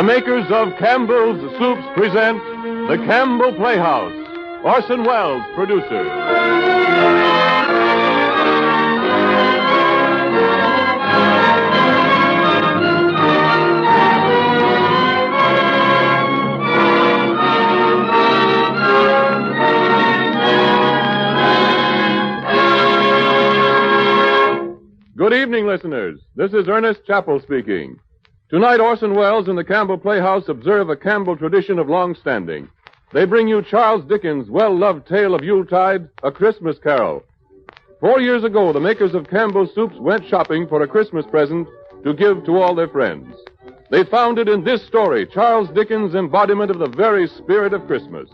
The makers of Campbell's Soups present the Campbell Playhouse. Orson Welles, producer. Good evening, listeners. This is Ernest Chappell speaking. Tonight, Orson Welles and the Campbell Playhouse observe a Campbell tradition of long standing. They bring you Charles Dickens' well-loved tale of Yuletide, A Christmas Carol. 4 years ago, the makers of Campbell's Soups went shopping for a Christmas present to give to all their friends. They found it in this story, Charles Dickens' embodiment of the very spirit of Christmas.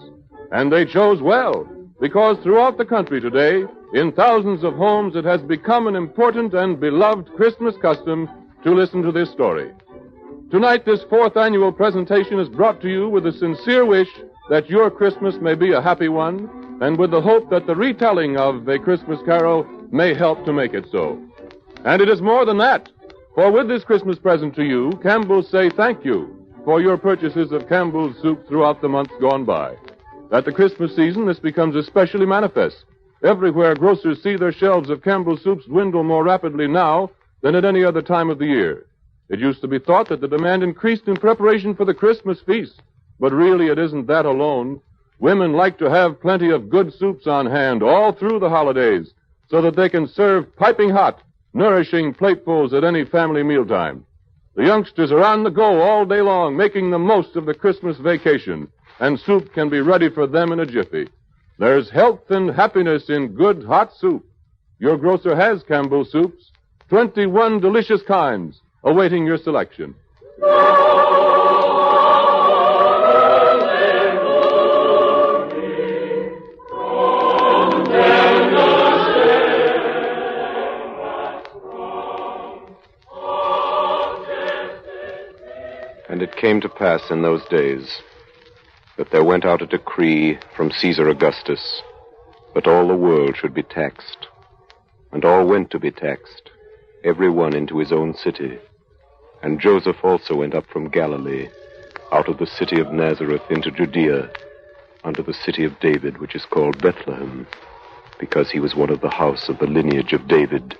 And they chose well, because throughout the country today, in thousands of homes, it has become an important and beloved Christmas custom to listen to this story. Tonight, this fourth annual presentation is brought to you with the sincere wish that your Christmas may be a happy one, and with the hope that the retelling of A Christmas Carol may help to make it so. And it is more than that, for with this Christmas present to you, Campbell's say thank you for your purchases of Campbell's soup throughout the months gone by. At the Christmas season, this becomes especially manifest. Everywhere, grocers see their shelves of Campbell's soups dwindle more rapidly now than at any other time of the year. It used to be thought that the demand increased in preparation for the Christmas feast, but really it isn't that alone. Women like to have plenty of good soups on hand all through the holidays so that they can serve piping hot, nourishing platefuls at any family mealtime. The youngsters are on the go all day long, making the most of the Christmas vacation, and soup can be ready for them in a jiffy. There's health and happiness in good hot soup. Your grocer has Campbell's soups, 21 delicious kinds, awaiting your selection. And it came to pass in those days that there went out a decree from Caesar Augustus that all the world should be taxed. And all went to be taxed, every one into his own city. And Joseph also went up from Galilee, out of the city of Nazareth into Judea, unto the city of David, which is called Bethlehem, because he was one of the house of the lineage of David,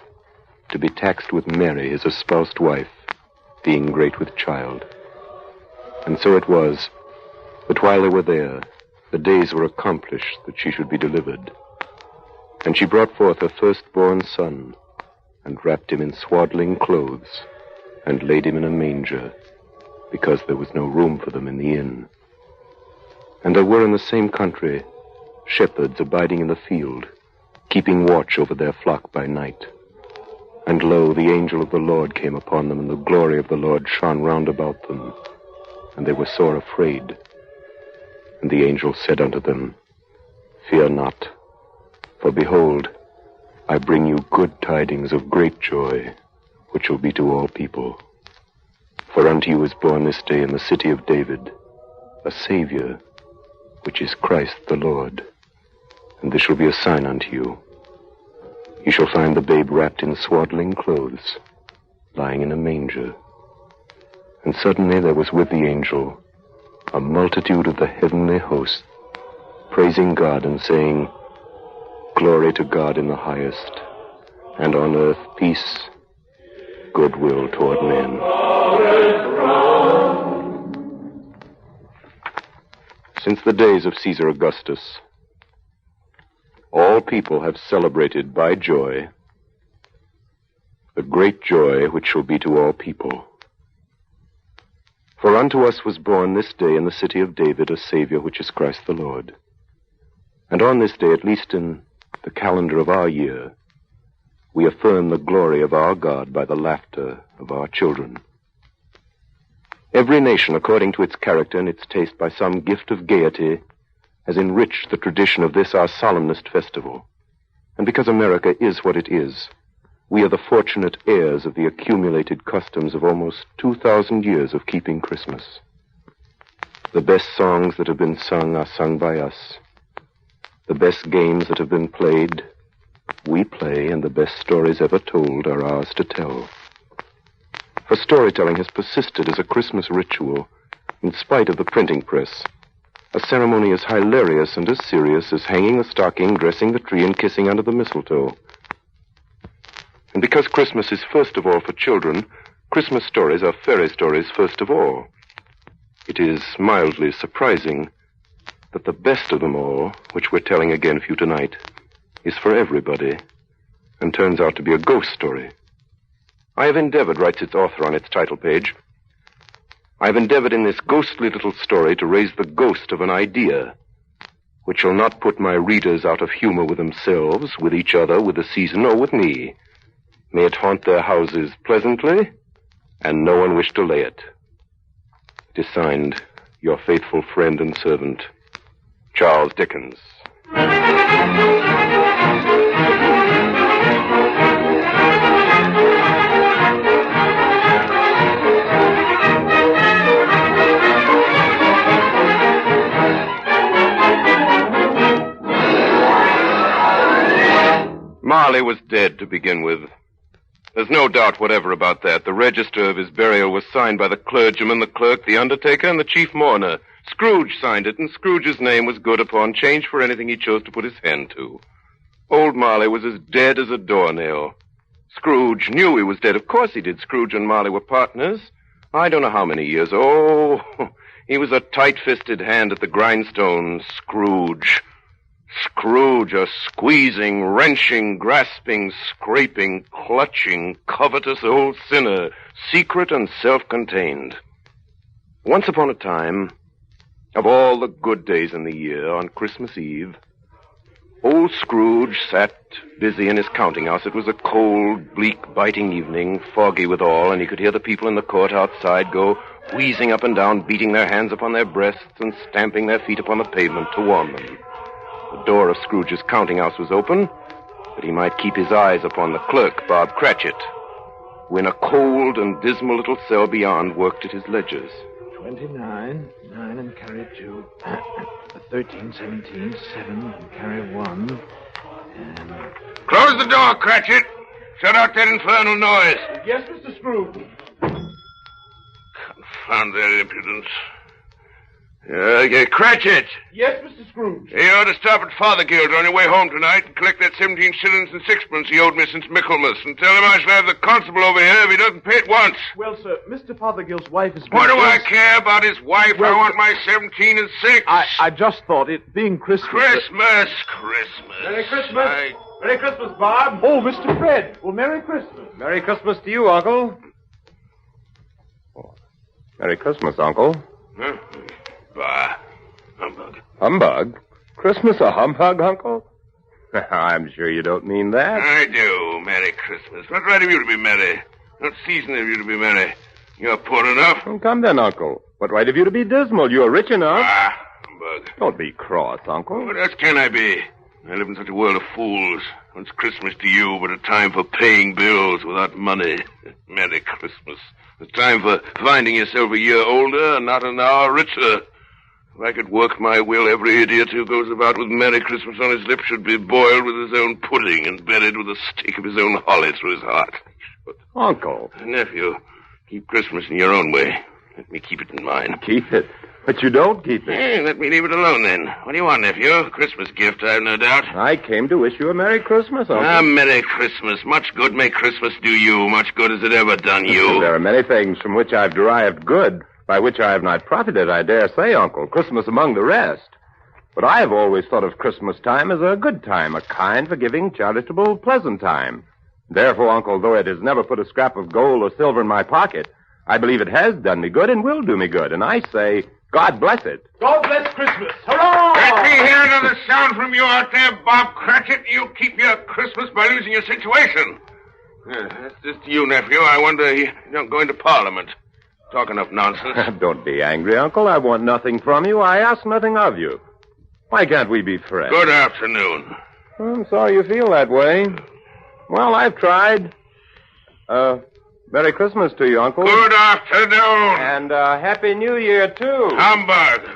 to be taxed with Mary, his espoused wife, being great with child. And so it was, that while they were there, the days were accomplished that she should be delivered. And she brought forth her firstborn son, and wrapped him in swaddling clothes, and laid him in a manger, because there was no room for them in the inn. And there were in the same country shepherds abiding in the field, keeping watch over their flock by night. And lo, the angel of the Lord came upon them, and the glory of the Lord shone round about them, and they were sore afraid. And the angel said unto them, Fear not, for behold, I bring you good tidings of great joy, which will be to all people. For unto you is born this day in the city of David a Savior, which is Christ the Lord. And this shall be a sign unto you. You shall find the babe wrapped in swaddling clothes, lying in a manger. And suddenly there was with the angel a multitude of the heavenly host, praising God and saying, Glory to God in the highest, and on earth peace, goodwill toward men. Since the days of Caesar Augustus, all people have celebrated by joy the great joy which shall be to all people. For unto us was born this day in the city of David a Savior, which is Christ the Lord. And on this day, at least in the calendar of our year, we affirm the glory of our God by the laughter of our children. Every nation, according to its character and its taste, by some gift of gaiety, has enriched the tradition of this our solemnest festival. And because America is what it is, we are the fortunate heirs of the accumulated customs of almost 2,000 years of keeping Christmas. The best songs that have been sung are sung by us. The best games that have been played, we play, and the best stories ever told are ours to tell. For storytelling has persisted as a Christmas ritual in spite of the printing press. A ceremony as hilarious and as serious as hanging the stocking, dressing the tree, and kissing under the mistletoe. And because Christmas is first of all for children, Christmas stories are fairy stories first of all. It is mildly surprising that the best of them all, which we're telling again for you tonight, is for everybody, and turns out to be a ghost story. I have endeavored, writes its author on its title page, I have endeavored in this ghostly little story to raise the ghost of an idea, which shall not put my readers out of humor with themselves, with each other, with the season, or with me. May it haunt their houses pleasantly, and no one wish to lay it. It is signed, your faithful friend and servant, Charles Dickens. Marley was dead to begin with. There's no doubt whatever about that. The register of his burial was signed by the clergyman, the clerk, the undertaker, and the chief mourner. Scrooge signed it, and Scrooge's name was good upon change for anything he chose to put his hand to. Old Marley was as dead as a doornail. Scrooge knew he was dead. Of course he did. Scrooge and Marley were partners. I don't know how many years. Oh, he was a tight-fisted hand at the grindstone. Scrooge. Scrooge, a squeezing, wrenching, grasping, scraping, clutching, covetous old sinner, secret and self-contained. Once upon a time, of all the good days in the year, on Christmas Eve, old Scrooge sat busy in his counting-house. It was a cold, bleak, biting evening, foggy withal, and he could hear the people in the court outside go wheezing up and down, beating their hands upon their breasts and stamping their feet upon the pavement to warm them. The door of Scrooge's counting-house was open, but he might keep his eyes upon the clerk, Bob Cratchit, who in a cold and dismal little cell beyond worked at his ledgers. 29, 9 and carry 2, 13, 17, 7 and carry 1, and... Close the door, Cratchit. Shut out that infernal noise. Yes, Mr. Scrooge. Confound their impudence. Cratchit! Yes, Mr. Scrooge. You ought to stop at Fothergill's on your way home tonight and collect that 17 shillings and sixpence he owed me since Michaelmas, and tell him I shall have the constable over here if he doesn't pay it once. Well, sir, Mr. Fothergill's wife is... What do I care about his wife? Well, I want my 17 and 6. I just thought it being Christmas... Christmas. Merry Christmas. Merry Christmas, Bob. Oh, Mr. Fred. Well, Merry Christmas. Merry Christmas to you, Uncle. Oh, Merry Christmas, Uncle. Huh? Bah. Humbug. Humbug? Christmas a humbug, Uncle? I'm sure you don't mean that. I do. Merry Christmas. What right have you to be merry? What season have you to be merry? You're poor enough. Well, come then, Uncle. What right have you to be dismal? You're rich enough. Ah, humbug. Don't be cross, Uncle. What else can I be? I live in such a world of fools. What's Christmas to you but a time for paying bills without money? Merry Christmas. A time for finding yourself a year older and not an hour richer. If I could work my will, every idiot who goes about with Merry Christmas on his lips should be boiled with his own pudding and buried with a stake of his own holly through his heart. But, Uncle. Nephew, keep Christmas in your own way. Let me keep it in mine. Keep it? But you don't keep it. Hey, let me leave it alone, then. What do you want, nephew? Christmas gift, I've no doubt. I came to wish you a Merry Christmas, Uncle. Ah, Merry Christmas. Much good may Christmas do you. Much good has it ever done you. There are many things from which I've derived good, by which I have not profited, I dare say, Uncle. Christmas among the rest. But I have always thought of Christmas time as a good time, a kind, forgiving, charitable, pleasant time. Therefore, Uncle, though it has never put a scrap of gold or silver in my pocket, I believe it has done me good and will do me good. And I say, God bless it. God bless Christmas. Hurrah! Let me hear another sound from you out there, Bob Cratchit. You keep your Christmas by losing your situation. That's just you, nephew. I wonder you don't go into Parliament. Talking of nonsense. Don't be angry, Uncle. I want nothing from you. I ask nothing of you. Why can't we be friends? Good afternoon. I'm sorry you feel that way. Well, I've tried. Merry Christmas to you, Uncle. Good afternoon. And Happy New Year, too. Humbug.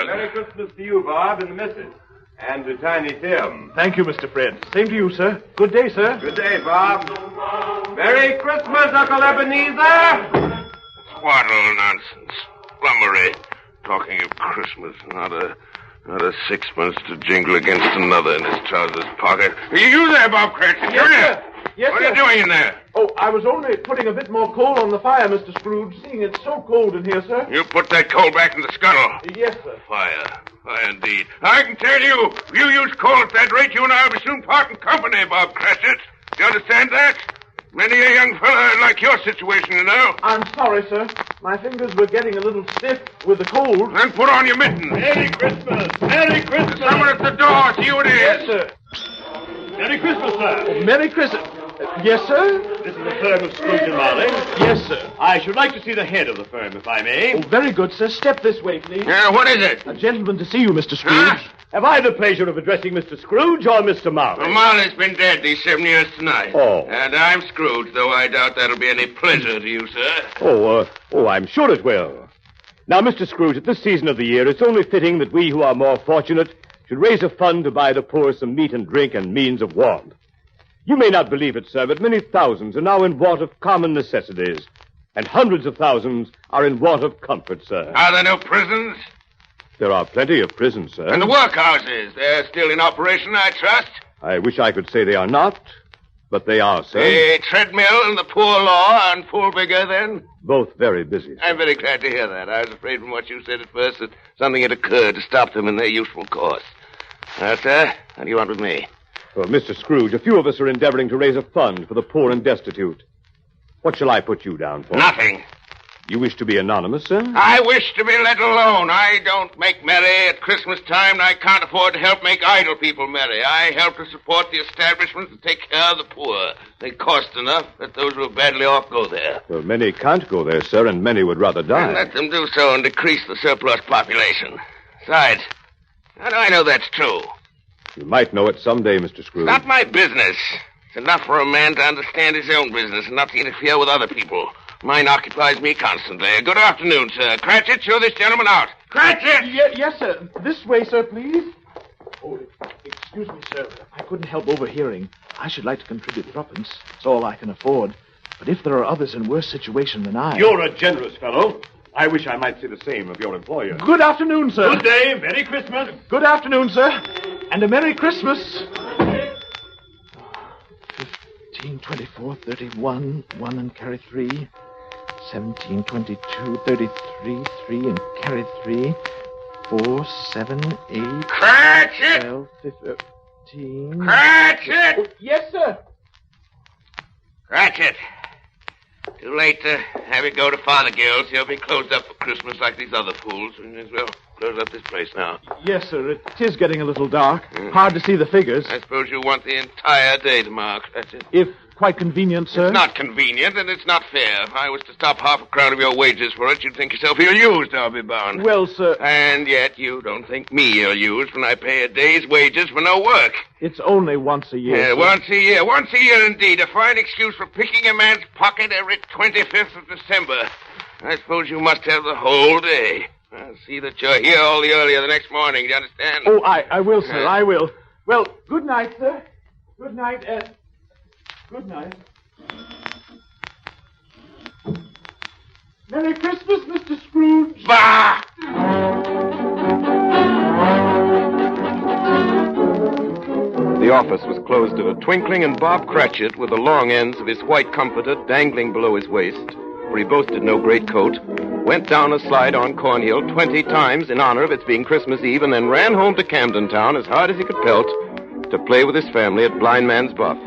Merry Christmas to you, Bob, and the missus. And to Tiny Tim. Thank you, Mr. Fred. Same to you, sir. Good day, sir. Good day, Bob. Merry Christmas, Uncle Ebenezer. Twaddle nonsense. flummery. Talking of Christmas, not a sixpence to jingle against another in his trousers pocket. Are you there, Bob Cratchit? Yes, sir. Yes, what sir. are you doing in there? Oh, I was only putting a bit more coal on the fire, Mr. Scrooge, seeing it's so cold in here, sir. You put that coal back in the scuttle. Yes, sir. Fire indeed. I can tell you, if you use coal at that rate, you and I will be soon parting company, Bob Cratchit. Do you understand that? Many a young fellow like your situation, you know. I'm sorry, sir. My fingers were getting a little stiff with the cold. Then put on your mittens. Merry Christmas! Merry Christmas! There's someone at the door. It's you it is. Yes, sir. Merry Christmas, sir! Oh, Merry Christmas. Yes, sir? This is the firm of Scrooge and Marley. Yes, sir. I should like to see the head of the firm, if I may. Oh, very good, sir. Step this way, please. What is it? A gentleman to see you, Mr. Scrooge. Huh? Have I the pleasure of addressing Mr. Scrooge or Mr. Marley? Well, Marley's been dead these 7 years tonight. Oh. And I'm Scrooge, though I doubt that'll be any pleasure to you, sir. I'm sure it will. Now, Mr. Scrooge, at this season of the year, it's only fitting that we who are more fortunate should raise a fund to buy the poor some meat and drink and means of warmth. You may not believe it, sir, but many thousands are now in want of common necessities, and hundreds of thousands are in want of comfort, sir. Are there no prisons? There are plenty of prisons, sir. And the workhouses? They're still in operation, I trust? I wish I could say they are not, but they are, sir. The treadmill and the poor law are in full vigor, then? Both very busy, sir. I'm very glad to hear that. I was afraid from what you said at first that something had occurred to stop them in their useful course. Now, sir, what do you want with me? Well, Mr. Scrooge, a few of us are endeavoring to raise a fund for the poor and destitute. What shall I put you down for? Nothing. You wish to be anonymous, sir? I wish to be let alone. I don't make merry at Christmas time, and I can't afford to help make idle people merry. I help to support the establishments and take care of the poor. They cost enough that those who are badly off go there. Well, many can't go there, sir, and many would rather die. And let them do so and decrease the surplus population. Besides, how do I know that's true? You might know it someday, Mr. Scrooge. Not my business. It's enough for a man to understand his own business and not to interfere with other people. Mine occupies me constantly. Good afternoon, sir. Cratchit, show this gentleman out. Cratchit! Yes, sir. This way, sir, please. Oh, excuse me, sir. I couldn't help overhearing. I should like to contribute threepence. It's all I can afford. But if there are others in worse situation than I... You're a generous fellow. I wish I might say the same of your employer. Good afternoon, sir. Good day. Merry Christmas. Good afternoon, sir. And a Merry Christmas. 15, 24, 31, 1 and carry 3. 17, 22, 33, 3 and carry 3. 4, 7, 8, Cratchit! 12, 15. Cratchit! Oh, yes, sir. Cratchit. Too late to have you go to Fothergill's. He'll be closed up for Christmas like these other fools. We may as well close up this place now. Yes, sir. It is getting a little dark. Hard to see the figures. I suppose you want the entire day tomorrow, Cratchit. If quite convenient, sir. It's not convenient, and it's not fair. If I was to stop half a crown of your wages for it, you'd think yourself ill-used, I'll be bound. Well, sir... And yet you don't think me ill-used when I pay a day's wages for no work. It's only once a year. Yeah, sir. once a year. Once a year, indeed. A fine excuse for picking a man's pocket every 25th of December. I suppose you must have the whole day. I'll see that you're here all the earlier the next morning. Do you understand? Oh, I will, sir. I will. Well, good night, sir. Good night, good night. Merry Christmas, Mr. Scrooge. Bah! The office was closed in a twinkling, and Bob Cratchit, with the long ends of his white comforter dangling below his waist, for he boasted no great coat, went down a slide on Cornhill 20 times in honor of its being Christmas Eve, and then ran home to Camden Town as hard as he could pelt to play with his family at Blind Man's Buff.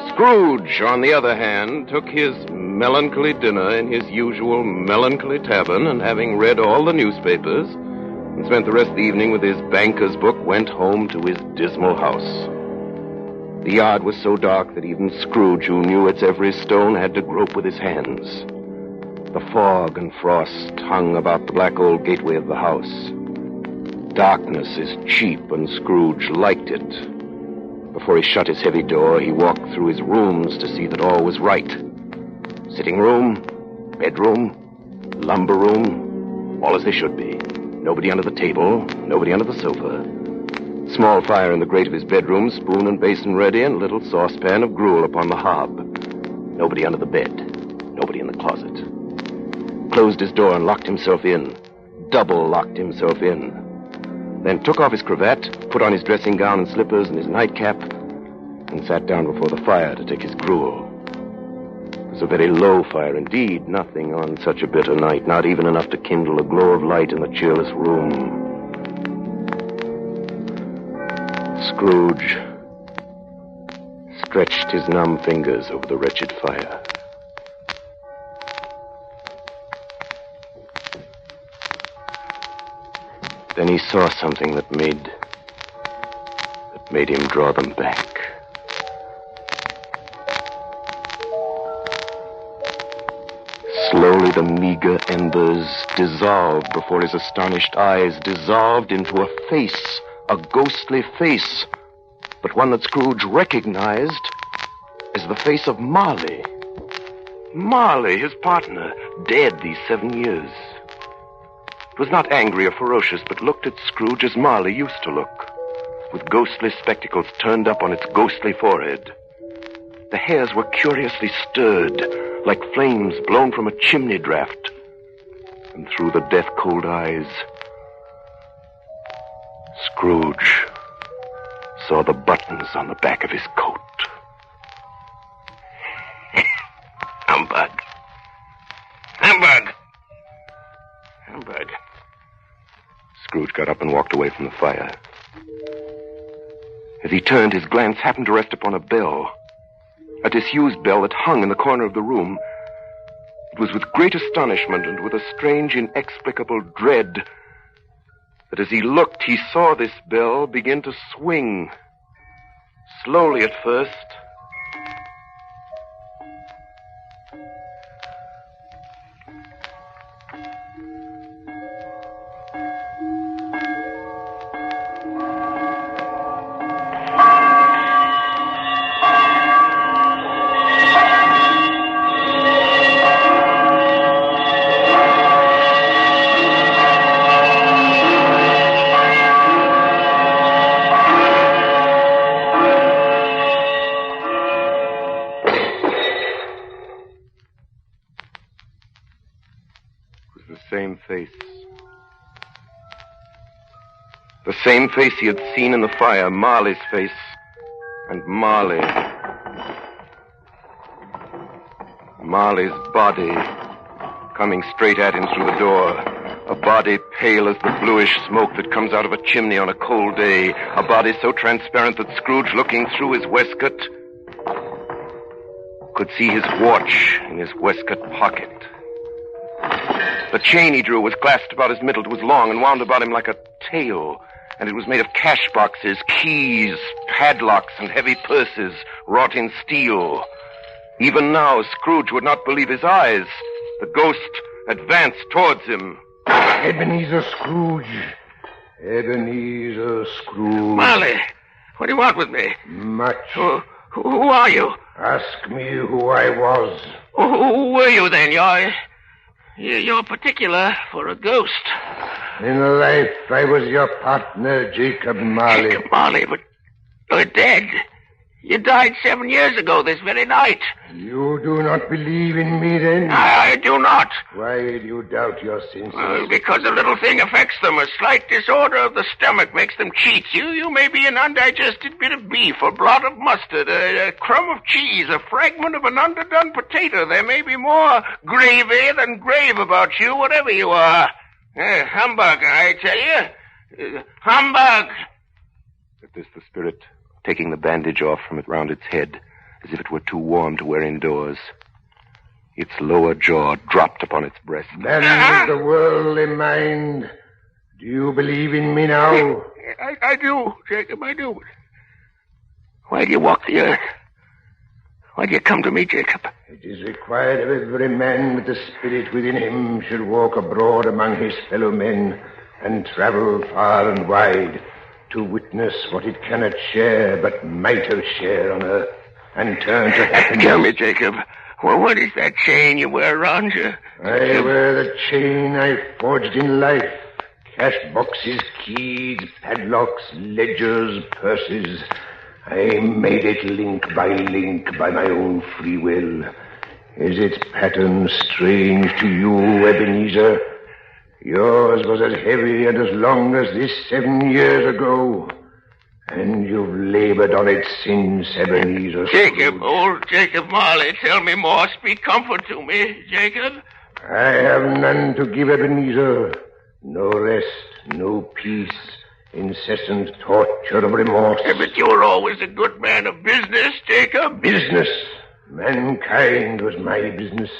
Scrooge, on the other hand, took his melancholy dinner in his usual melancholy tavern, and having read all the newspapers and spent the rest of the evening with his banker's book, went home to his dismal house. The yard was so dark that even Scrooge, who knew its every stone, had to grope with his hands. The fog and frost hung about the black old gateway of the house. Darkness is cheap, and Scrooge liked it. Before he shut his heavy door, he walked through his rooms to see that all was right. Sitting room, bedroom, lumber room, all as they should be. Nobody under the table, nobody under the sofa. Small fire in the grate of his bedroom, spoon and basin ready, and a little saucepan of gruel upon the hob. Nobody under the bed. Nobody in the closet. Closed his door and locked himself in. Double locked himself in. Then took off his cravat, put on his dressing gown and slippers and his nightcap, and sat down before the fire to take his gruel. It was a very low fire indeed, nothing on such a bitter night, not even enough to kindle a glow of light in the cheerless room. Scrooge stretched his numb fingers over the wretched fire. Then he saw something that made him draw them back. Slowly the meager embers dissolved before his astonished eyes, dissolved into a face, a ghostly face, but one that Scrooge recognized as the face of Marley. Marley, his partner, dead these 7 years. It was not angry or ferocious, but looked at Scrooge as Marley used to look, with ghostly spectacles turned up on its ghostly forehead. The hairs were curiously stirred, like flames blown from a chimney draft. And through the death-cold eyes, Scrooge saw the buttons on the back of his coat. Humbug. Humbug. Humbug. Scrooge got up and walked away from the fire. As he turned, his glance happened to rest upon a bell. A disused bell that hung in the corner of the room. It was with great astonishment and with a strange, inexplicable dread that as he looked, he saw this bell begin to swing. Slowly at first. The same face he had seen in the fire, Marley's face. And Marley. Marley's body coming straight at him through the door. A body pale as the bluish smoke that comes out of a chimney on a cold day. A body so transparent that Scrooge, looking through his waistcoat, could see his watch in his waistcoat pocket. The chain he drew was clasped about his middle. It was long and wound about him like a tail. And it was made of cash boxes, keys, padlocks, and heavy purses wrought in steel. Even now, Scrooge would not believe his eyes. The ghost advanced towards him. Ebenezer Scrooge. Ebenezer Scrooge. Marley, what do you want with me? Much. Who are you? Ask me who I was. Who were you then? You're particular for a ghost. In life, I was your partner, Jacob Marley. Jacob Marley, but you're dead. You died 7 years ago this very night. You do not believe in me, then? I do not. Why do you doubt your senses? Because a little thing affects them. A slight disorder of the stomach makes them cheats. You may be an undigested bit of beef, a blot of mustard, a crumb of cheese, a fragment of an underdone potato. There may be more gravy than grave about you, whatever you are. Humbug, I tell you. Humbug! At this, the spirit, taking the bandage off from it round its head, as if it were too warm to wear indoors, its lower jaw dropped upon its breast. Man of the worldly mind, do you believe in me now? I do, Jacob, I do. Why do you walk the earth? Why do you come to me, Jacob? It is required of every man with the spirit within him should walk abroad among his fellow men and travel far and wide to witness what it cannot share but might have shared on earth and turn to happiness. Tell me, Jacob, what is that chain you wear around you? I wear the chain I forged in life. Cash boxes, keys, padlocks, ledgers, purses. I made it link by my own free will. Is its pattern strange to you, Ebenezer? Yours was as heavy and as long as this 7 years ago. And you've labored on it since, Ebenezer. Jacob, old Jacob Marley, tell me more. Speak comfort to me, Jacob. I have none to give, Ebenezer. No rest, no peace, incessant torture of remorse. But you were always a good man of business, Jacob. Business. Mankind was my business.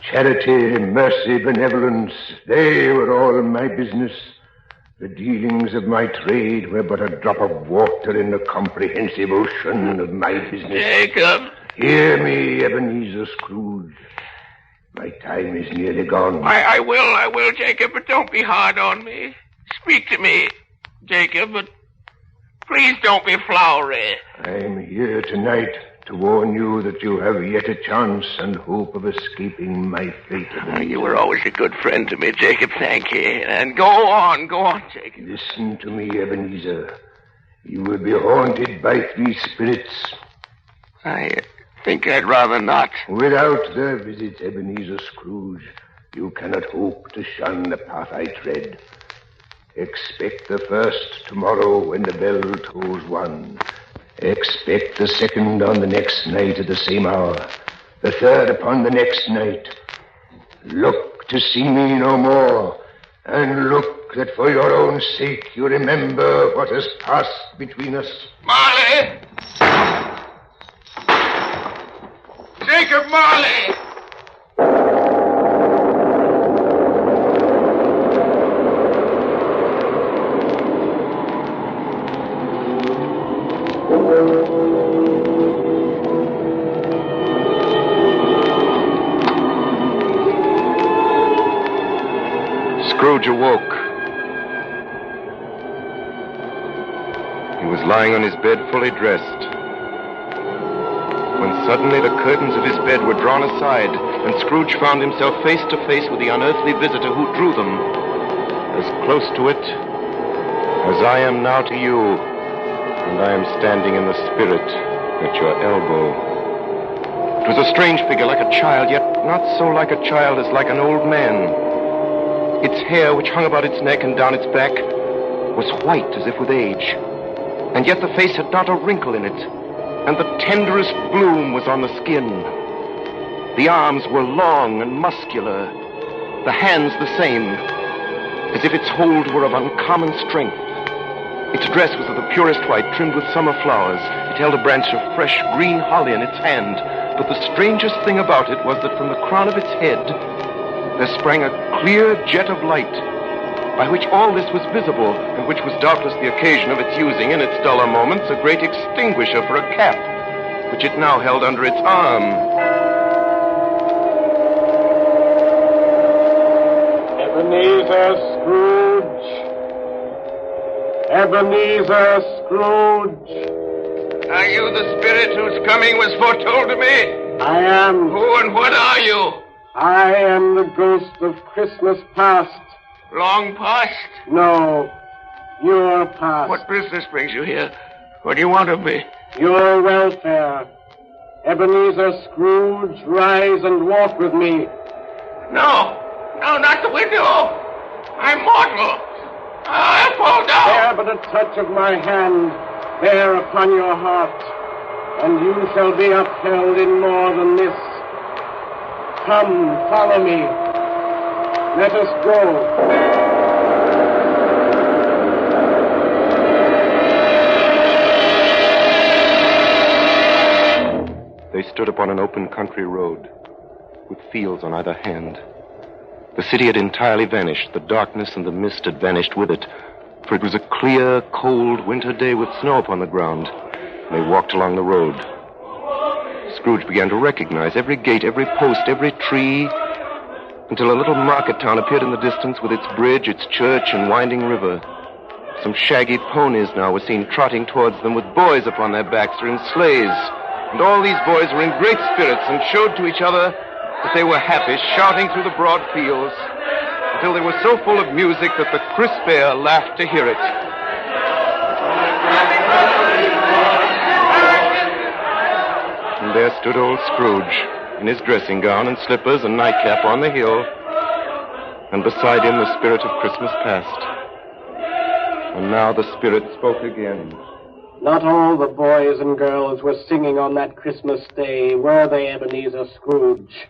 Charity, mercy, benevolence, they were all my business. The dealings of my trade were but a drop of water in the comprehensive ocean of my business. Jacob. Hear me, Ebenezer Scrooge. My time is nearly gone. I will, Jacob, but don't be hard on me. Speak to me, Jacob, but please don't be flowery. I'm here tonight to warn you that you have yet a chance and hope of escaping my fate. You were always a good friend to me, Jacob, thank you. And go on, Jacob. Listen to me, Ebenezer. You will be haunted by 3 spirits. I think I'd rather not. Without their visits, Ebenezer Scrooge, you cannot hope to shun the path I tread. Expect the first tomorrow when the bell tolls 1. Expect the second on the next night at the same hour. The third upon the next night. Look to see me no more. And look that for your own sake you remember what has passed between us. Marley! Jacob Marley! Scrooge awoke. He was lying on his bed fully dressed, when suddenly the curtains of his bed were drawn aside, and Scrooge found himself face to face with the unearthly visitor who drew them, as close to it as I am now to you, and I am standing in the spirit at your elbow. It was a strange figure, like a child, yet not so like a child as like an old man. Its hair, which hung about its neck and down its back, was white as if with age, and yet the face had not a wrinkle in it, and the tenderest bloom was on the skin. The arms were long and muscular, the hands the same, as if its hold were of uncommon strength. Its dress was of the purest white, trimmed with summer flowers. It held a branch of fresh green holly in its hand, but the strangest thing about it was that from the crown of its head there sprang a clear jet of light, by which all this was visible, and which was doubtless the occasion of its using in its duller moments a great extinguisher for a cap, which it now held under its arm. Ebenezer Scrooge! Ebenezer Scrooge! Are you the spirit whose coming was foretold to me? I am. Who and what are you? I am the ghost of Christmas past. Long past? No, your past. What business brings you here? What do you want of me? Your welfare. Ebenezer Scrooge, rise and walk with me. No, not the window. I'm mortal. I'll fall down. There but a touch of my hand, there upon your heart, and you shall be upheld in more than this. Come, follow me. Let us go. They stood upon an open country road, with fields on either hand. The city had entirely vanished. The darkness and the mist had vanished with it, for it was a clear, cold winter day with snow upon the ground. They walked along the road. Scrooge began to recognize every gate, every post, every tree, until a little market town appeared in the distance with its bridge, its church, and winding river. Some shaggy ponies now were seen trotting towards them with boys upon their backs or in sleighs. And all these boys were in great spirits and showed to each other that they were happy, shouting through the broad fields until they were so full of music that the crisp air laughed to hear it. And there stood old Scrooge, in his dressing gown and slippers and nightcap on the hill. And beside him the spirit of Christmas passed. And now the spirit spoke again. Not all the boys and girls were singing on that Christmas day, were they, Ebenezer Scrooge?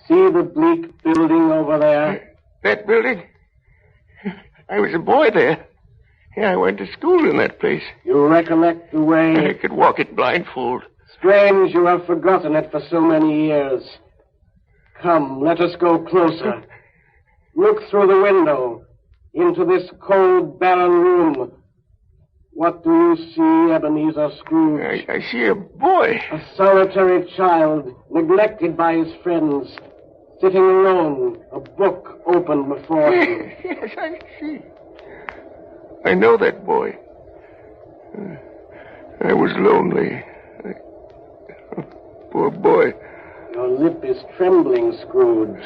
See the bleak building over there? That building? I was a boy there. Yeah, I went to school in that place. You recollect the way? I could walk it blindfold. Strange you have forgotten it for so many years. Come, let us go closer. Look through the window into this cold, barren room. What do you see, Ebenezer Scrooge? I see a boy. A solitary child, neglected by his friends, sitting alone, a book open before him. Yes, I see. I know that boy. I was lonely. Poor boy. Your lip is trembling, Scrooge.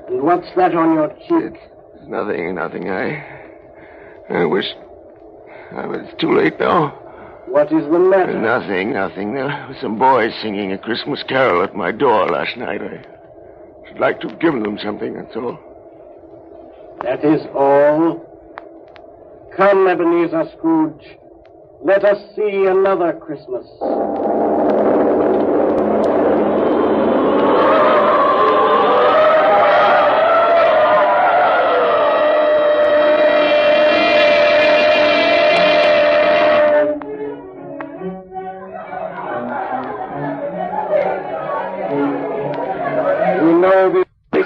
And what's that on your cheek? It's nothing. I wish... It's too late now. What is the matter? Nothing. There were some boys singing a Christmas carol at my door last night. I should like to have given them something, that's all. That is all? Come, Ebenezer Scrooge. Let us see another Christmas.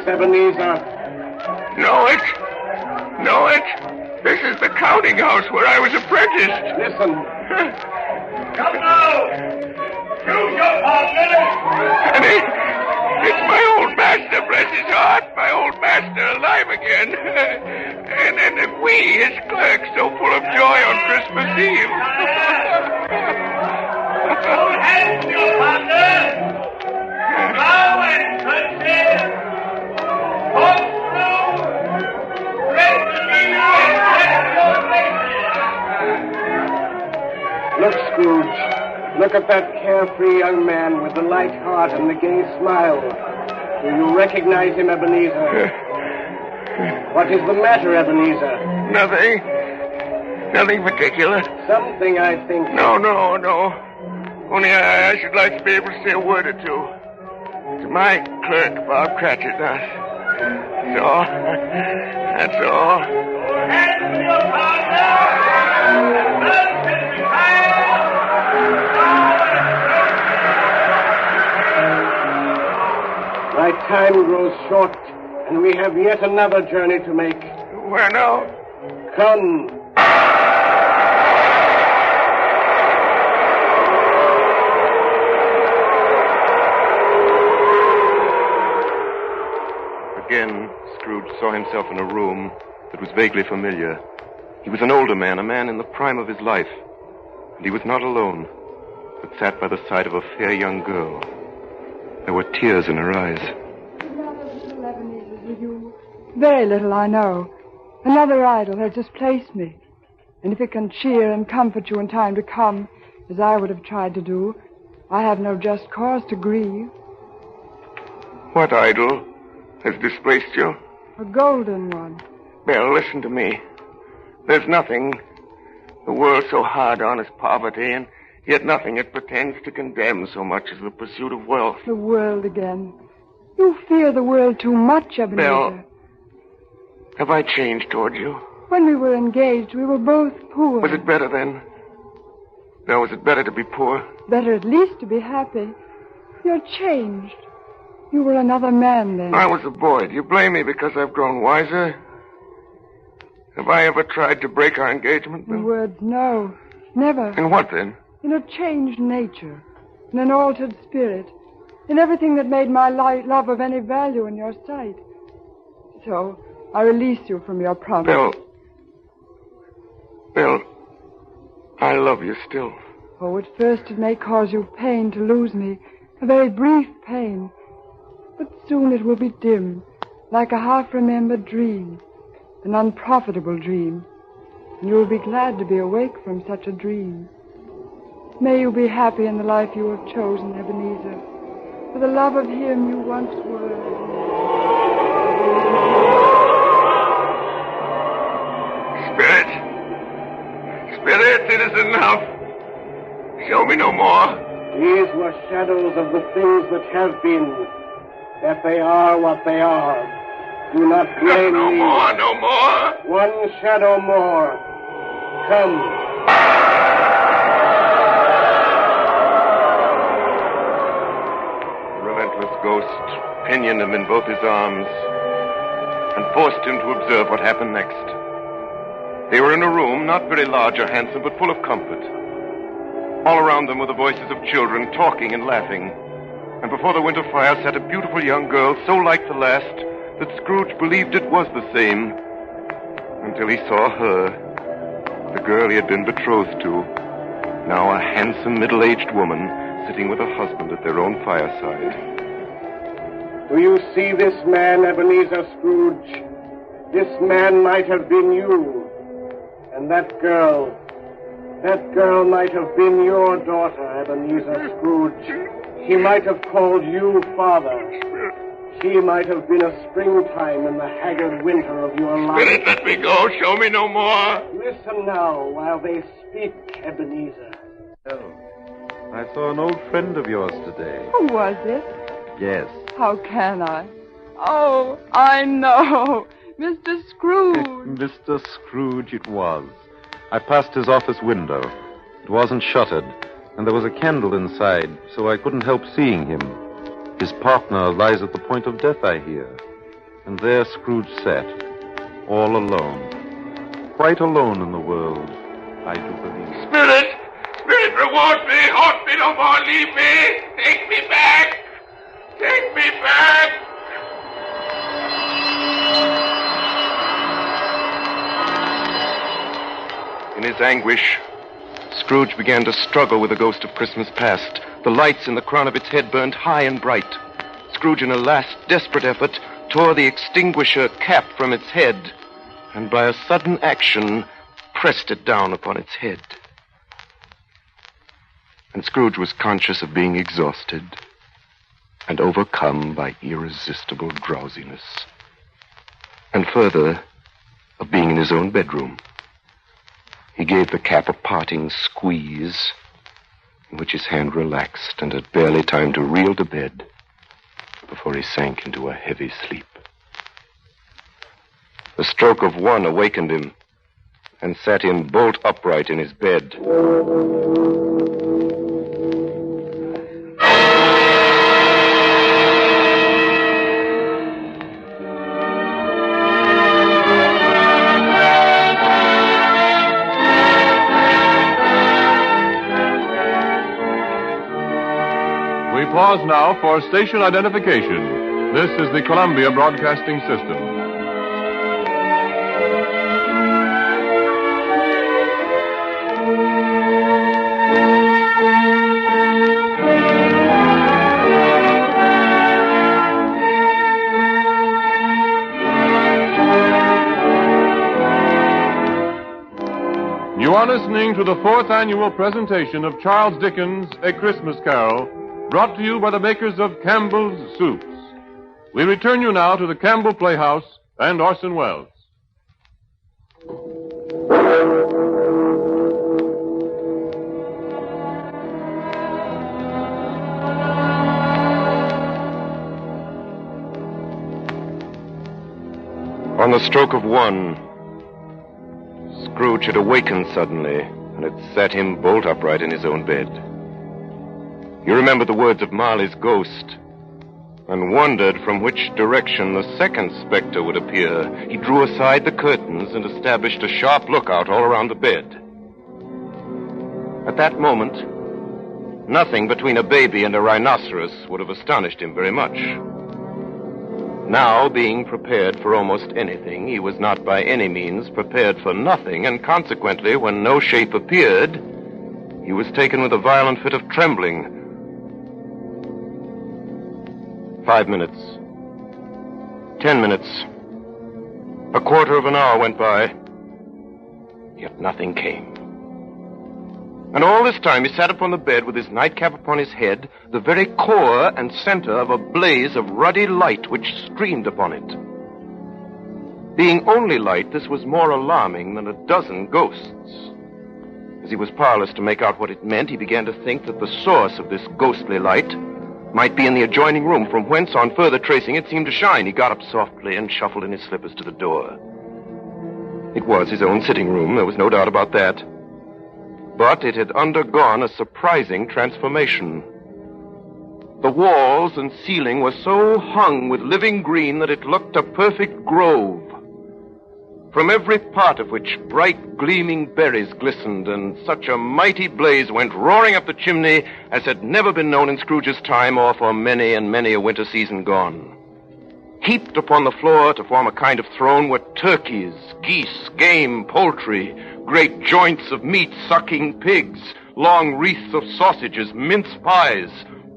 Ebenezer. Know it? This is the counting house where I was apprenticed. Listen. Come now! Choose your partner! And it's my old master, bless his heart. My old master alive again. And we, his clerks, so full of joy on Christmas Eve. Hold hands, your partner! Bow and curtsy! Look, Scrooge. Look at that carefree young man with the light heart and the gay smile. Do you recognize him, Ebenezer? What is the matter, Ebenezer? Nothing particular. Something, I think. No. Only I should like to be able to say a word or two. To my clerk, Bob Cratchit. That's all. Hands to your partner! My time grows short, and we have yet another journey to make. Where now? Come. Again, Scrooge saw himself in a room that was vaguely familiar. He was an older man, a man in the prime of his life. And he was not alone, but sat by the side of a fair young girl. There were tears in her eyes. Another little Ebenezer with you. Very little, I know. Another idol has displaced me. And if it can cheer and comfort you in time to come, as I would have tried to do, I have no just cause to grieve. What idol has displaced you? A golden one. Belle, listen to me. There's nothing the world so hard on as poverty, and yet nothing it pretends to condemn so much as the pursuit of wealth. The world again. You fear the world too much, Ebenezer. Belle, have I changed toward you? When we were engaged, we were both poor. Was it better then? No, was it better to be poor? Better at least to be happy. You're changed. You were another man then. I was a boy. Do you blame me because I've grown wiser? Have I ever tried to break our engagement then? In words, no. Never. In what then? In a changed nature. In an altered spirit. In everything that made my love of any value in your sight. So, I release you from your promise. Belle, I love you still. Oh, at first it may cause you pain to lose me. A very brief pain. But soon it will be dim, like a half-remembered dream. An unprofitable dream. And you will be glad to be awake from such a dream. May you be happy in the life you have chosen, Ebenezer. for the love of him you once were. Spirit, it is enough. Show me no more. These were shadows of the things that have been, that they are what they are. Do not blame no me. No more. One shadow more. Come. The relentless ghost pinioned him in both his arms and forced him to observe what happened next. They were in a room not very large or handsome, but full of comfort. All around them were the voices of children talking and laughing. And before the winter fire sat a beautiful young girl, so like the last that Scrooge believed it was the same, until he saw her, the girl he had been betrothed to, now a handsome middle-aged woman sitting with her husband at their own fireside. Do you see this man, Ebenezer Scrooge? This man might have been you. And that girl might have been your daughter, Ebenezer Scrooge. She might have called you father. She might have been a springtime in the haggard winter of your life. Spirit, let me go. Show me no more. Listen now while they speak, Ebenezer. Oh, I saw an old friend of yours today. Who was it? Yes. How can I? Oh, I know. Mr. Scrooge. Mr. Scrooge it was. I passed his office window. It wasn't shuttered, and there was a candle inside, so I couldn't help seeing him. His partner lies at the point of death, I hear. And there Scrooge sat, all alone. Quite alone in the world, I do believe. Spirit, reward me. Haunt me no more. Leave me. Take me back. Take me back. In his anguish, Scrooge began to struggle with the ghost of Christmas past. The lights in the crown of its head burned high and bright. Scrooge, in a last desperate effort, tore the extinguisher cap from its head, and by a sudden action, pressed it down upon its head. And Scrooge was conscious of being exhausted and overcome by irresistible drowsiness. And further, of being in his own bedroom. He gave the cap a parting squeeze, in which his hand relaxed and had barely time to reel to bed before he sank into a heavy sleep. The stroke of one awakened him and sat him bolt upright in his bed. Pause now for station identification. This is the Columbia Broadcasting System. You are listening to the 4th annual presentation of Charles Dickens' A Christmas Carol, brought to you by the makers of Campbell's Soups. We return you now to the Campbell Playhouse and Orson Welles. On the stroke of one, Scrooge had awakened suddenly and had sat him bolt upright in his own bed. He remembered the words of Marley's ghost and wondered from which direction the second specter would appear. He drew aside the curtains and established a sharp lookout all around the bed. At that moment, nothing between a baby and a rhinoceros would have astonished him very much. Now, being prepared for almost anything, he was not by any means prepared for nothing, and consequently, when no shape appeared, he was taken with a violent fit of trembling. 5 minutes. 10 minutes. A quarter of an hour went by, yet nothing came. And all this time he sat upon the bed with his nightcap upon his head, the very core and center of a blaze of ruddy light which streamed upon it. Being only light, this was more alarming than a dozen ghosts. As he was powerless to make out what it meant, he began to think that the source of this ghostly light might be in the adjoining room, from whence, on further tracing, it seemed to shine. He got up softly and shuffled in his slippers to the door. It was his own sitting room, there was no doubt about that. But it had undergone a surprising transformation. The walls and ceiling were so hung with living green that it looked a perfect grove, from every part of which bright gleaming berries glistened, and such a mighty blaze went roaring up the chimney as had never been known in Scrooge's time or for many and many a winter season gone. Heaped upon the floor to form a kind of throne were turkeys, geese, game, poultry, great joints of meat, sucking pigs, long wreaths of sausages, mince pies,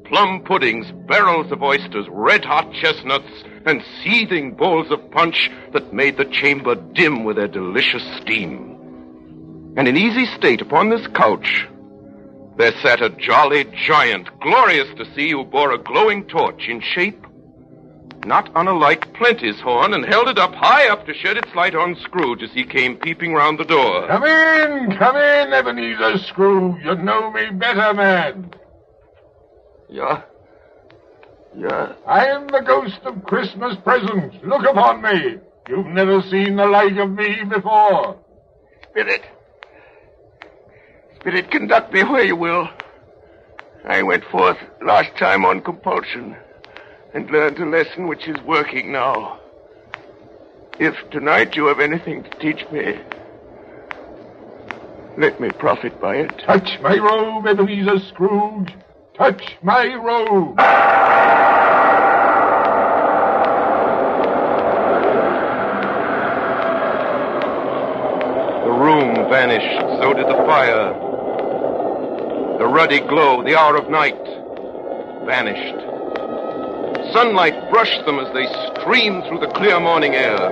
plum puddings, barrels of oysters, red-hot chestnuts, and seething bowls of punch that made the chamber dim with their delicious steam. And in easy state upon this couch, there sat a jolly giant, glorious to see, who bore a glowing torch in shape not unlike Plenty's horn, and held it up high up to shed its light on Scrooge as he came peeping round the door. Come in, Ebenezer Scrooge. You know me better, man. Yeah. I am the ghost of Christmas presents. Look upon me. You've never seen the like of me before. Spirit, conduct me where you will. I went forth last time on compulsion and learned a lesson which is working now. If tonight you have anything to teach me, let me profit by it. Touch my robe, Ebenezer Scrooge. Touch my robe. The room vanished, so did the fire. The ruddy glow, the hour of night, vanished. Sunlight brushed them as they streamed through the clear morning air.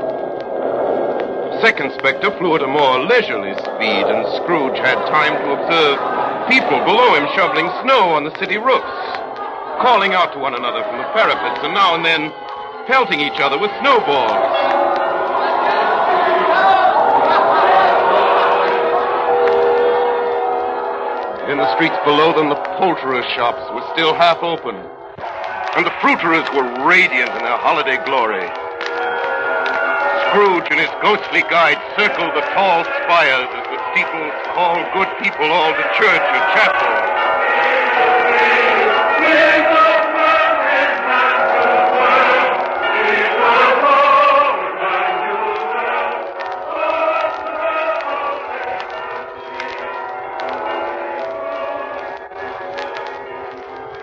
Second Spectre flew at a more leisurely speed, and Scrooge had time to observe people below him shoveling snow on the city roofs, calling out to one another from the parapets, and now and then pelting each other with snowballs. In the streets below them, the poulterers' shops were still half open, and the fruiterers were radiant in their holiday glory. Scrooge and his ghostly guide circled the tall spires as the steeples called good people all to church or chapel.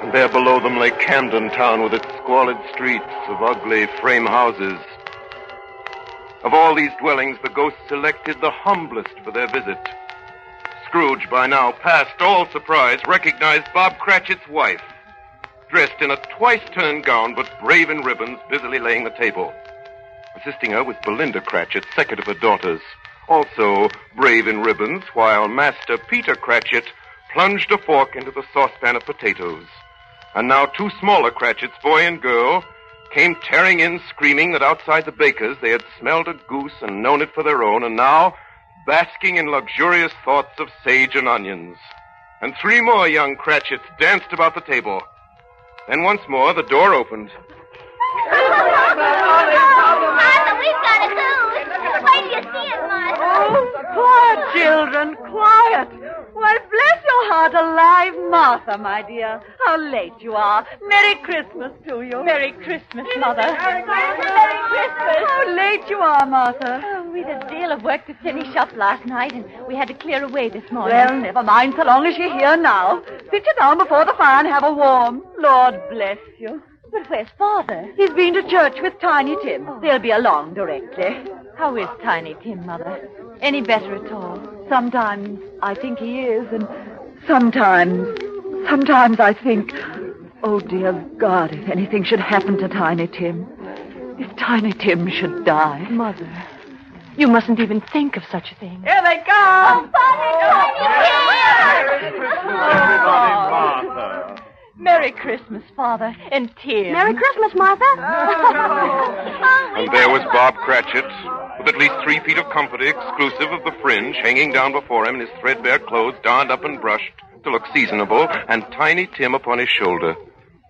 And there below them lay Camden Town with its squalid streets of ugly frame houses. Of all these dwellings, the ghosts selected the humblest for their visit. Scrooge, by now past all surprise, recognized Bob Cratchit's wife, dressed in a twice-turned gown but brave in ribbons, busily laying the table. Assisting her was Belinda Cratchit, second of her daughters, also brave in ribbons, while Master Peter Cratchit plunged a fork into the saucepan of potatoes. And now two smaller Cratchits, boy and girl, came tearing in, screaming that outside the baker's they had smelled a goose and known it for their own, and now basking in luxurious thoughts of sage and onions. And three more young Cratchits danced about the table. Then once more the door opened. Martha, we've got a goose. Wait till you see it, Martha. Oh, quiet, children, quiet. Well, bless your heart alive, Martha, my dear. How late you are. Merry Christmas to you. Merry Christmas, Mother. Merry Christmas. How late you are, Martha. Oh, we had a deal of work to finish up last night, and we had to clear away this morning. Well, never mind, so long as you're here now. Sit you down before the fire and have a warm. Lord bless you. But where's Father? He's been to church with Tiny Tim. They'll be along directly. How is Tiny Tim, Mother? Any better at all? Sometimes I think he is, and sometimes I think, oh, dear God, if anything should happen to Tiny Tim. If Tiny Tim should die. Mother, You mustn't even think of such a thing. Here they come. Merry Christmas, Father, and Tim. Merry Christmas, Martha. And there was Bob Cratchit, with at least 3 feet of comfort, exclusive of the fringe, hanging down before him in his threadbare clothes, darned up and brushed to look seasonable, and Tiny Tim upon his shoulder.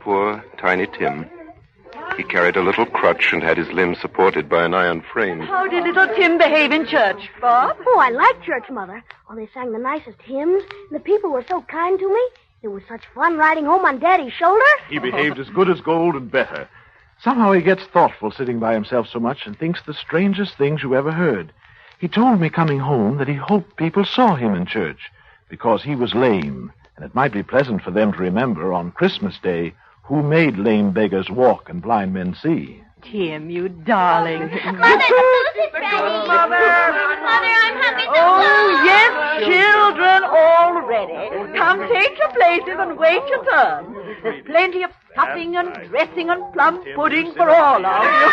Poor Tiny Tim. He carried a little crutch and had his limbs supported by an iron frame. How did little Tim behave in church, Bob? Oh, I like church, Mother. Oh, they sang the nicest hymns, and the people were so kind to me. It was such fun riding home on Daddy's shoulder. He behaved as good as gold and better. Somehow he gets thoughtful sitting by himself so much and thinks the strangest things you ever heard. He told me coming home that he hoped people saw him in church because he was lame, and it might be pleasant for them to remember on Christmas Day who made lame beggars walk and blind men see. Tim, you darling. Mother, the Mother, I'm happy to Oh, yes, children, all ready. Come, take your places and wait your turn. There's plenty of stuffing and dressing and plum pudding for all of you.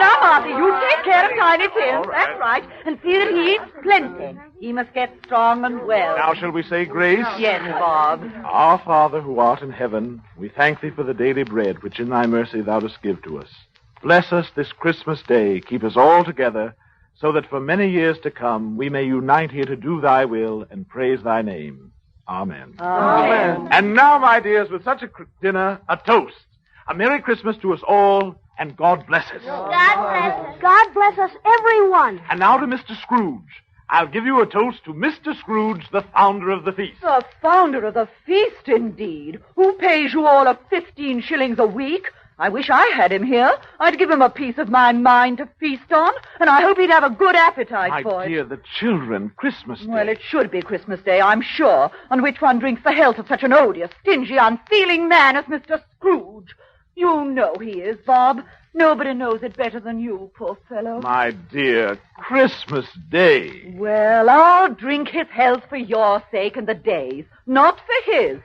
Now, Martha, you take care of Tiny Tim. That's right. And see that he eats plenty. He must get strong and well. Now shall we say grace? Yes, Bob. Our Father, who art in heaven, we thank thee for the daily bread which in thy mercy thou dost give to us. Bless us this Christmas day. Keep us all together, so that for many years to come we may unite here to do thy will and praise thy name. Amen. Amen. And now, my dears, with such a dinner, a toast. A Merry Christmas to us all, and God bless us. God bless us. God bless us, everyone. And now to Mr. Scrooge. I'll give you a toast to Mr. Scrooge, the founder of the feast. The founder of the feast, indeed. Who pays you all 15 shillings a week? I wish I had him here. I'd give him a piece of my mind to feast on, and I hope he'd have a good appetite for it. My dear, the children, Christmas Day. Well, it should be Christmas Day, I'm sure, on which one drinks the health of such an odious, stingy, unfeeling man as Mr. Scrooge. You know he is, Bob. Nobody knows it better than you, poor fellow. My dear, Christmas Day. Well, I'll drink his health for your sake and the day's, not for his.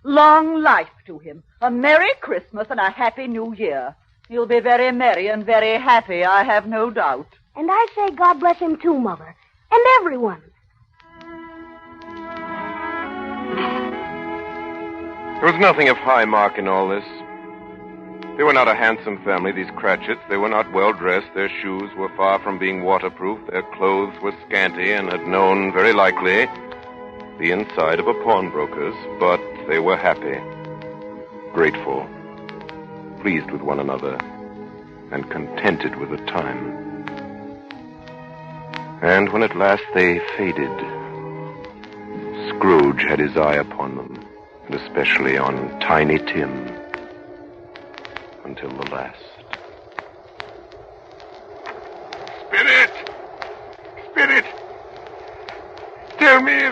Long life to him, a Merry Christmas and a Happy New Year. He'll be very merry and very happy, I have no doubt. And I say God bless him too, Mother. And everyone. There was nothing of high mark in all this. They were not a handsome family, these Cratchits. They were not well-dressed. Their shoes were far from being waterproof. Their clothes were scanty and had known, very likely, the inside of a pawnbroker's. But they were happy, grateful, pleased with one another, and contented with the time. And when at last they faded, Scrooge had his eye upon them, and especially on Tiny Tim. Until the last. Spirit! Spirit! Tell me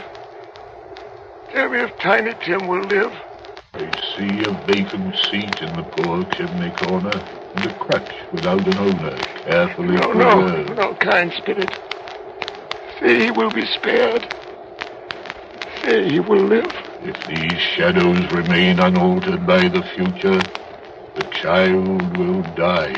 if Tiny Tim will live. I see a vacant seat in the poor chimney corner, and a crutch without an owner, carefully preserved. No, kind Spirit. Say he will be spared. Say he will live. If these shadows remain unaltered by the future, the child will die.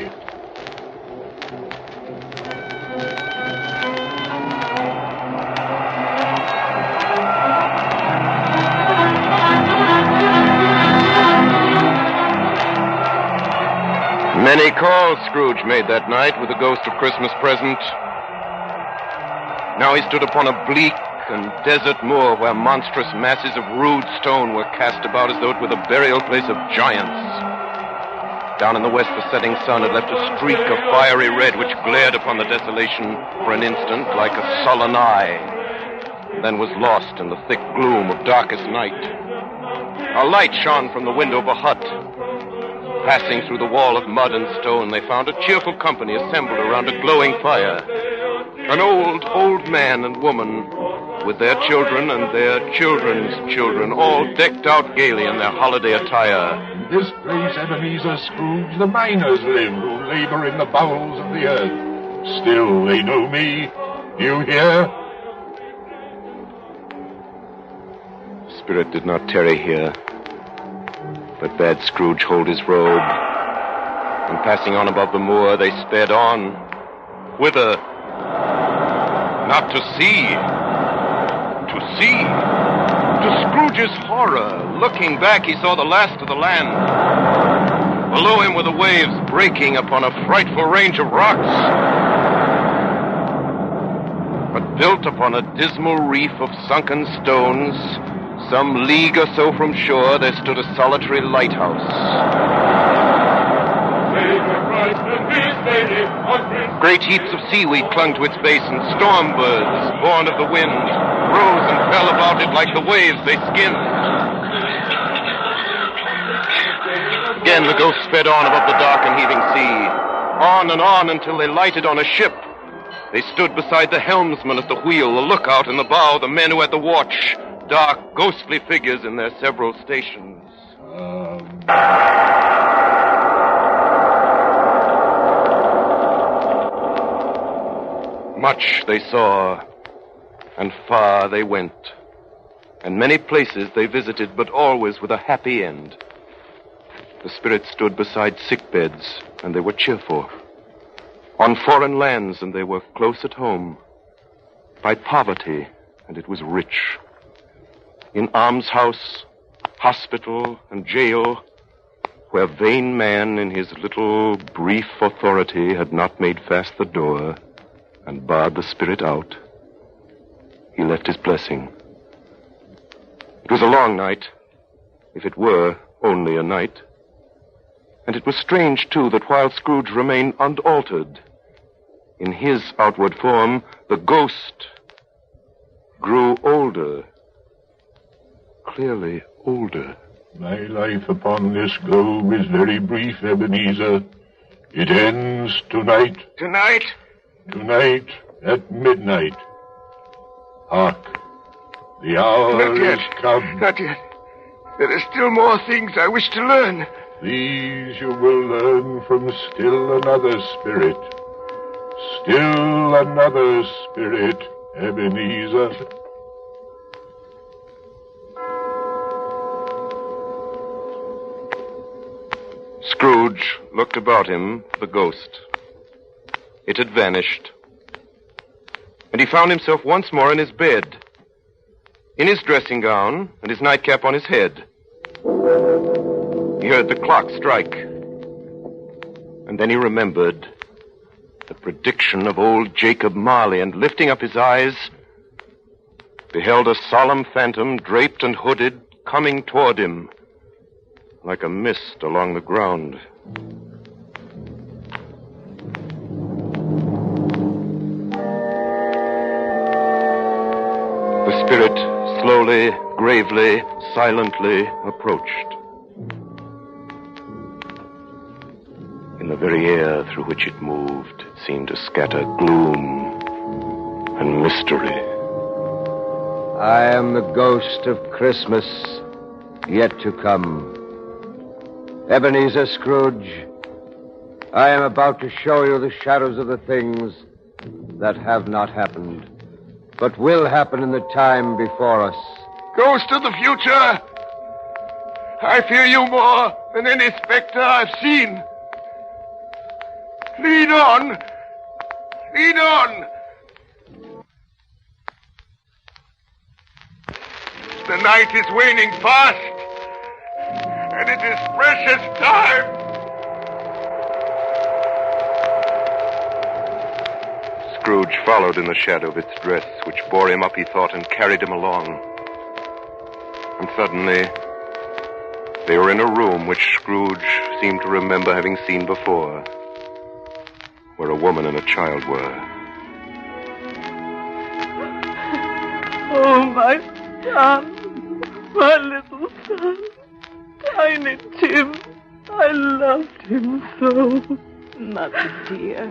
Many calls Scrooge made that night with the ghost of Christmas present. Now he stood upon a bleak and desert moor where monstrous masses of rude stone were cast about as though it were the burial place of giants. Down in the west, the setting sun had left a streak of fiery red which glared upon the desolation for an instant like a sullen eye, then was lost in the thick gloom of darkest night. A light shone from the window of a hut. Passing through the wall of mud and stone, they found a cheerful company assembled around a glowing fire. An old man and woman, with their children and their children's children, all decked out gaily in their holiday attire. In this place, Ebenezer, Scrooge, the miners live who labor in the bowels of the earth. Still, they know me. You hear? Spirit did not tarry here, but bade Scrooge hold his robe. And passing on above the moor, they sped on. Whither? Not to see. To see. To Scrooge's horror, looking back, he saw the last of the land. Below him were the waves breaking upon a frightful range of rocks. But built upon a dismal reef of sunken stones, some league or so from shore, there stood a solitary lighthouse. Great heaps of seaweed clung to its base, and storm birds, born of the wind, rose and fell about it like the waves they skimmed. Again the ghosts sped on above the dark and heaving sea, on and on until they lighted on a ship. They stood beside the helmsman at the wheel, the lookout in the bow, the men who had the watch, dark, ghostly figures in their several stations. Much they saw, and far they went, and many places they visited, but always with a happy end. The spirits stood beside sick beds, and they were cheerful. On foreign lands, and they were close at home. By poverty, and it was rich. In almshouse, hospital, and jail, where vain man in his little brief authority had not made fast the door and barred the spirit out, he left his blessing. It was a long night, if it were only a night. And it was strange, too, that while Scrooge remained unaltered, in his outward form, the ghost grew older, clearly older. My life upon this globe is very brief, Ebenezer. It ends tonight. Tonight? Tonight at midnight. Hark, the hour Not yet. is come. Not yet. There are still more things I wish to learn. These you will learn from still another spirit. Still another spirit, Ebenezer. Scrooge looked about him for the ghost. It had vanished. And he found himself once more in his bed, in his dressing gown and his nightcap on his head. He heard the clock strike. And then he remembered the prediction of old Jacob Marley, and lifting up his eyes, beheld a solemn phantom, draped and hooded, coming toward him like a mist along the ground. The spirit slowly, gravely, silently approached. In the very air through which it moved, it seemed to scatter gloom and mystery. I am the ghost of Christmas yet to come. Ebenezer Scrooge, I am about to show you the shadows of the things that have not happened, but will happen in the time before us. Ghost of the future! I fear you more than any specter I've seen. Lead on! Lead on! The night is waning fast, and it is precious time. Scrooge followed in the shadow of its dress, which bore him up, he thought, and carried him along. And suddenly, they were in a room which Scrooge seemed to remember having seen before, where a woman and a child were. Oh, my son, my little son, Tiny Tim, I loved him so. Mother, dear,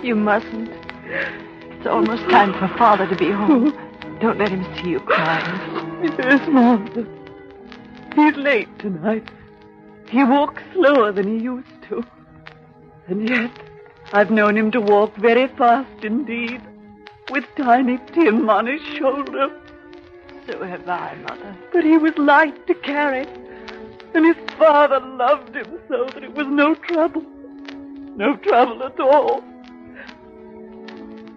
you mustn't. It's almost time for Father to be home. Don't let him see you crying. Yes, Mother. He's late tonight. He walks slower than he used to. And yet, I've known him to walk very fast indeed, with Tiny Tim on his shoulder. So have I, Mother. But he was light to carry, and his father loved him so that it was no trouble. No trouble at all.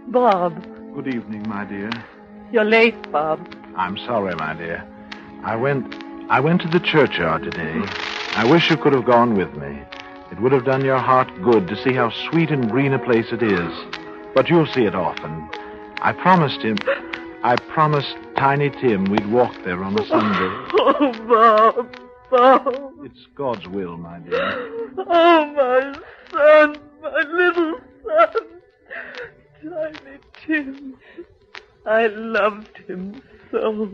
Bob, Good evening, my dear. You're late, Bob. I'm sorry, my dear. I went to the churchyard today. I wish you could have gone with me. It would have done your heart good to see how sweet and green a place it is. But you'll see it often. I promised Tiny Tim we'd walk there on a Sunday. Oh, Bob. It's God's will, my dear. Oh, my son, my little son. Tiny Tim. I loved him so.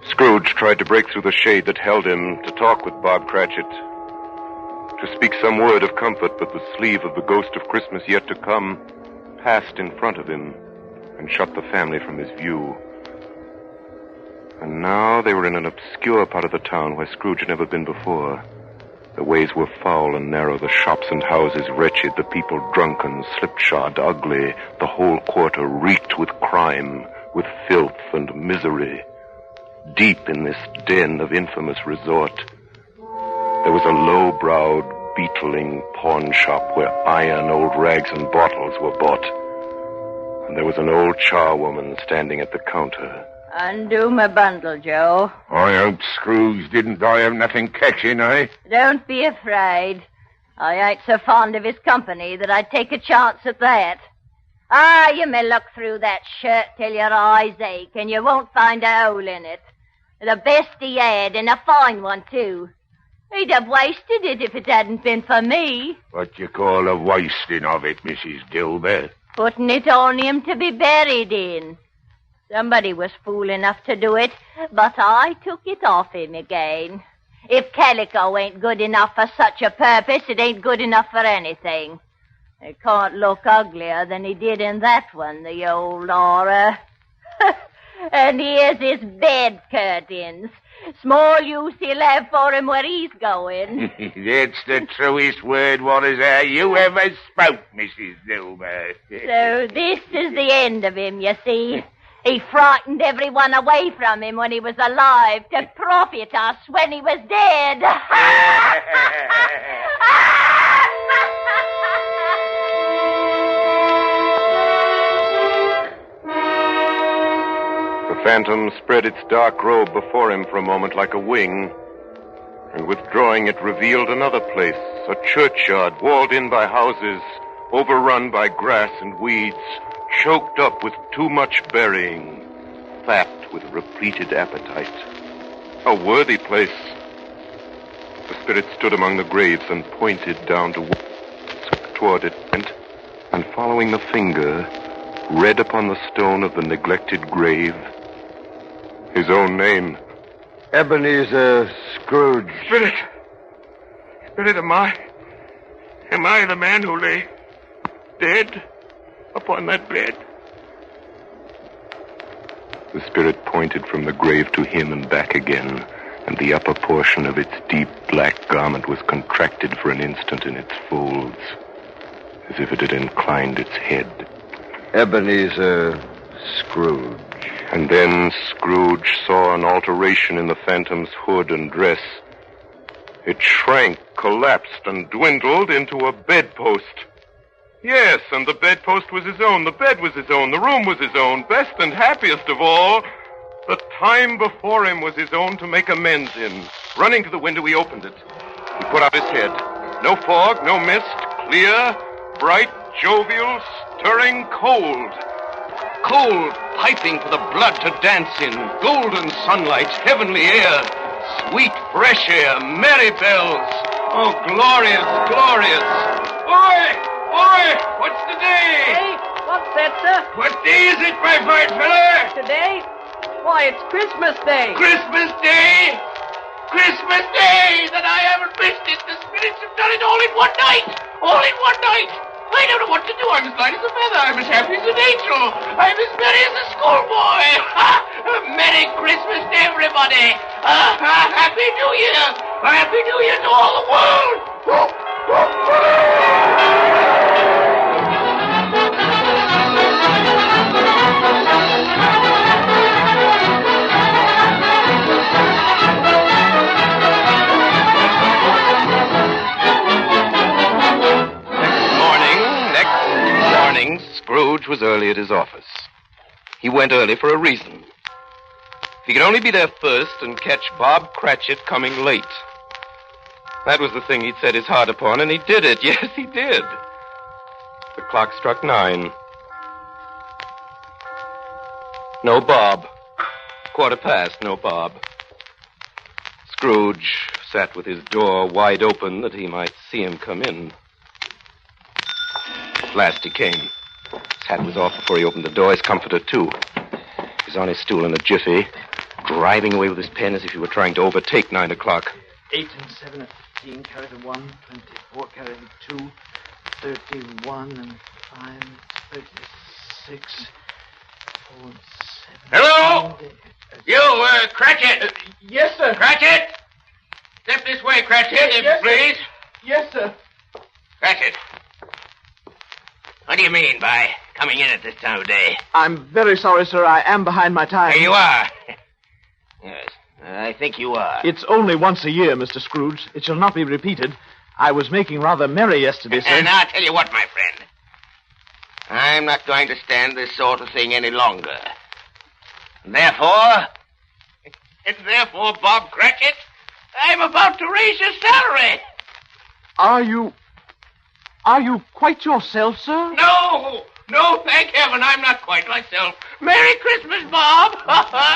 Scrooge tried to break through the shade that held him to talk with Bob Cratchit, to speak some word of comfort, but the sleeve of the ghost of Christmas yet to come passed in front of him and shut the family from his view. And now they were in an obscure part of the town where Scrooge had never been before. The ways were foul and narrow, the shops and houses wretched, the people drunken, slipshod, ugly. The whole quarter reeked with crime, with filth and misery. Deep in this den of infamous resort, there was a low-browed, beetling pawn shop where iron, old rags, and bottles were bought. And there was an old charwoman standing at the counter. Undo my bundle, Joe. I hope Scrooge didn't die of nothing catching, eh? Don't be afraid. I ain't so fond of his company that I'd take a chance at that. You may look through that shirt till your eyes ache, and you won't find a hole in it. The best he had, and a fine one, too. He'd have wasted it if it hadn't been for me. What you call a wasting of it, Mrs. Dilber? Putting it on him to be buried in. Somebody was fool enough to do it, but I took it off him again. If calico ain't good enough for such a purpose, it ain't good enough for anything. It can't look uglier than he did in that one, the old horror. And here's his bed curtains. Small use he'll have for him where he's going. That's the truest word, what is there you ever spoke, Mrs. Dilber. So this is the end of him, you see. He frightened everyone away from him when he was alive to profit us when he was dead. The phantom spread its dark robe before him for a moment like a wing, and withdrawing it revealed another place, a churchyard walled in by houses, overrun by grass and weeds, choked up with too much burying, fat with repleted appetite. A worthy place. The spirit stood among the graves and pointed down toward it, and following the finger, read upon the stone of the neglected grave his own name. Ebenezer Scrooge. Spirit, am I the man who lay dead upon that bed? The spirit pointed from the grave to him and back again, and the upper portion of its deep black garment was contracted for an instant in its folds, as if it had inclined its head. Ebenezer Scrooge. And then Scrooge saw an alteration in the phantom's hood and dress. It shrank, collapsed, and dwindled into a bedpost. Yes, and the bedpost was his own, the bed was his own, the room was his own, best and happiest of all. The time before him was his own to make amends in. Running to the window, he opened it. He put out his head. No fog, no mist, clear, bright, jovial, stirring cold. Cold, piping for the blood to dance in, golden sunlight, heavenly air, sweet, fresh air, merry bells. Oh, glorious, glorious. Oi! What's the day? Hey, what's that, sir? What day is it, my fine fella? Today? Why, it's Christmas Day. Christmas Day? Christmas Day! That I haven't missed it. The spirits have done it all in one night. All in one night. I don't know what to do. I'm as light as a feather. I'm as happy as an angel. I'm as merry as a schoolboy. Merry Christmas to everybody. Happy New Year. Happy New Year to all the world. was early at his office. He went early for a reason. If he could only be there first and catch Bob Cratchit coming late. That was the thing he'd set his heart upon, and he did it. Yes, he did. The clock struck 9. No Bob. 1:15, no Bob. Scrooge sat with his door wide open that he might see him come in. At last he came. His hat was off before he opened the door, his comforter, too. He was on his stool in a jiffy, driving away with his pen as if he were trying to overtake 9 o'clock. 8 and 7 and 15, carry the 1, 24, carry the 2, 31 and 5, 36, 4 and 7. Hello? You, Cratchit. Yes, sir. Cratchit! Step this way, Cratchit, yes, please. Yes, sir. Cratchit. What do you mean by coming in at this time of day? I'm very sorry, sir. I am behind my time. Here you are. Yes, I think you are. It's only once a year, Mr. Scrooge. It shall not be repeated. I was making rather merry yesterday, sir. And I'll tell you what, my friend. I'm not going to stand this sort of thing any longer. Therefore, Bob Cratchit, I'm about to raise your salary. Are you quite yourself, sir? No, thank heaven, I'm not quite myself. Merry Christmas, Bob.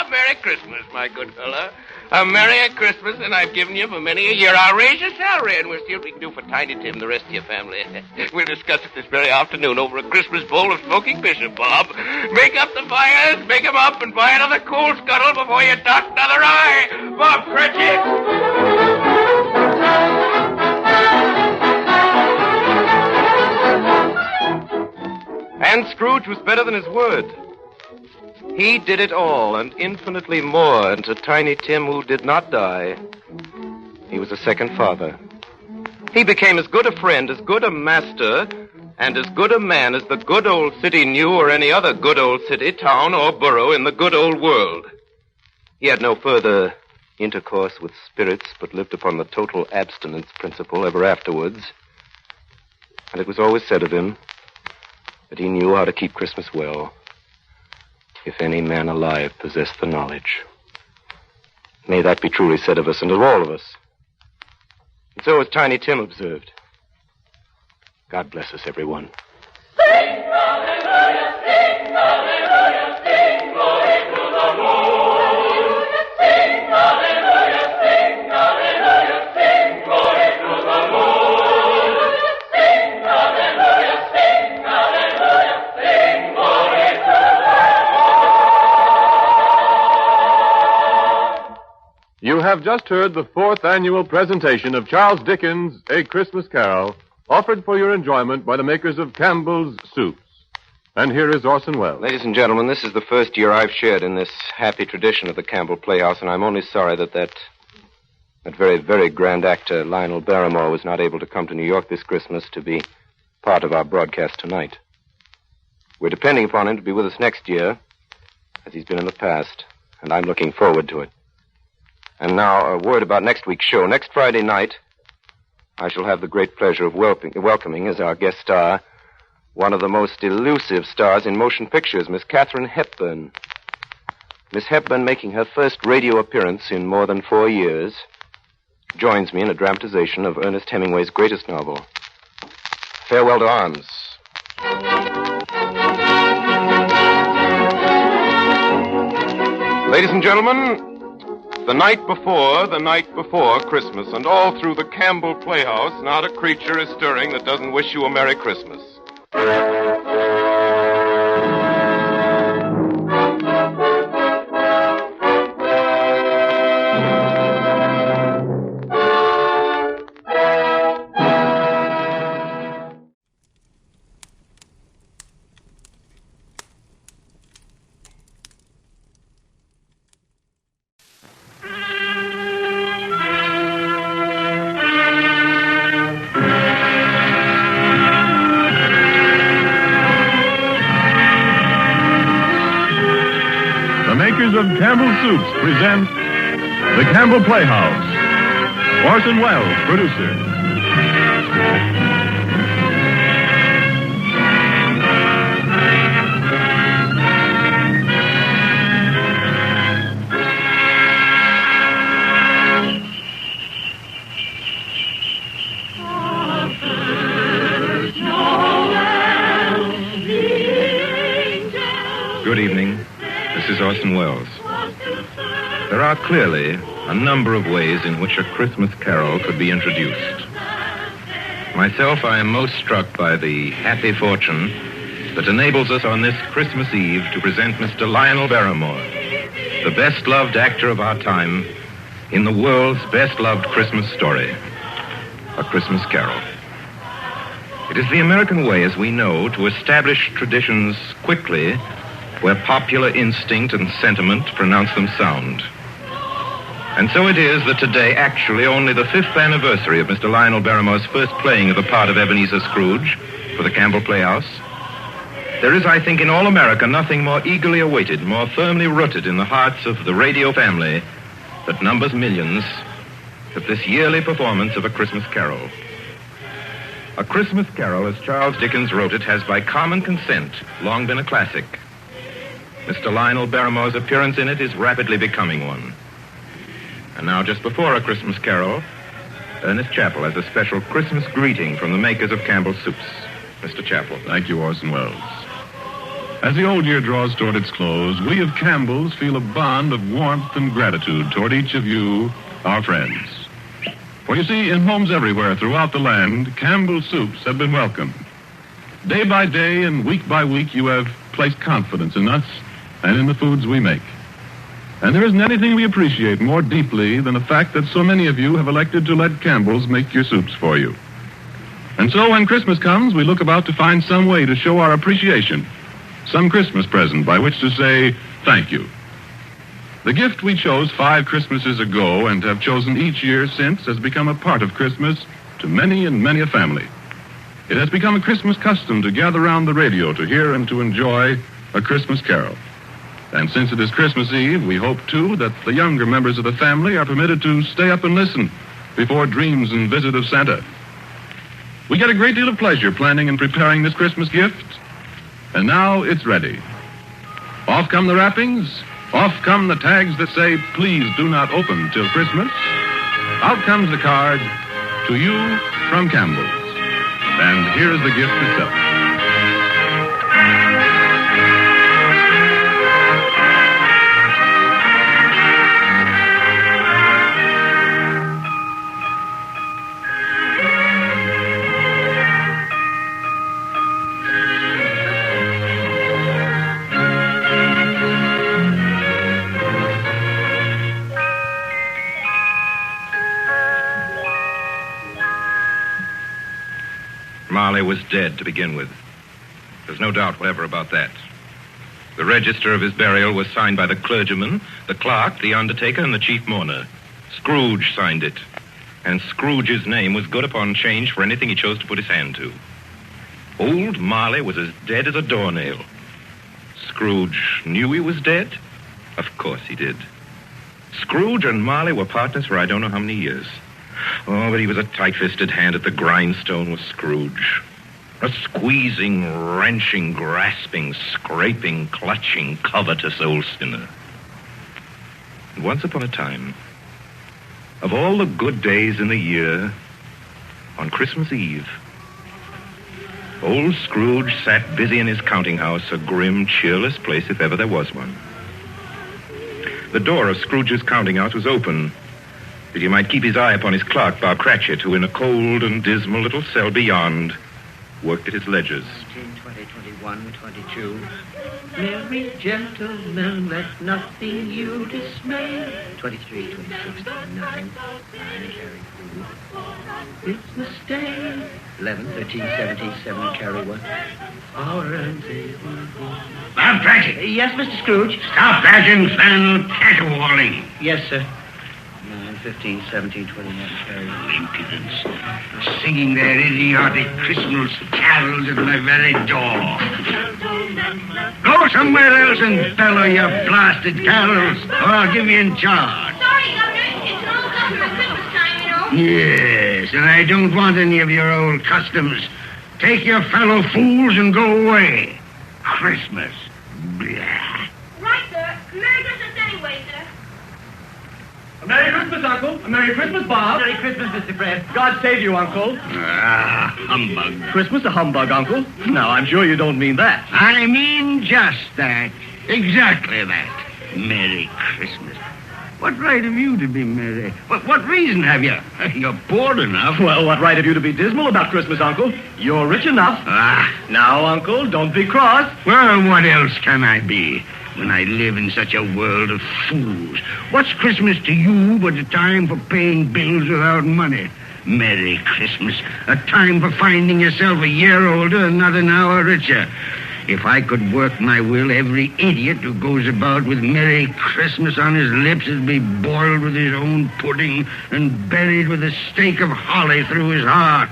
Merry Christmas, my good fellow. A Merry Christmas, and I've given you for many a year. I'll raise your salary, and we'll see what we can do for Tiny Tim and the rest of your family. We'll discuss it this very afternoon over a Christmas bowl of smoking bishop, Bob. Make up the fires, make 'em up, and buy another coal scuttle before you dot another eye. Bob Cratchit! And Scrooge was better than his word. He did it all, and infinitely more, and to Tiny Tim, who did not die, he was a second father. He became as good a friend, as good a master, and as good a man as the good old city knew, or any other good old city, town, or borough in the good old world. He had no further intercourse with spirits, but lived upon the total abstinence principle ever afterwards. And it was always said of him that he knew how to keep Christmas well, if any man alive possessed the knowledge. May that be truly said of us and of all of us. And so as Tiny Tim observed, God bless us, everyone. Sing hallelujah, sing hallelujah, sing glory to the Lord. Sing hallelujah, sing hallelujah, sing glory to the Lord. Sing hallelujah, sing hallelujah, sing glory to the Lord. You have just heard the 4th annual presentation of Charles Dickens' A Christmas Carol, offered for your enjoyment by the makers of Campbell's Soups. And here is Orson Welles. Ladies and gentlemen, this is the first year I've shared in this happy tradition of the Campbell Playhouse, and I'm only sorry that very, very grand actor, Lionel Barrymore, was not able to come to New York this Christmas to be part of our broadcast tonight. We're depending upon him to be with us next year, as he's been in the past, and I'm looking forward to it. And now, a word about next week's show. Next Friday night, I shall have the great pleasure of welcoming as our guest star one of the most elusive stars in motion pictures, Miss Katharine Hepburn. Miss Hepburn, making her first radio appearance in more than 4 years, joins me in a dramatization of Ernest Hemingway's greatest novel, Farewell to Arms. Ladies and gentlemen, the night before Christmas, and all through the Campbell Playhouse, not a creature is stirring that doesn't wish you a Merry Christmas. Of Campbell Soups present The Campbell Playhouse. Orson Welles, producer. clearly a number of ways in which a Christmas carol could be introduced. Myself, I am most struck by the happy fortune that enables us on this Christmas Eve to present Mr. Lionel Barrymore, the best-loved actor of our time, in the world's best-loved Christmas story, A Christmas Carol. It is the American way, as we know, to establish traditions quickly where popular instinct and sentiment pronounce them sound. And so it is that today, actually only the 5th anniversary of Mr. Lionel Barrymore's first playing of the part of Ebenezer Scrooge for the Campbell Playhouse, there is, I think, in all America nothing more eagerly awaited, more firmly rooted in the hearts of the radio family that numbers millions, than this yearly performance of A Christmas Carol. A Christmas Carol, as Charles Dickens wrote it, has by common consent long been a classic. Mr. Lionel Barrymore's appearance in it is rapidly becoming one. And now, just before A Christmas Carol, Ernest Chappell has a special Christmas greeting from the makers of Campbell's Soups. Mr. Chappell. Thank you, Orson Welles. As the old year draws toward its close, we of Campbell's feel a bond of warmth and gratitude toward each of you, our friends. For you see, in homes everywhere throughout the land, Campbell's Soups have been welcomed. Day by day and week by week, you have placed confidence in us and in the foods we make. And there isn't anything we appreciate more deeply than the fact that so many of you have elected to let Campbell's make your soups for you. And so when Christmas comes, we look about to find some way to show our appreciation, some Christmas present by which to say thank you. The gift we chose 5 Christmases ago and have chosen each year since has become a part of Christmas to many and many a family. It has become a Christmas custom to gather around the radio to hear and to enjoy A Christmas Carol. And since it is Christmas Eve, we hope, too, that the younger members of the family are permitted to stay up and listen before dreams and visit of Santa. We get a great deal of pleasure planning and preparing this Christmas gift, and now it's ready. Off come the wrappings, off come the tags that say, please do not open till Christmas. Out comes the card, to you from Campbell's. And here is the gift itself. Marley was dead to begin with. There's no doubt whatever about that. The register of his burial was signed by the clergyman, the clerk, the undertaker, and the chief mourner. Scrooge signed it. And Scrooge's name was good upon change for anything he chose to put his hand to. Old Marley was as dead as a doornail. Scrooge knew he was dead? Of course he did. Scrooge and Marley were partners for I don't know how many years. Oh, but he was a tight-fisted hand at the grindstone, was Scrooge. A squeezing, wrenching, grasping, scraping, clutching, covetous old sinner. And once upon a time, of all the good days in the year, on Christmas Eve, old Scrooge sat busy in his counting house, a grim, cheerless place if ever there was one. The door of Scrooge's counting house was open, that he might keep his eye upon his clerk, Bob Cratchit, who in a cold and dismal little cell beyond worked at his ledgers. 19, 20, 21, 22. Merry gentlemen, let nothing you dismay. 23, 26, 29. Carry through. Christmas Day. 11, 13, 17, 7, carry 1. Our and Bob Cratchit. Yes, Mr. Scrooge. Stop that infernal caterwauling. Yes, sir. 9, 15, 17, 29, carry 1. Impudence. Singing their idiotic Christmas carols at my very door. Go somewhere else and bellow your blasted carols, or I'll give you in charge. Sorry, Governor. It's all up for Christmas time, you know. Yes, and I don't want any of your old customs. Take your fellow fools and go away. Christmas. Blah. Right, sir. Merry Christmas anyway, sir. A Merry Christmas, Uncle. A Merry Christmas, Bob. Merry Christmas, Mr. Fred. God save you, Uncle. Ah, humbug. Christmas a humbug, Uncle? Now, I'm sure you don't mean that. I mean just that. Exactly that. Merry Christmas. What right have you to be merry? What reason have you? You're poor enough. Well, what right have you to be dismal about Christmas, Uncle? You're rich enough. Now, Uncle, don't be cross. Well, what else can I be when I live in such a world of fools? What's Christmas to you but a time for paying bills without money? Merry Christmas, a time for finding yourself a year older and not an hour richer. If I could work my will, every idiot who goes about with Merry Christmas on his lips would be boiled with his own pudding and buried with a stake of holly through his heart.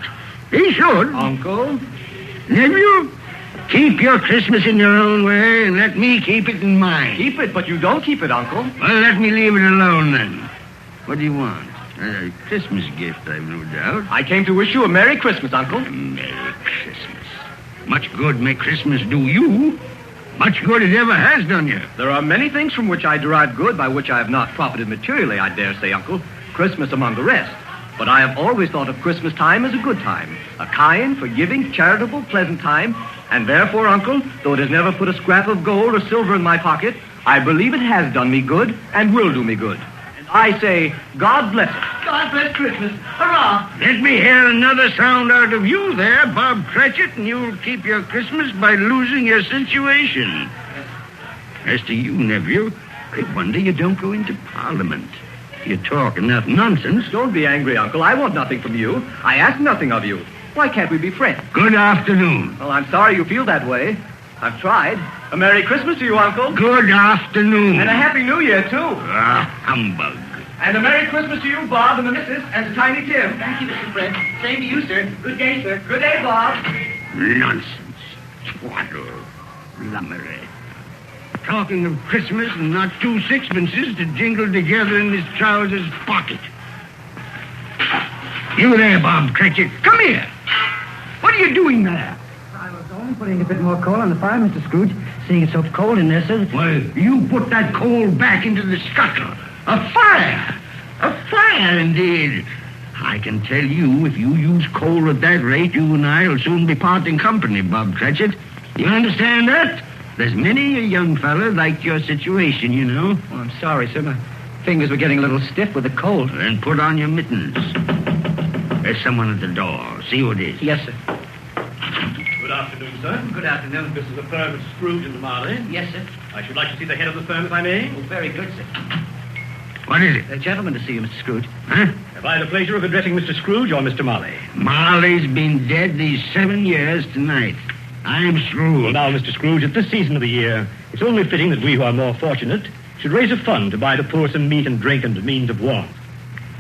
He should. Uncle? Nephew, keep your Christmas in your own way and let me keep it in mine. Keep it, but you don't keep it, Uncle. Well, let me leave it alone, then. What do you want? A Christmas gift, I've no doubt. I came to wish you a Merry Christmas, Uncle. Merry Christmas. Much good may Christmas do you. Much good it ever has done you. There are many things from which I derive good by which I have not profited materially, I dare say, Uncle. Christmas among the rest. But I have always thought of Christmas time as a good time. A kind, forgiving, charitable, pleasant time. And therefore, Uncle, though it has never put a scrap of gold or silver in my pocket, I believe it has done me good and will do me good. And I say, God bless it. God bless Christmas. Hurrah! Let me hear another sound out of you there, Bob Cratchit, and you'll keep your Christmas by losing your situation. As to you, nephew, I wonder you don't go into Parliament. You talk enough nonsense. Don't be angry, Uncle. I want nothing from you. I ask nothing of you. Why can't we be friends? Good afternoon. Well, I'm sorry you feel that way. I've tried. A Merry Christmas to you, Uncle. Good afternoon. And a Happy New Year, too. Humbug. And a Merry Christmas to you, Bob, and the missus, and to Tiny Tim. Thank you, Mr. Fred. Same to you, sir. Good day, sir. Good day, Bob. Nonsense. Twaddle. Lummery. Talking of Christmas and not 2 sixpences to jingle together in his trousers pocket. You there, Bob Cratchit. Come here. What are you doing there? I was only putting a bit more coal on the fire, Mr. Scrooge. Seeing it's so cold in there, sir. Well, you put that coal back into the scuttle. A fire! A fire, indeed. I can tell you, if you use coal at that rate, you and I will soon be parting company, Bob Cratchit. You understand that? There's many a young fellow like your situation, you know. Oh, I'm sorry, sir. My fingers were getting a little stiff with the cold. Then put on your mittens. There's someone at the door. See who it is. Yes, sir. Good afternoon, sir. Good afternoon. This is the firm of Scrooge and Marley. Yes, sir. I should like to see the head of the firm, if I may. Oh, very good, sir. What is it? A gentleman to see you, Mr. Scrooge. Huh? Have I the pleasure of addressing Mr. Scrooge or Mr. Marley? Marley's been dead these 7 years tonight. I'm Scrooge. Well, now, Mr. Scrooge, at this season of the year, it's only fitting that we who are more fortunate should raise a fund to buy the poor some meat and drink and means of warmth.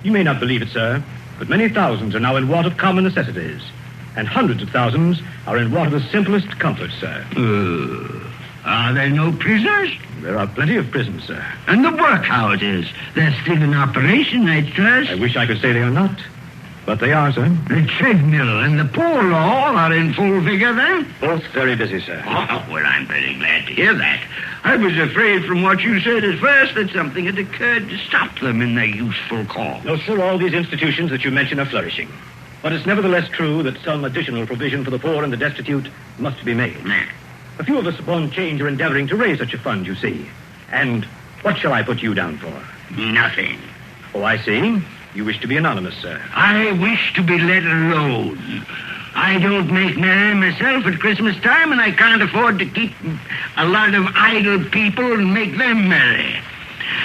You may not believe it, sir, but many thousands are now in want of common necessities, and hundreds of thousands are in want of the simplest comforts, sir. Are there no prisoners? There are plenty of prisons, sir. And the workhouses? They're still in operation, I trust. I wish I could say they are not, but they are, sir. The treadmill and the poor law are in full vigor, then? Both very busy, sir. Oh, well, I'm very glad to hear that. I was afraid from what you said at first that something had occurred to stop them in their useful cause. No, sir, all these institutions that you mention are flourishing. But it's nevertheless true that some additional provision for the poor and the destitute must be made. A few of us upon change are endeavoring to raise such a fund, you see. And what shall I put you down for? Nothing. Oh, I see. You wish to be anonymous, sir. I wish to be let alone. I don't make merry myself at Christmas time, and I can't afford to keep a lot of idle people and make them merry.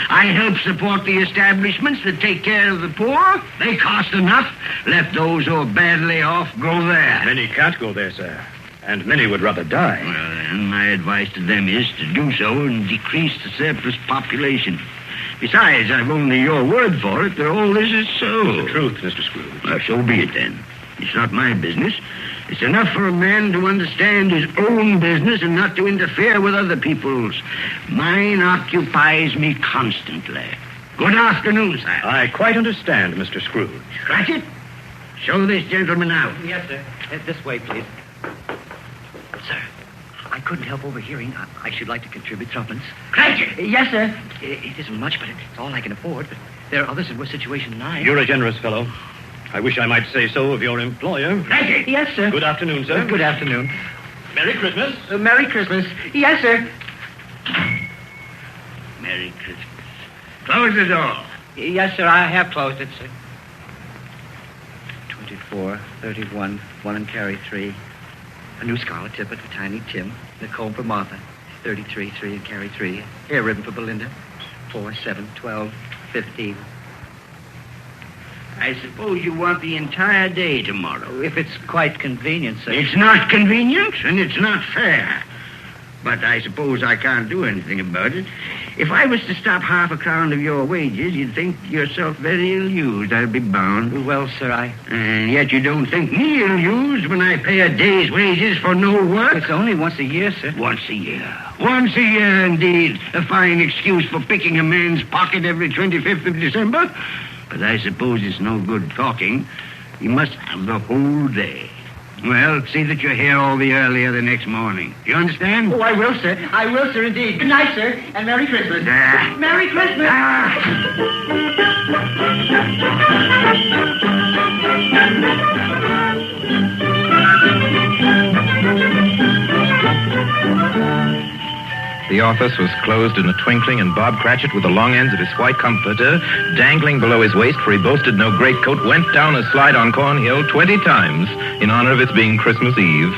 I help support the establishments that take care of the poor. They cost enough. Let those who are badly off go there. Many can't go there, sir. And many would rather die. Well, then, my advice to them is to do so and decrease the surplus population. Besides, I've only your word for it that all this is so. The truth, Mr. Scrooge. Well, so be it, then. It's not my business. It's enough for a man to understand his own business and not to interfere with other people's. Mine occupies me constantly. Good afternoon, sir. I quite understand, Mr. Scrooge. Cratchit, show this gentleman out. Yes, sir. This way, please. Sir, I couldn't help overhearing. I should like to contribute threepence. Cratchit! Yes, sir. It isn't much, but it's all I can afford. But there are others in worse situation than I am. You're a generous fellow. I wish I might say so of your employer. Cratchit! Yes, sir. Good afternoon, sir. Good afternoon. Merry Christmas. Merry Christmas. Yes, sir. Merry Christmas. Close the door. Yes, sir, I have closed it, sir. 24, 31, 1 and carry 3. A new scarlet tippet for Tiny Tim. And a comb for Martha. 33, 3 and carry 3. Hair ribbon for Belinda. 4, 7, 12, 15. I suppose you want the entire day tomorrow. If it's quite convenient, sir. It's not convenient, and it's not fair. But I suppose I can't do anything about it. If I was to stop half a crown of your wages, you'd think yourself very ill-used, I'll be bound. Well, sir, And yet you don't think me ill-used when I pay a day's wages for no work? It's only once a year, sir. Once a year. Once a year, indeed. A fine excuse for picking a man's pocket every 25th of December. But I suppose it's no good talking. You must have the whole day. Well, see that you're here all the earlier the next morning. You understand? Oh, I will, sir. I will, sir, indeed. Good night, sir, and Merry Christmas. Merry Christmas. The office was closed in a twinkling, and Bob Cratchit, with the long ends of his white comforter dangling below his waist, for he boasted no greatcoat, went down a slide on Cornhill 20 times in honor of its being Christmas Eve,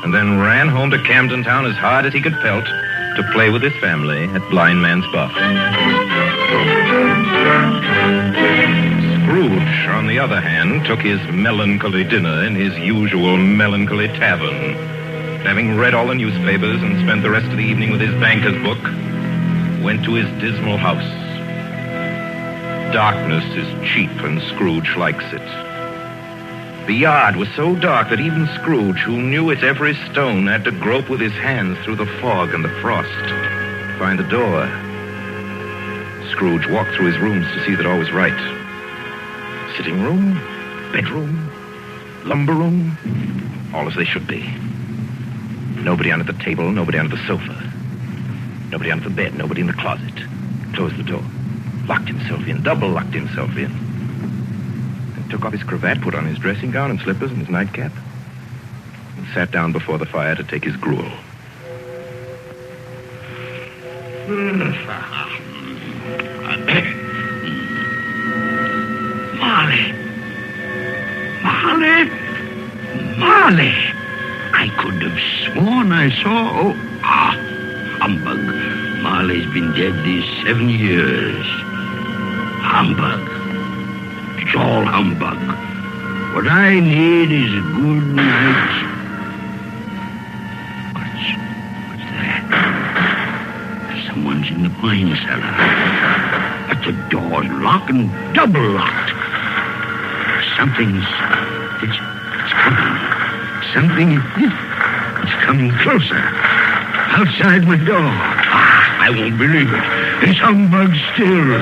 and then ran home to Camden Town as hard as he could pelt to play with his family at Blind Man's Buff. Scrooge, on the other hand, took his melancholy dinner in his usual melancholy tavern. Having read all the newspapers and spent the rest of the evening with his banker's book, went to his dismal house. Darkness is cheap, and Scrooge likes it. The yard was so dark that even Scrooge, who knew its every stone, had to grope with his hands through the fog and the frost to find the door. Scrooge walked through his rooms to see that all was right. Sitting room, bedroom, lumber room, all as they should be. Nobody under the table, nobody under the sofa. Nobody under the bed, nobody in the closet. Closed the door. Locked himself in, double locked himself in. And took off his cravat, put on his dressing gown and slippers and his nightcap, and sat down before the fire to take his gruel. Marley! I could have sworn I saw... humbug. Marley's been dead these 7 years. Humbug. It's all humbug. What I need is a good night. What's that? Someone's in the wine cellar. But the door's locked and double locked. It's coming. Something is coming closer. Outside my door. I won't believe it. It's humbug still.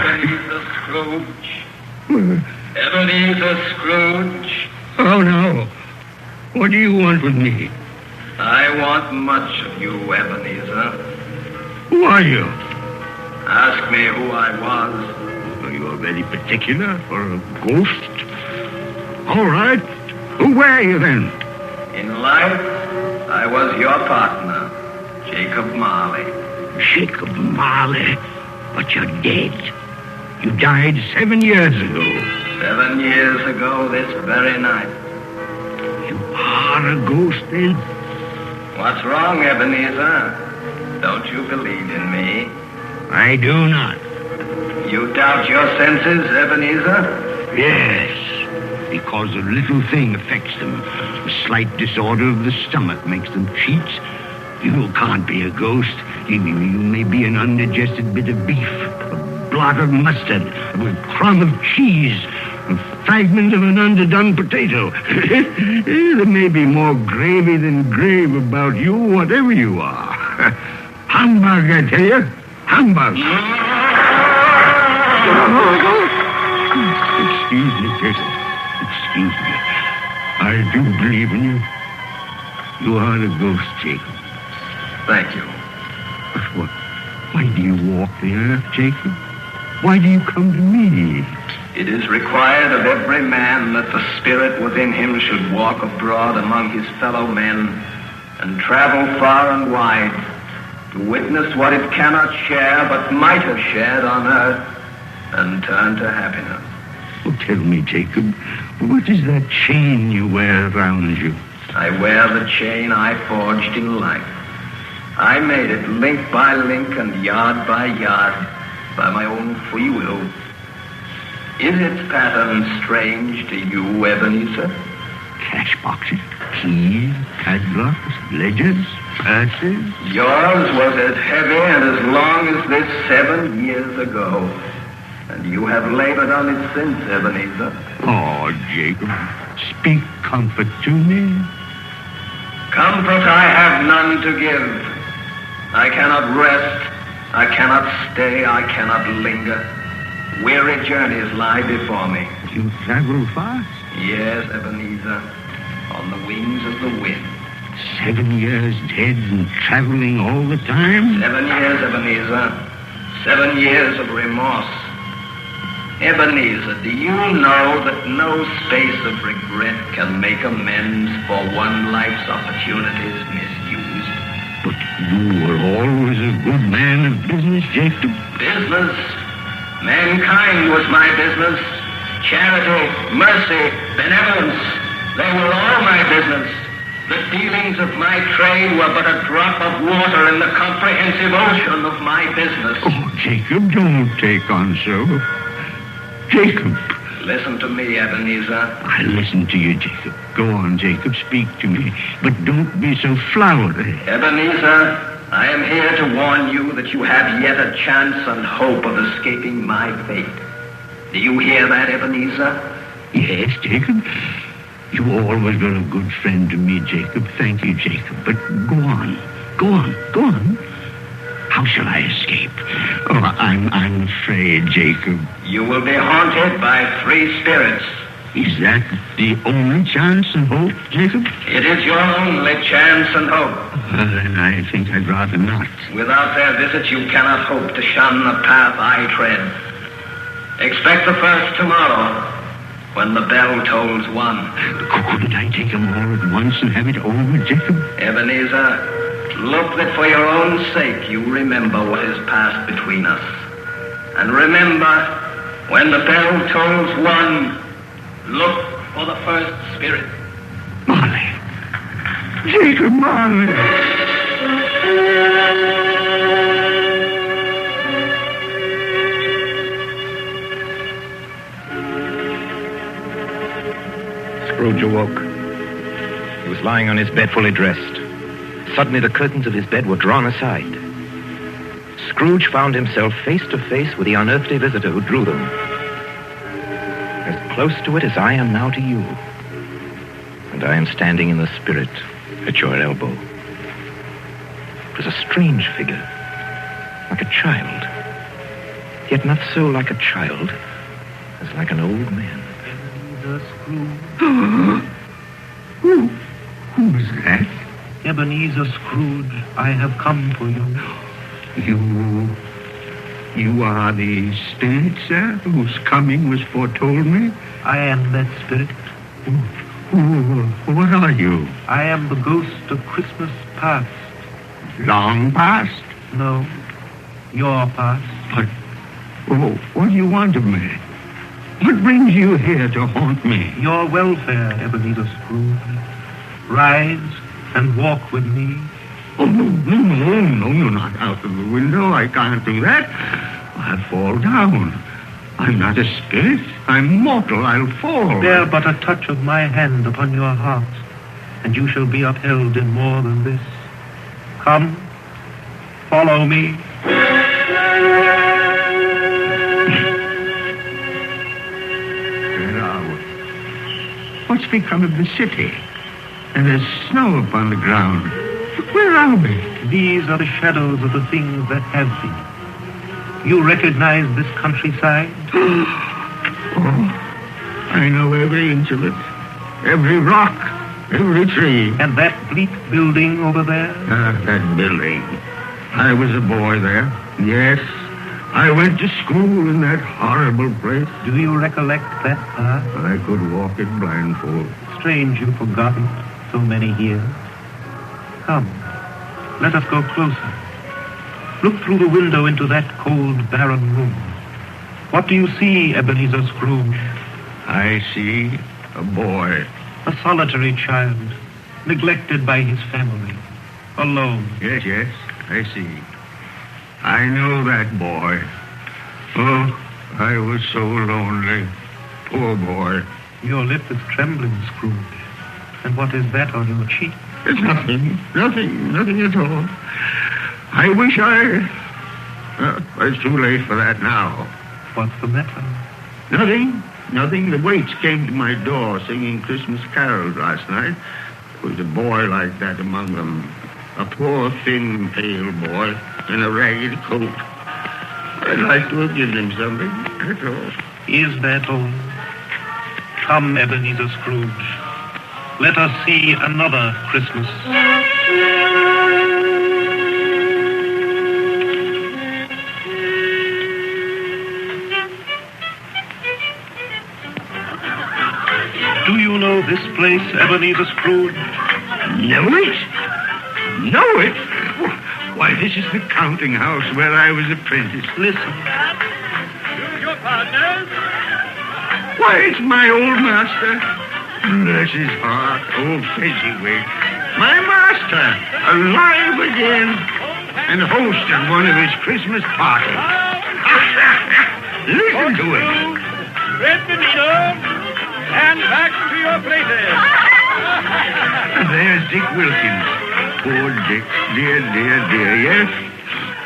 Ebenezer Scrooge. Oh, no. What do you want with me? I want much of you, Ebenezer. Who are you? Ask me who I was. Are you very particular for a ghost? All right. Who were you then? In life, I was your partner, Jacob Marley. Jacob Marley? But you're dead. You died 7 years ago. 7 years ago this very night. You are a ghost, then? What's wrong, Ebenezer? Don't you believe in me? I do not. You doubt your senses, Ebenezer? Yes. Because a little thing affects them. A slight disorder of the stomach makes them cheats. You can't be a ghost. You may be an undigested bit of beef, a blot of mustard, a crumb of cheese, a fragment of an underdone potato. There may be more gravy than grave about you, whatever you are. Humbug, I tell you. Humbug. Excuse me, Jason. Excuse me. I do believe in you. You are a ghost, Jacob. Thank you. But why do you walk the earth, Jacob? Why do you come to me? It is required of every man that the spirit within him should walk abroad among his fellow men and travel far and wide to witness what it cannot share but might have shared on earth and turn to happiness. Oh, tell me, Jacob, what is that chain you wear around you? I wear the chain I forged in life. I made it link by link and yard by yard by my own free will. Is its pattern strange to you, Ebenezer? Cash boxes, keys, padlocks, ledgers, purses. Yours was as heavy and as long as this 7 years ago. And you have labored on it since, Ebenezer. Oh, Jacob, speak comfort to me. Comfort I have none to give. I cannot rest, I cannot stay, I cannot linger. Weary journeys lie before me. You travel fast? Yes, Ebenezer, on the wings of the wind. 7 years dead and traveling all the time? 7 years, Ebenezer. 7 years of remorse. Ebenezer, do you know that no space of regret can make amends for one life's opportunities misused? But you were always a good man of business, Jacob. Business? Mankind was my business. Charity, mercy, benevolence, they were all my business. The dealings of my trade were but a drop of water in the comprehensive ocean of my business. Oh, Jacob, don't take on so. Jacob. Listen to me, Ebenezer. I listen to you, Jacob. Go on, Jacob, speak to me. But don't be so flowery. Ebenezer, I am here to warn you that you have yet a chance and hope of escaping my fate. Do you hear that, Ebenezer? Yes, Jacob. You always were a good friend to me, Jacob. Thank you, Jacob. But go on. Go on. Go on. How shall I escape? Oh, I'm afraid, Jacob. You will be haunted by 3 spirits. Is that the only chance and hope, Jacob? It is your only chance and hope. Then I think I'd rather not. Without their visit, you cannot hope to shun the path I tread. Expect the first tomorrow, when the bell tolls 1. Couldn't I take them all at once and have it over, Jacob? Ebenezer, look that for your own sake you remember what has passed between us. And remember, when the bell tolls 1, look for the first spirit. Marley. Jacob Marley. Scrooge awoke. He was lying on his bed fully dressed. Suddenly the curtains of his bed were drawn aside. Scrooge found himself face to face with the unearthly visitor who drew them. As close to it as I am now to you. And I am standing in the spirit at your elbow. It was a strange figure, like a child. Yet not so like a child as like an old man. Who's that? Ebenezer Scrooge, I have come for you. You are the spirit, sir, whose coming was foretold me? I am that spirit. What are you? I am the ghost of Christmas past. Long past? No, your past. But, what do you want of me? What brings you here to haunt me? Your welfare, Ebenezer Scrooge. Rise and walk with me. Oh, no, you're not out of the window. I can't do that. I'll fall down. I'm not a spirit. I'm mortal. I'll fall. Bear but a touch of my hand upon your heart, and you shall be upheld in more than this. Come, follow me. Where are we? What's become of the city? And there's snow upon the ground. Where are we? These are the shadows of the things that have been. You recognize this countryside? Oh, I know every inch of it. Every rock, every tree. And that bleak building over there? That building. I was a boy there. Yes, I went to school in that horrible place. Do you recollect that path? I could walk it blindfold. Strange you've forgotten so many years. Come, let us go closer. Look through the window into that cold, barren room. What do you see, Ebenezer Scrooge? I see a boy. A solitary child, neglected by his family, alone. Yes, I see. I know that boy. Oh, I was so lonely. Poor boy. Your lip is trembling, Scrooge. And what is that on your cheek? It's nothing at all. I wish it's too late for that now. What's the matter? Nothing. The waits came to my door singing Christmas carols last night. There was a boy like that among them. A poor, thin, pale boy in a ragged coat. I'd like to have given him something, that's all. Is that all? Come, Ebenezer Scrooge. Let us see another Christmas. Do you know this place, Ebenezer Scrooge? Know it? Know it? Why, this is the counting house where I was apprentice. Listen. Who's your partners? Why, it's my old master. Bless his heart, old Fezziwig. My master, alive again, and hosting one of his Christmas parties. Listen to him. Red Benito, and back to your places. There's Dick Wilkins. Poor Dick. Dear, yes?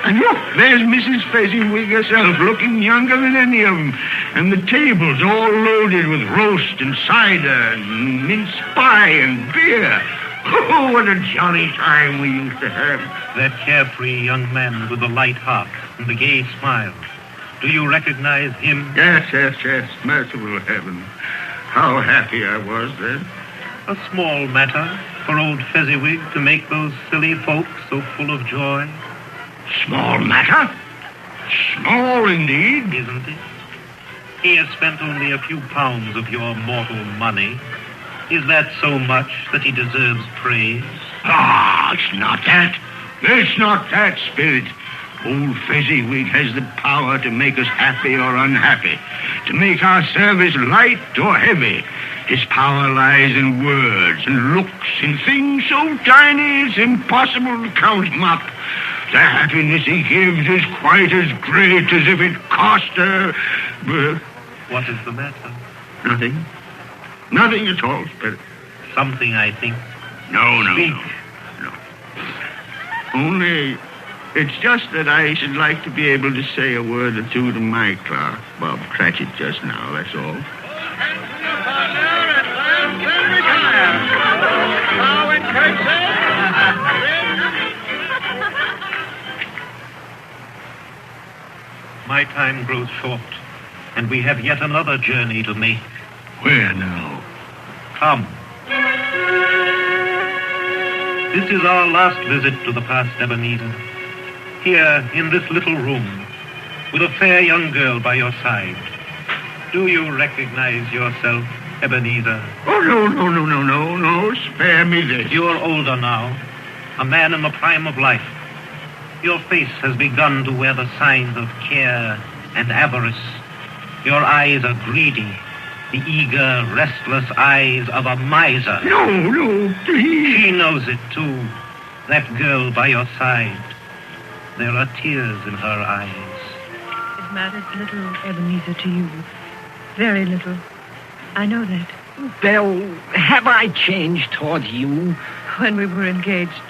And look, there's Mrs. Fezziwig herself, looking younger than any of them. And the tables all loaded with roast and cider and mince pie and beer. Oh, what a jolly time we used to have. That carefree young man with the light heart and the gay smile. Do you recognize him? Yes. Merciful heaven. How happy I was then. A small matter for old Fezziwig to make those silly folks so full of joy. Small matter? Small indeed. Isn't it? He has spent only a few pounds of your mortal money. Is that so much that he deserves praise? It's not that. It's not that, Spirit. Old Fezziwig has the power to make us happy or unhappy, to make our service light or heavy. His power lies in words and looks, in things so tiny it's impossible to count them up. The happiness he gives is quite as great as if it cost her... What is the matter? Nothing. Nothing at all, Spirit. Something, I think. No. Speak. No. Only, it's just that I should like to be able to say a word or two to my clerk, Bob Cratchit, just now, that's all. My time grows short, and we have yet another journey to make. Where now? Come. This is our last visit to the past, Ebenezer. Here, in this little room, with a fair young girl by your side. Do you recognize yourself, Ebenezer? Oh, no. Spare me this. You're older now, a man in the prime of life. Your face has begun to wear the signs of care and avarice. Your eyes are greedy, the eager, restless eyes of a miser. No, please. She knows it, too, that girl by your side. There are tears in her eyes. It matters little, Ebenezer, to you. Very little. I know that. Belle, have I changed toward you? When we were engaged,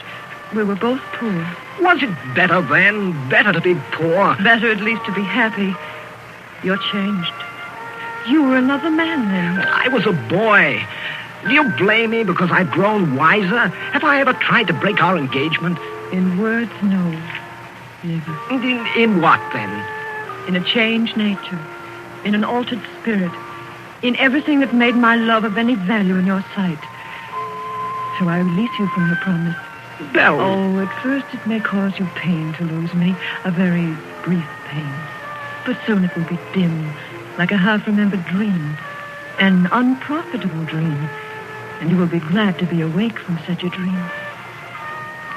we were both poor. Was it better then? Better to be poor? Better at least to be happy. You're changed. You were another man then. I was a boy. Do you blame me because I've grown wiser? Have I ever tried to break our engagement? In words, no. Never. In what, then? In a changed nature. In an altered spirit. In everything that made my love of any value in your sight. Shall I release you from your promise? Belle. Oh, at first it may cause you pain to lose me. A very brief pain. But soon it will be dim, like a half-remembered dream. An unprofitable dream. And you will be glad to be awake from such a dream.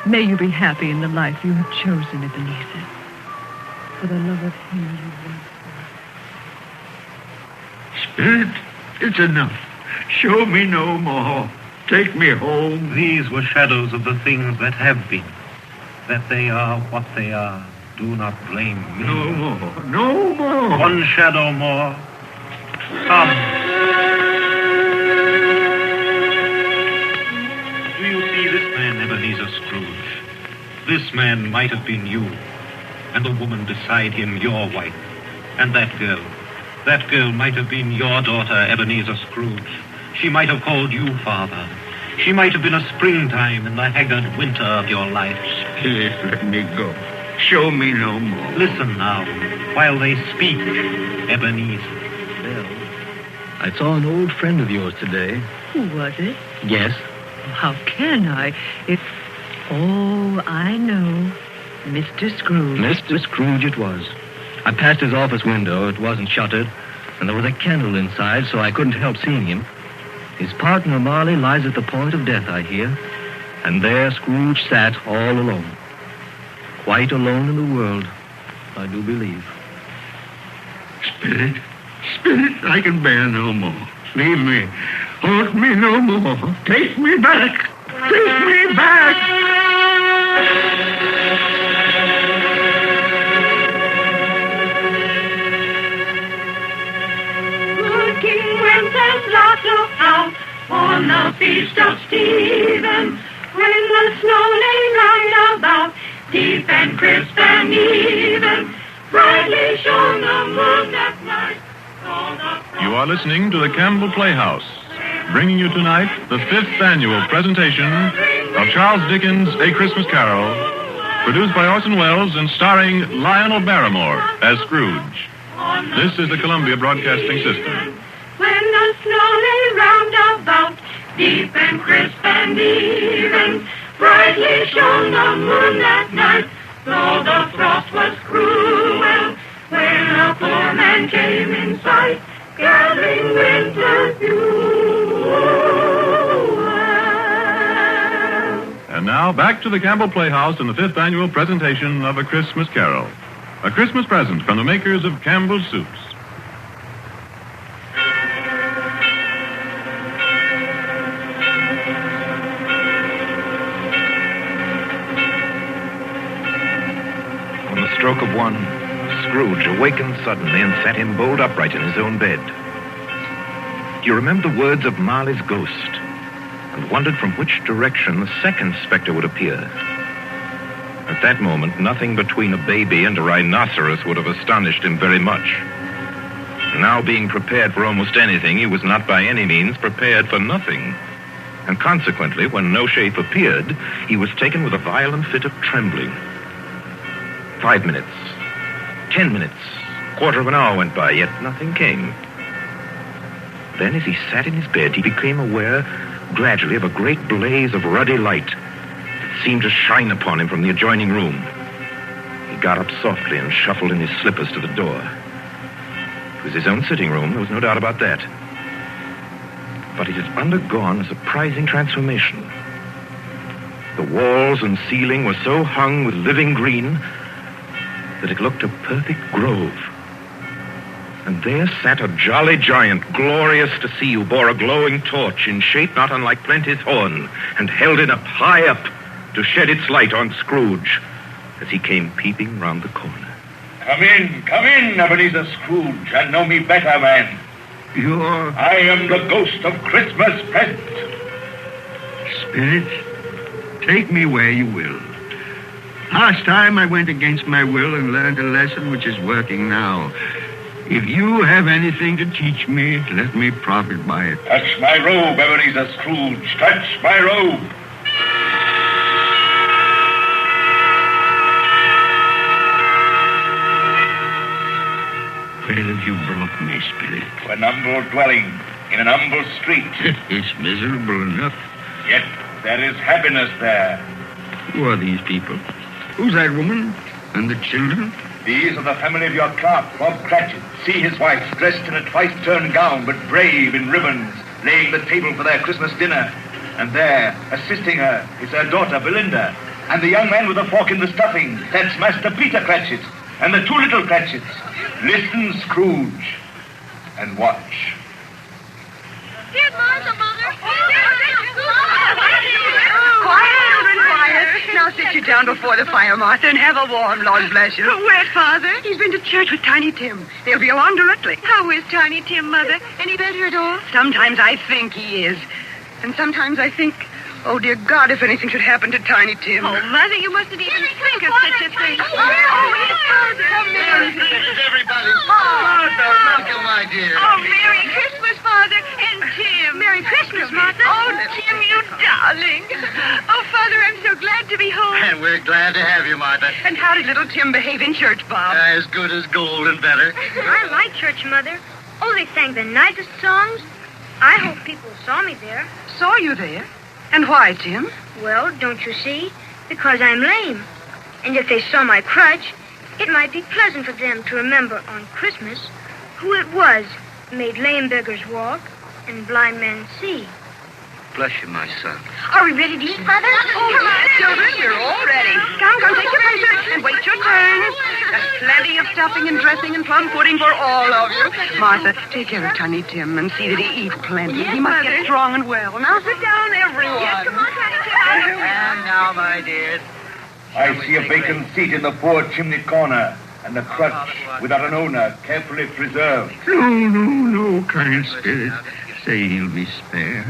May you be happy in the life you have chosen, Ebenezer. For the love of him you once Spirit, it's enough. Show me no more. Take me home. These were shadows of the things that have been. That they are what they are. Do not blame me. No more. No more. One shadow more. Come. Do you see this man, Ebenezer Scrooge? This man might have been you. And the woman beside him, your wife. And that girl might have been your daughter, Ebenezer Scrooge. She might have called you father. She might have been a springtime in the haggard winter of your life. Please let me go. Show me no more. Listen now, while they speak, Ebenezer. Belle, I saw an old friend of yours today. Who was it? Yes. How can I? Oh, I know. Mr. Scrooge. Mr. Scrooge it was. I passed his office window. It wasn't shuttered, and there was a candle inside, so I couldn't help seeing him. His partner, Marley, lies at the point of death, I hear. And there Scrooge sat all alone. Quite alone in the world, I do believe. Spirit, I can bear no more. Leave me. Hold me no more. Take me back. Take me back. King Wenceslas looked out on the feast of Stephen, when the snow lay round about, deep and crisp and even, brightly shone the moon that night. You are listening to the Campbell Playhouse, bringing you tonight the 5th annual presentation of Charles Dickens' A Christmas Carol, produced by Orson Welles and starring Lionel Barrymore as Scrooge. This is the Columbia Broadcasting System. When the snow lay round about, deep and crisp and even, brightly shone the moon that night, though the frost was cruel, when a poor man came in sight, gathering winter fuel. And now, back to the Campbell Playhouse and the 5th annual presentation of A Christmas Carol. A Christmas present from the makers of Campbell's Soups. On the stroke of one, Scrooge awakened suddenly and sat him bolt upright in his own bed. You remembered the words of Marley's ghost and wondered from which direction the second specter would appear. At that moment, nothing between a baby and a rhinoceros would have astonished him very much. Now being prepared for almost anything, he was not by any means prepared for nothing. And consequently, when no shape appeared, he was taken with a violent fit of trembling. 5 minutes, 10 minutes, quarter of an hour went by, yet nothing came. Then, as he sat in his bed, he became aware gradually of a great blaze of ruddy light that seemed to shine upon him from the adjoining room. He got up softly and shuffled in his slippers to the door. It was his own sitting room, there was no doubt about that. But it had undergone a surprising transformation. The walls and ceiling were so hung with living green that it looked a perfect grove. And there sat a jolly giant, glorious to see, who bore a glowing torch in shape not unlike Plenty's horn, and held it up high up to shed its light on Scrooge as he came peeping round the corner. Come in, Ebenezer Scrooge, and know me better, man. I am the ghost of Christmas present. Spirit, take me where you will. Last time I went against my will and learned a lesson which is working now. If you have anything to teach me, let me profit by it. Touch my robe, Ebenezer Scrooge. Touch my robe. Where have you brought me, Spirit? To an humble dwelling in an humble street. It's miserable enough. Yet there is happiness there. Who are these people? Who's that woman? And the children? These are the family of your clerk, Bob Cratchit. See his wife, dressed in a twice-turned gown, but brave in ribbons, laying the table for their Christmas dinner. And there, assisting her, is her daughter, Belinda. And the young man with the fork in the stuffing, that's Master Peter Cratchit. And the two little Cratchits. Listen, Scrooge, and watch. sit you down before the fire, Martha, and have a warm, Lord bless you. Where's Father? He's been to church with Tiny Tim. They'll be along directly. How is Tiny Tim, Mother? Any better at all? Sometimes I think he is. And sometimes I think, oh, dear God, if anything should happen to Tiny Tim. Oh, Mother, you mustn't even think of such a thing. Oh, it's Father. Everybody. Martha, welcome, my dear. Oh, Merry Christmas, Father, and Tim. Merry Christmas, Martha. Oh, Tim, you darling. Oh, Father, I'm so glad to be home. And we're glad to have you, Martha. And how did little Tim behave in church, Bob? As good as gold and better. I like church, Mother. Oh, they sang the nicest songs. I hope people saw me there. Saw you there? And why, Tim? Well, don't you see? Because I'm lame. And if they saw my crutch, it might be pleasant for them to remember on Christmas who it was made lame beggars walk and blind men see. Bless you, my son. Are we ready to eat, Father? Oh, come on, children, we're all ready. Come, take your places and wait your turn. There's plenty of stuffing and dressing and plum pudding for all of you. Martha, take care of Tiny Tim and see that he eats plenty. Yes, he must Mother. get strong and well. Now sit down, everyone. Yes, come on, Tiny Tim. And now, my dears. I see a vacant seat in the poor chimney corner, and the crutch without an owner, carefully preserved. No, kind spirit. Say he'll be spared.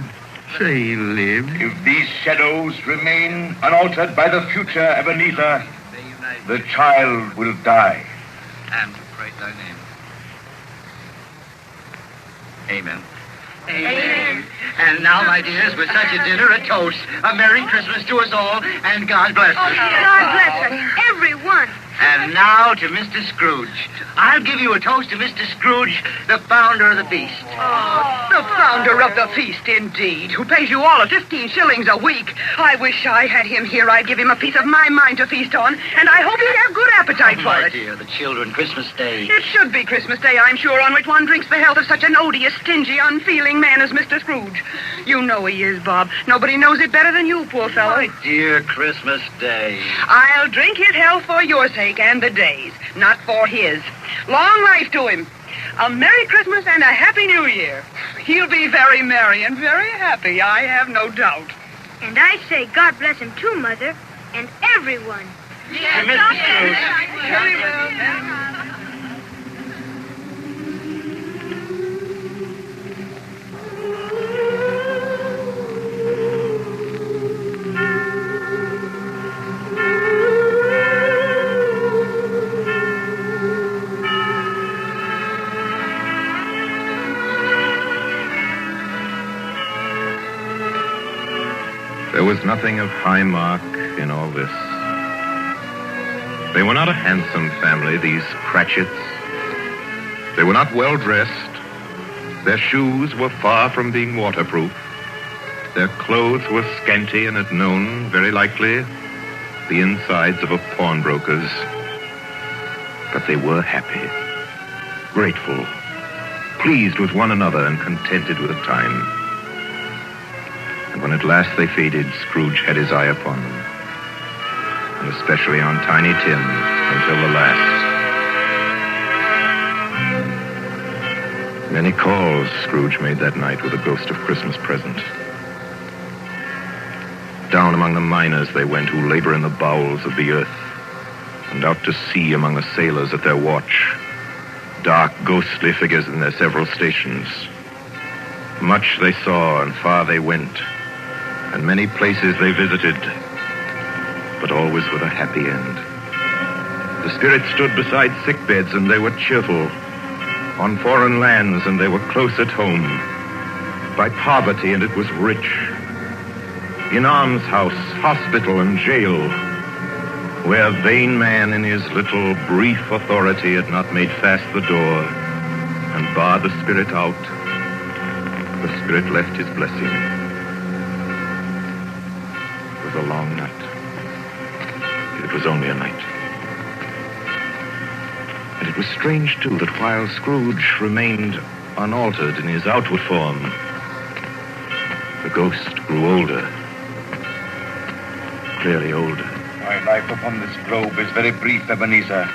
Say he'll live. If these shadows remain unaltered by the future, Ebenezer, the child will die. And to praise thy name. Amen. Amen. And now, my dears, with such a dinner, a toast. A Merry Christmas to us all, and God bless us. God bless us, everyone. And now to Mr. Scrooge. I'll give you a toast to Mr. Scrooge, the founder of the feast. Oh, the founder of the feast, indeed, who pays you all 15 shillings a week. I wish I had him here. I'd give him a piece of my mind to feast on, and I hope he'd have good appetite for My it. dear, the children, Christmas Day. It should be Christmas Day, I'm sure, on which one drinks the health of such an odious, stingy, unfeeling man as Mr. Scrooge. You know he is, Bob. Nobody knows it better than you, poor fellow. My dear Christmas Day. I'll drink his health for your sake and the day's, not for his. Long life to him. A Merry Christmas and a Happy New Year. He'll be very merry and very happy, I have no doubt. And I say God bless him too, Mother, and everyone. Yes, Mr. Scrooge. Very well. There was nothing of high mark in all this. They were not a handsome family, these Cratchits. They were not well-dressed. Their shoes were far from being waterproof. Their clothes were scanty and had known, very likely, the insides of a pawnbroker's. But they were happy, grateful, pleased with one another and contented with the time. And when at last they faded, Scrooge had his eye upon them, and especially on Tiny Tim until the last. Many calls Scrooge made that night with a ghost of Christmas present. Down among the miners they went who labor in the bowels of the earth, and out to sea among the sailors at their watch, dark, ghostly figures in their several stations. Much they saw and far they went, and many places they visited, but always with a happy end. The spirits stood beside sick beds, and they were cheerful. On foreign lands, and they were close at home. By poverty, and it was rich. In almshouse, hospital, and jail, where vain man in his little brief authority had not made fast the door and barred the spirit out, the spirit left his blessing. It was a long night. It was only a night. And it was strange, too, that while Scrooge remained unaltered in his outward form, the ghost grew older. Clearly older. My life upon this globe is very brief, Ebenezer.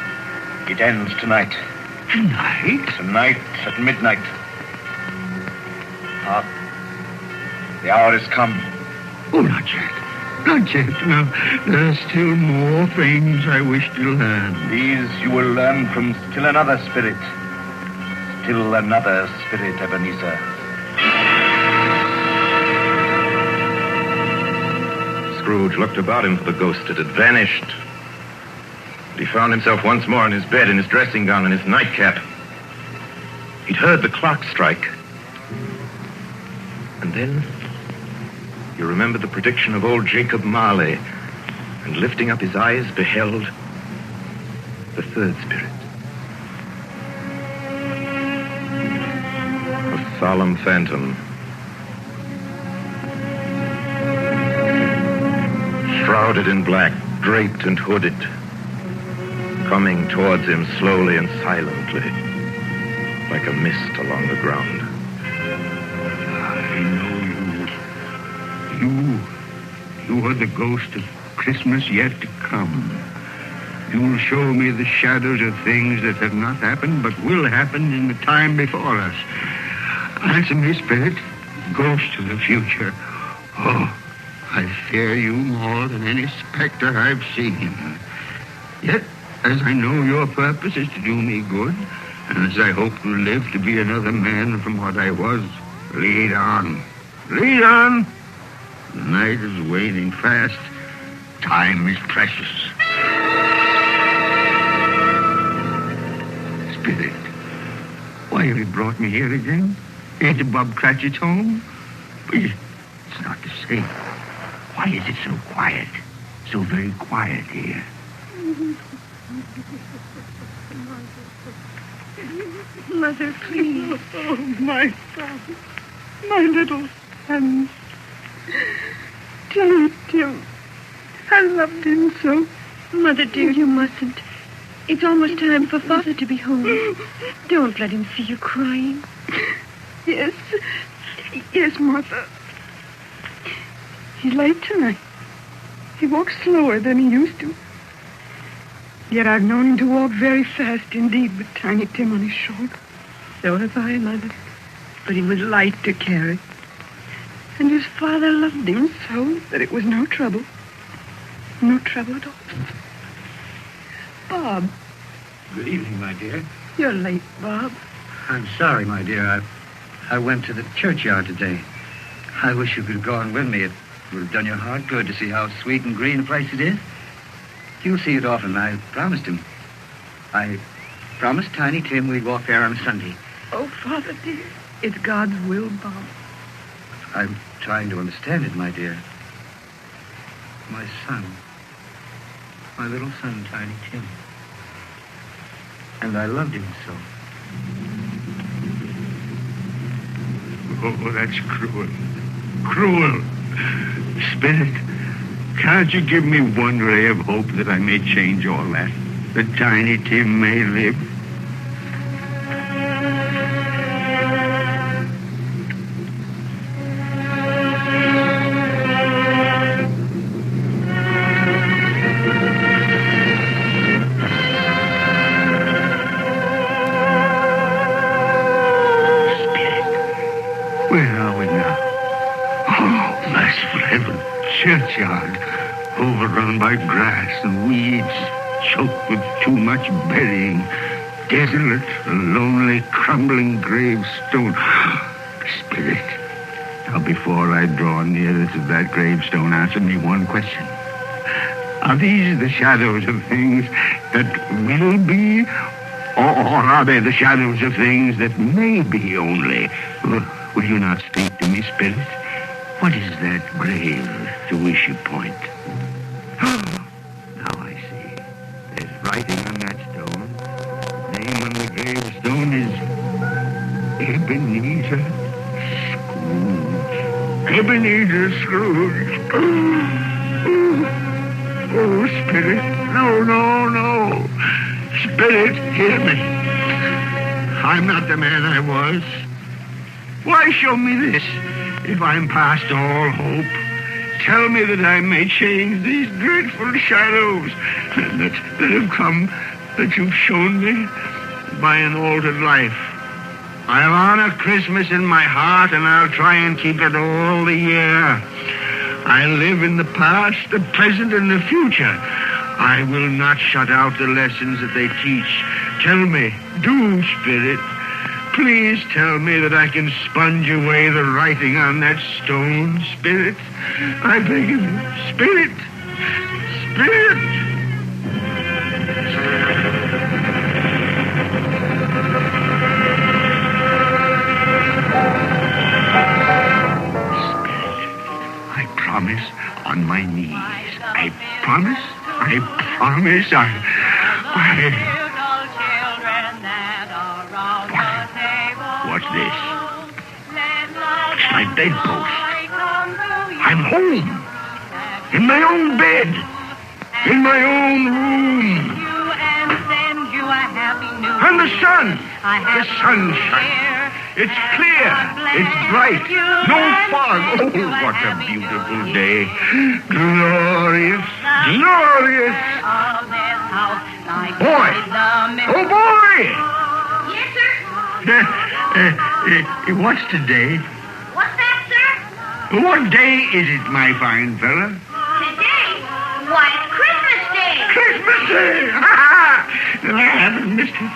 It ends tonight. Tonight? Tonight at midnight. The hour has come. Oh, not yet. Not yet. No, there are still more things I wish to learn. These you will learn from still another spirit. Still another spirit, Ebenezer. Scrooge looked about him for the ghost. It had vanished. But he found himself once more in his bed, in his dressing gown and his nightcap. He'd heard the clock strike. And then you remembered the prediction of old Jacob Marley, and lifting up his eyes beheld the third spirit. A solemn phantom, shrouded in black, draped and hooded, coming towards him slowly and silently, like a mist along the ground. I know you. You are the ghost of Christmas yet to come. You will show me the shadows of things that have not happened, but will happen in the time before us. Answer me, spirit, ghost of the future. Oh, I fear you more than any specter I've seen. Yet, as I know your purpose is to do me good, and as I hope to live to be another man from what I was, lead on. Lead on! The night is waning fast. Time is precious. Spirit, why have you brought me here again? Into Bob Cratchit's home? It's not the same. Why is it so quiet? So very quiet here. Mother, please. Oh, my son. My little son. Tim. I loved him so. Mother, dear, you mustn't. It's almost time for Father to be home. Don't let him see you crying. Yes, Martha. He's late tonight. He walks slower than he used to. Yet I've known him to walk very fast indeed with Tiny Tim on his shoulder. So have I, Mother. But he was light to carry. And his father loved him so that it was no trouble. No trouble at all. Bob. Good evening, my dear. You're late, Bob. I'm sorry, my dear. I went to the churchyard today. I wish you could have gone with me. It would have done your heart good to see how sweet and green a place it is. You'll see it often. I promised him. I promised Tiny Tim we'd walk there on Sunday. Oh, Father, dear. It's God's will, Bob. I'm trying to understand it, my dear. My son. My little son, Tiny Tim. And I loved him so. Oh, that's cruel. Cruel. Spirit, can't you give me one ray of hope that I may change all that? That Tiny Tim may live? Churchyard, overrun by grass and weeds, choked with too much burying, desolate, a lonely, crumbling gravestone. Spirit, now before I draw nearer to that gravestone, answer me one question. Are these the shadows of things that will be, or are they the shadows of things that may be only? Will you not speak to me, Spirit? What is that grave to which you point? Now I see. There's writing on that stone. The name on the gravestone is Ebenezer Scrooge. Ebenezer Scrooge. Oh, Spirit. No. Spirit, hear me. I'm not the man I was. Why show me this? If I'm past all hope, tell me that I may change these dreadful shadows that have come, that you've shown me by an altered life. I'll honor Christmas in my heart, and I'll try and keep it all the year. I live in the past, the present, and the future. I will not shut out the lessons that they teach. Tell me, do, Spirit. Please tell me that I can sponge away the writing on that stone, Spirit. I beg of you, Spirit. Spirit. I promise on my knees. I promise. What's this? It's my bedpost. I'm home. In my own bed. In my own room. And the sun. The sunshine. It's clear. It's bright. No fog. Oh, what a beautiful day. Glorious. Glorious. Boy. Oh, boy. Yes, sir? What's today? What's that, sir? What day is it, my fine fella? Today? Why, it's Christmas Day. Christmas Day! I haven't missed it.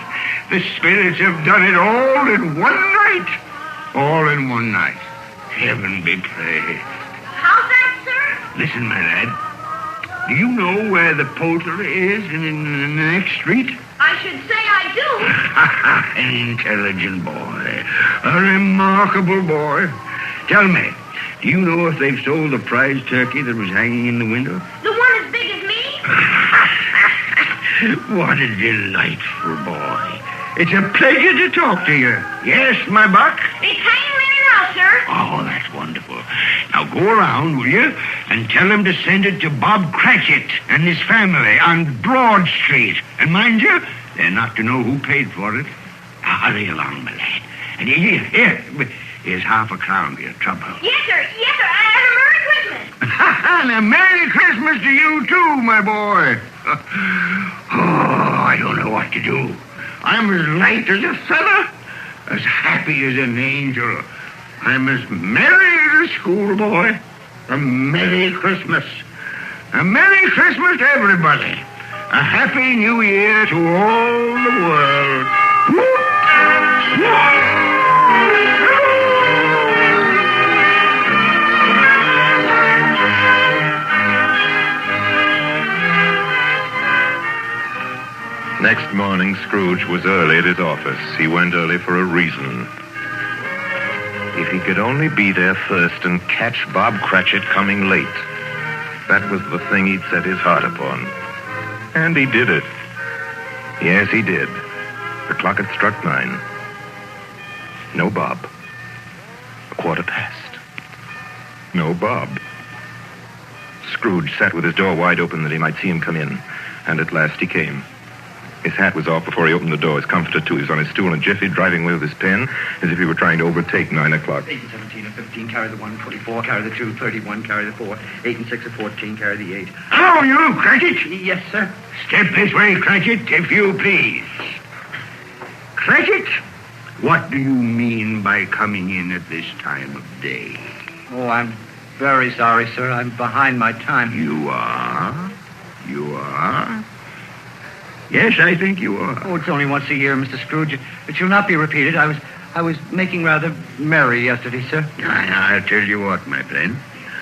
The spirits have done it all in one night. All in one night. Heaven be praised. How's that, sir? Listen, my lad. Do you know where the poultry is in the next street? I should say I do. An intelligent boy. A remarkable boy. Tell me, do you know if they've sold the prize turkey that was hanging in the window? The one as big as me? What a delightful boy. It's a pleasure to talk to you. Yes, my buck? It's hanging right now, sir. Oh, that's wonderful. Now go around, will you, and tell them to send it to Bob Cratchit and his family on Broad Street. And mind you, they're not to know who paid for it. Now, hurry along, my lad. And here's $0.50 for your trouble. Yes, sir. Yes, sir. And a Merry Christmas. And a Merry Christmas to you, too, my boy. I don't know what to do. I'm as light as a feather, as happy as an angel. I'm as merry as a schoolboy. A Merry Christmas. A Merry Christmas to everybody. A Happy New Year to all the world. Whoop! Whoop! Next morning, Scrooge was early at his office. He went early for a reason. If he could only be there first and catch Bob Cratchit coming late. That was the thing he'd set his heart upon. And he did it. Yes, he did. The clock had struck 9. No Bob. 1:15. No Bob. Scrooge sat with his door wide open that he might see him come in. And at last he came. His hat was off before he opened the door. His comforter, too. He was on his stool, and Jeffy driving away with his pen as if he were trying to overtake 9 o'clock. 8 and 17 and 15, carry the 1, 24, carry the 2, 31, carry the 4, 8 and 6 and 14, carry the 8. Hello, you, Cratchit. Yes, sir. Step this way, Cratchit, if you please. Cratchit, what do you mean by coming in at this time of day? Oh, I'm very sorry, sir. I'm behind my time. You are? You are? Yes, I think you are. Oh, it's only once a year, Mr. Scrooge. It shall not be repeated. I was making rather merry yesterday, sir. I'll tell you what, my friend.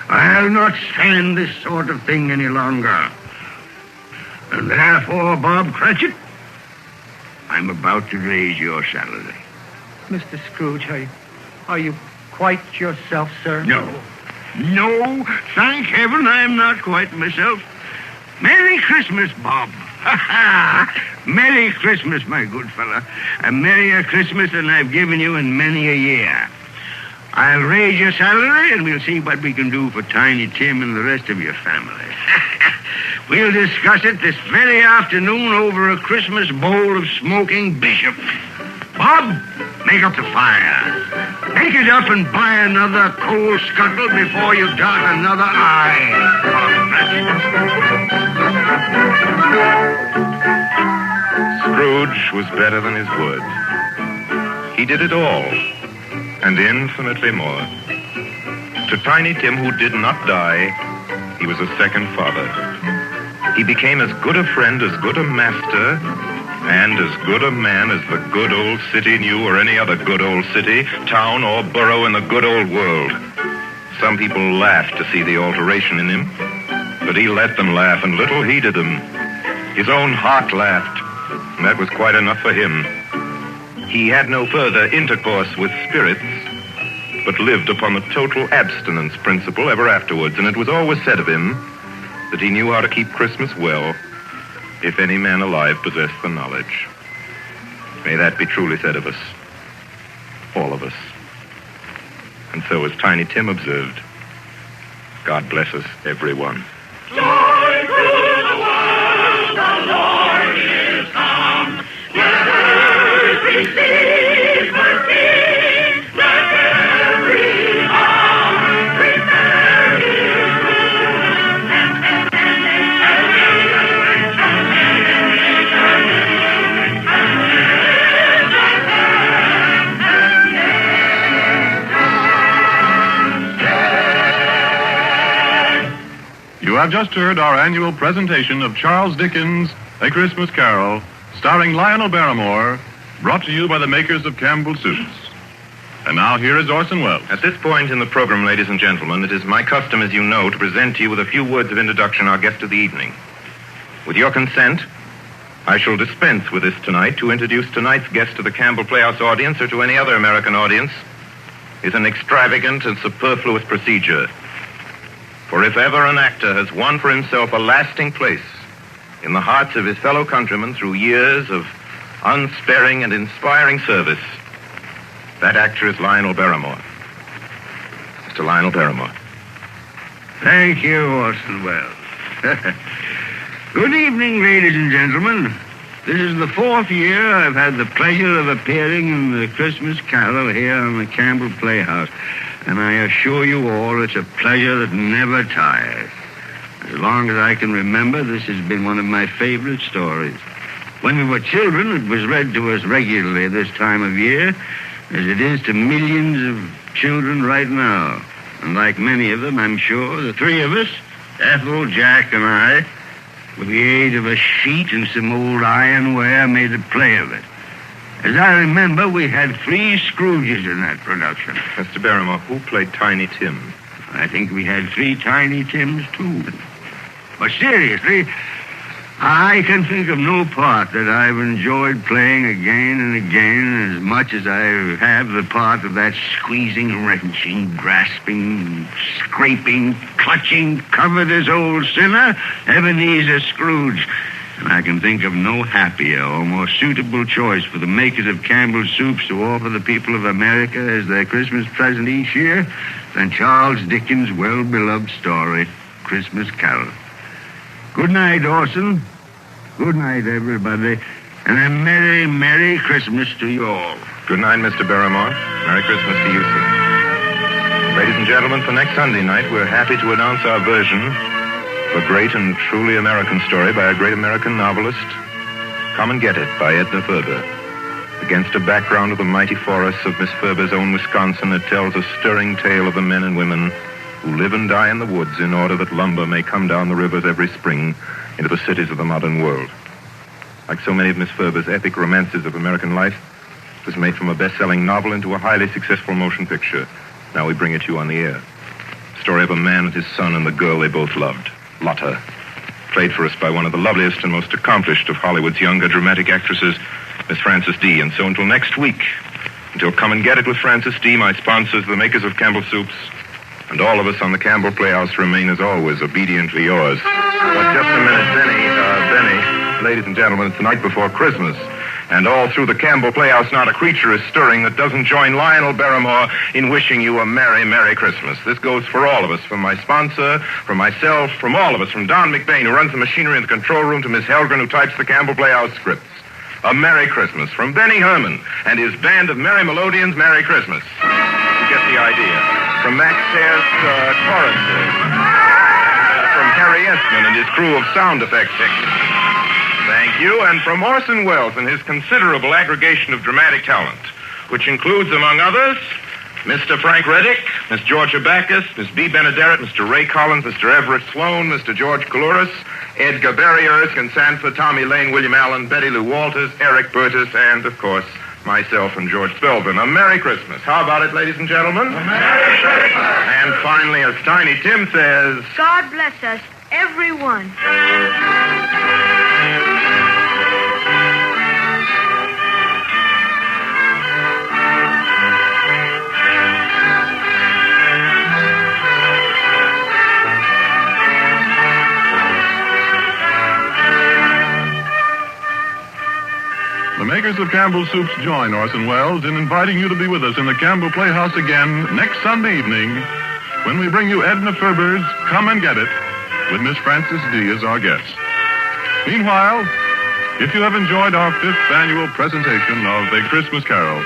I'll not stand this sort of thing any longer. And therefore, Bob Cratchit, I'm about to raise your salary. Mr. Scrooge, are you quite yourself, sir? No. No, thank heaven I'm not quite myself. Merry Christmas, Bob. Merry Christmas, my good fella. A merrier Christmas than I've given you in many a year. I'll raise your salary, and we'll see what we can do for Tiny Tim and the rest of your family. We'll discuss it this very afternoon over a Christmas bowl of smoking bishop. Bob, make up the fire. Make it up and buy another coal scuttle before you dot another I. Scrooge was better than his word. He did it all, and infinitely more. To Tiny Tim, who did not die, he was a second father. He became as good a friend, as good a master, and as good a man as the good old city knew, or any other good old city, town, or borough in the good old world. Some people laughed to see the alteration in him, but he let them laugh, and little heeded them. His own heart laughed, and that was quite enough for him. He had no further intercourse with spirits, but lived upon the total abstinence principle ever afterwards, and it was always said of him that he knew how to keep Christmas well, if any man alive possessed the knowledge. May that be truly said of us, all of us. And so, as Tiny Tim observed, God bless us, everyone. Joy through the world, the Lord is come. Let earth receive her King. Let every heart prepare his room. You have just heard our annual presentation of Charles Dickens' A Christmas Carol, starring Lionel Barrymore, brought to you by the makers of Campbell Soups. And now here is Orson Welles. At this point in the program, ladies and gentlemen, it is my custom, as you know, to present to you with a few words of introduction our guest of the evening. With your consent, I shall dispense with this tonight to introduce tonight's guest to the Campbell Playhouse audience or to any other American audience is an extravagant and superfluous procedure. For if ever an actor has won for himself a lasting place in the hearts of his fellow countrymen through years of unsparing and inspiring service, that actor is Lionel Barrymore. Mr. Lionel Barrymore. Thank you, Orson Welles. Good evening, ladies and gentlemen. This is the 4th year I've had the pleasure of appearing in the Christmas Carol here on the Campbell Playhouse. And I assure you all it's a pleasure that never tires. As long as I can remember, this has been one of my favorite stories. When we were children, it was read to us regularly this time of year, as it is to millions of children right now. And like many of them, I'm sure, the three of us, Ethel, Jack, and I, with the aid of a sheet and some old ironware, made a play of it. As I remember, we had 3 Scrooges in that production. Mr. Barrymore, who played Tiny Tim? I think we had 3 Tiny Tims, too. But seriously, I can think of no part that I've enjoyed playing again and again as much as I have the part of that squeezing, wrenching, grasping, scraping, clutching, covetous old sinner, Ebenezer Scrooge. And I can think of no happier or more suitable choice for the makers of Campbell Soups to offer the people of America as their Christmas present each year than Charles Dickens' well-beloved story, Christmas Carol. Good night, Orson. Good night, everybody. And a merry, merry Christmas to you all. Good night, Mr. Barrymore. Merry Christmas to you, sir. Ladies and gentlemen, for next Sunday night, we're happy to announce our version of a great and truly American story by a great American novelist, Come and Get It, by Edna Ferber. Against a background of the mighty forests of Miss Ferber's own Wisconsin, it tells a stirring tale of the men and women who live and die in the woods in order that lumber may come down the rivers every spring into the cities of the modern world. Like so many of Miss Ferber's epic romances of American life, it was made from a best-selling novel into a highly successful motion picture. Now we bring it to you on the air. The story of a man and his son and the girl they both loved, Lotta, played for us by one of the loveliest and most accomplished of Hollywood's younger dramatic actresses, Miss Frances D. And so until next week, until Come and Get It with Frances D., my sponsors, the makers of Campbell Soups, and all of us on the Campbell Playhouse remain, as always, obediently yours. But just a minute, Benny, ladies and gentlemen, it's the night before Christmas. And all through the Campbell Playhouse, not a creature is stirring that doesn't join Lionel Barrymore in wishing you a merry, merry Christmas. This goes for all of us, from my sponsor, from myself, from all of us, from Don McBain, who runs the machinery in the control room, to Miss Helgren, who types the Campbell Playhouse scripts. A Merry Christmas from Benny Herman and his band of Merry Melodians, Merry Christmas. You get the idea. From Max Sayre's choruses. From Harry Esman and his crew of sound effects technicians. Thank you. And from Orson Welles and his considerable aggregation of dramatic talent, which includes, among others, Mr. Frank Readick, Miss Georgia Backus, Miss B. Benaderet, Mr. Ray Collins, Mr. Everett Sloan, Mr. George Caloris, Edgar Barry, Erskine Sanford, Tommy Lane, William Allen, Betty Lou Walters, Eric Burtis, and, of course, myself and George Spelldon. A Merry Christmas. How about it, ladies and gentlemen? A Merry Christmas. And finally, as Tiny Tim says, God bless us, everyone. The makers of Campbell Soups join Orson Welles in inviting you to be with us in the Campbell Playhouse again next Sunday evening when we bring you Edna Ferber's Come and Get It with Miss Frances D. as our guest. Meanwhile, if you have enjoyed our 5th annual presentation of A Christmas Carol,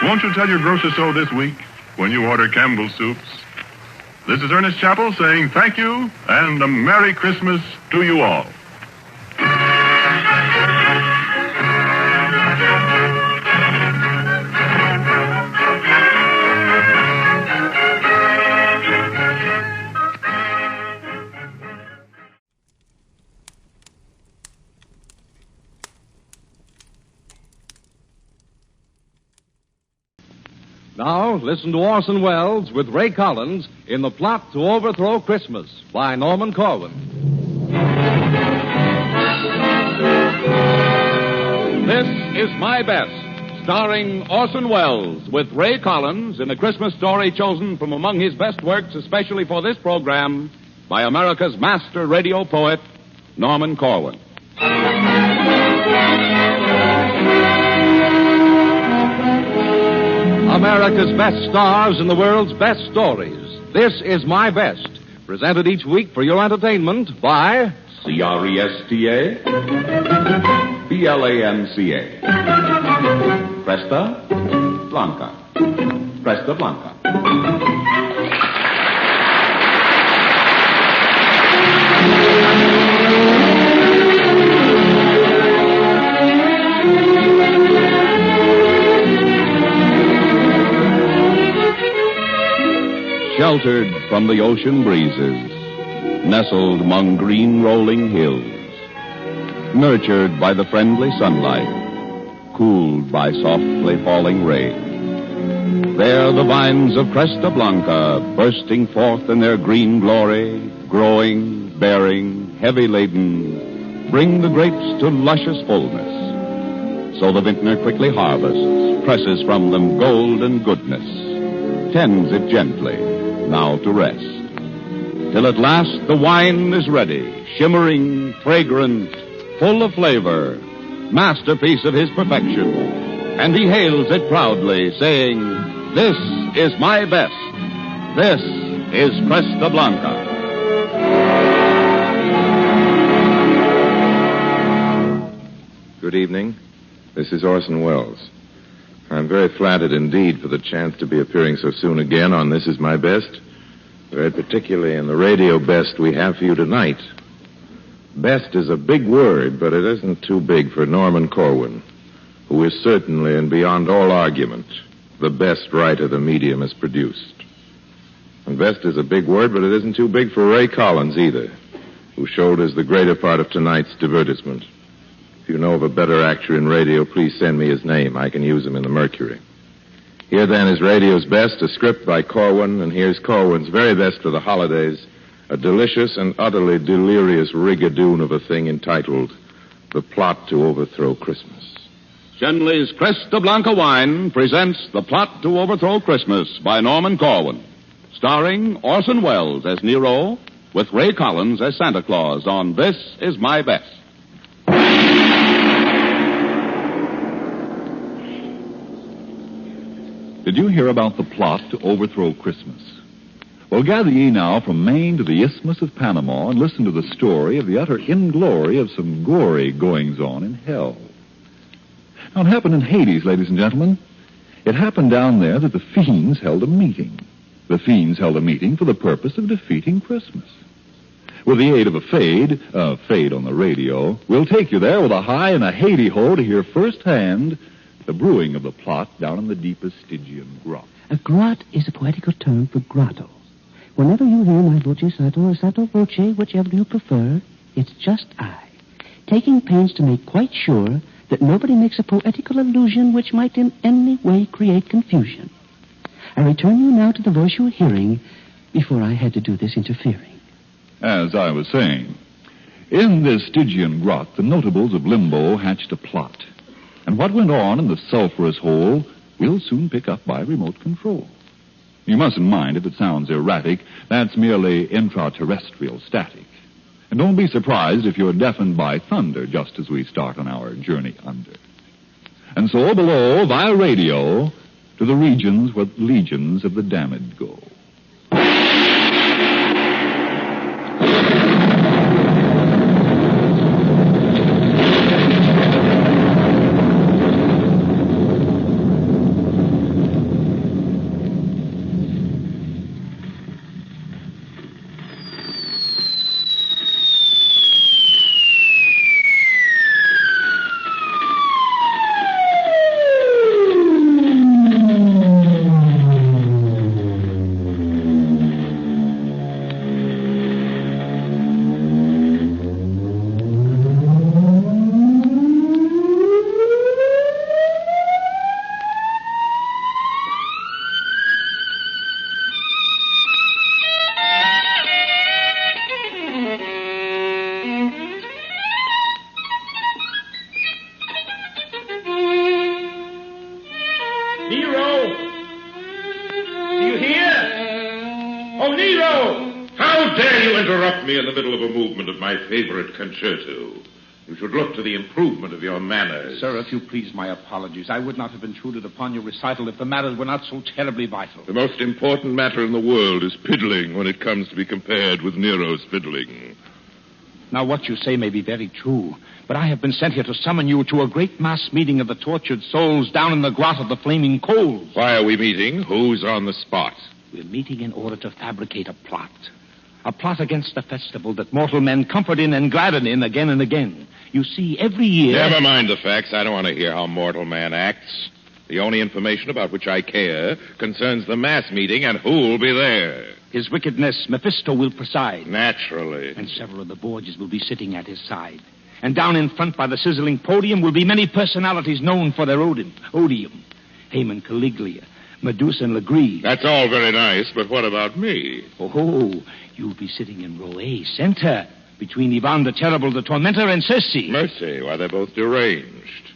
won't you tell your grocer so this week when you order Campbell Soups? This is Ernest Chappell saying thank you and a Merry Christmas to you all. Now, listen to Orson Welles with Ray Collins in The Plot to Overthrow Christmas by Norman Corwin. This is My Best, starring Orson Welles with Ray Collins in a Christmas story chosen from among his best works especially for this program by America's master radio poet, Norman Corwin. America's best stars in the world's best stories. This is My Best, presented each week for your entertainment by CRESTA BLANCA. Presta Blanca. Presta Blanca. Sheltered from the ocean breezes, nestled among green rolling hills, nurtured by the friendly sunlight, cooled by softly falling rain. There the vines of Cresta Blanca, bursting forth in their green glory, growing, bearing, heavy laden, bring the grapes to luscious fullness. So the vintner quickly harvests, presses from them gold and goodness, tends it gently, now to rest, till at last the wine is ready, shimmering, fragrant, full of flavor, masterpiece of his perfection, and he hails it proudly, saying, "This is my best. This is Cresta Blanca." Good evening. This is Orson Welles. I'm very flattered indeed for the chance to be appearing so soon again on This Is My Best, very particularly in the radio best we have for you tonight. Best is a big word, but it isn't too big for Norman Corwin, who is certainly and beyond all argument the best writer the medium has produced. And best is a big word, but it isn't too big for Ray Collins either, who showed us the greater part of tonight's divertisement. If you know of a better actor in radio, please send me his name. I can use him in the Mercury. Here, then, is radio's best, a script by Corwin, and here's Corwin's very best for the holidays, a delicious and utterly delirious rigadoon of a thing entitled The Plot to Overthrow Christmas. Shenley's Cresta Blanca wine presents The Plot to Overthrow Christmas by Norman Corwin, starring Orson Welles as Nero, with Ray Collins as Santa Claus on This Is My Best. Did you hear about the plot to overthrow Christmas? Well, gather ye now from Maine to the Isthmus of Panama and listen to the story of the utter inglory of some gory goings-on in hell. Now, it happened in Hades, ladies and gentlemen. It happened down there that the fiends held a meeting. The fiends held a meeting for the purpose of defeating Christmas. With the aid of a fade on the radio, we'll take you there with a high and a Hady-ho to hear firsthand the brewing of the plot down in the deepest Stygian grot. A grot is a poetical term for grotto. Whenever you hear my voce sotto or sotto voce, whichever you prefer, it's just I, taking pains to make quite sure that nobody makes a poetical allusion which might in any way create confusion. I return you now to the voice you were hearing before I had to do this interfering. As I was saying, in this Stygian grot, the notables of Limbo hatched a plot. And what went on in the sulphurous hole we'll soon pick up by remote control. You mustn't mind if it sounds erratic. That's merely intraterrestrial static. And don't be surprised if you're deafened by thunder just as we start on our journey under. And so below, via radio, to the regions where legions of the damned go. My favorite concerto. You should look to the improvement of your manners. Sir, if you please, my apologies. I would not have intruded upon your recital if the matters were not so terribly vital. The most important matter in the world is piddling when it comes to be compared with Nero's fiddling. Now, what you say may be very true, but I have been sent here to summon you to a great mass meeting of the tortured souls down in the grot of the flaming coals. Why are we meeting? Who's on the spot? We're meeting in order to fabricate a plot. A plot against the festival that mortal men comfort in and gladden in again and again. You see, every year... Never mind the facts. I don't want to hear how mortal man acts. The only information about which I care concerns the mass meeting and who'll be there. His wickedness, Mephisto, will preside. Naturally. And several of the Borgias will be sitting at his side. And down in front by the sizzling podium will be many personalities known for their odium. Haman Caligula, Medusa and Legree. That's all very nice, but what about me? Oh, you'll be sitting in row A, center, between Ivan the Terrible, the Tormentor, and Circe. Mercy, why, they're both deranged.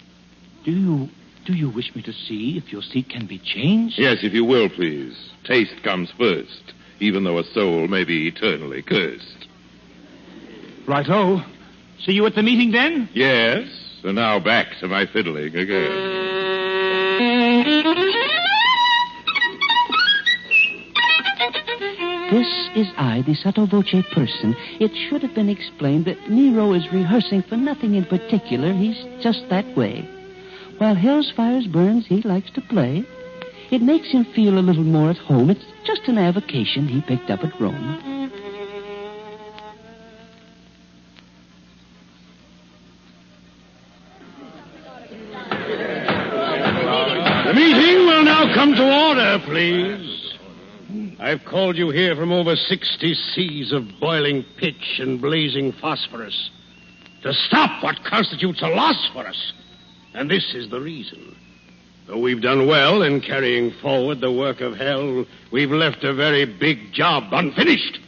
Do you wish me to see if your seat can be changed? Yes, if you will, please. Taste comes first, even though a soul may be eternally cursed. Right-o. See you at the meeting, then? Yes, and now back to my fiddling again. This is I, the sotto voce person. It should have been explained that Nero is rehearsing for nothing in particular. He's just that way. While hell's fires burns, he likes to play. It makes him feel a little more at home. It's just an avocation he picked up at Rome. The meeting will now come to order, please. I've called you here from over 60 seas of boiling pitch and blazing phosphorus to stop what constitutes a loss for us. And this is the reason. Though we've done well in carrying forward the work of hell, we've left a very big job unfinished.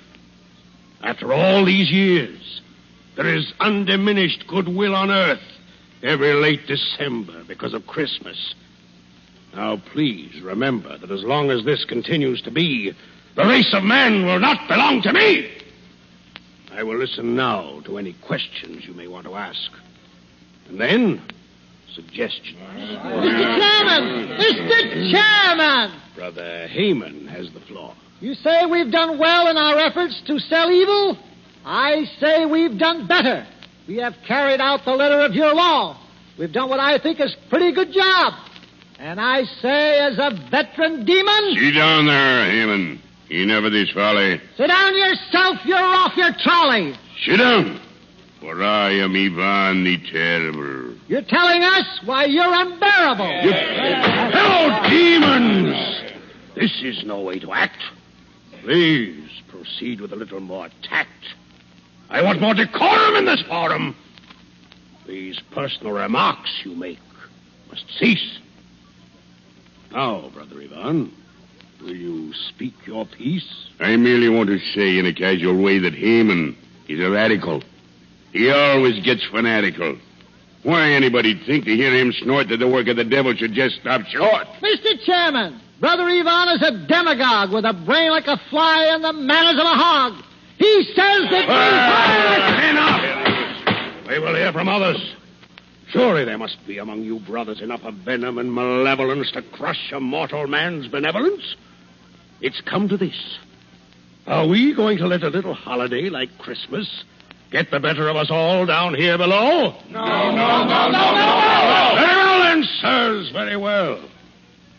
After all these years, there is undiminished goodwill on earth every late December because of Christmas. Now, please remember that as long as this continues to be, the race of man will not belong to me. I will listen now to any questions you may want to ask. And then, suggestions. Mr. Chairman! Mr. Chairman! Brother Haman has the floor. You say we've done well in our efforts to sell evil? I say we've done better. We have carried out the letter of your law. We've done what I think is a pretty good job. And I say, as a veteran demon... Sit down there, Haman. Enough of this folly. Sit down yourself. You're off your trolley. Sit down. For I am Ivan the Terrible. You're telling us why you're unbearable. Hello, demons! This is no way to act. Please proceed with a little more tact. I want more decorum in this forum. These personal remarks you make must cease. Now, Brother Ivan, will you speak your piece? I merely want to say in a casual way that Haman is a radical. He always gets fanatical. Why anybody'd think to hear him snort that the work of the devil should just stop short? Mr. Chairman, Brother Ivan is a demagogue with a brain like a fly and the manners of a hog. He says that Enough! We will hear from others. Surely there must be among you brothers enough of venom and malevolence to crush a mortal man's benevolence. It's come to this. Are we going to let a little holiday like Christmas get the better of us all down here below? No. Very well then, sirs, very well.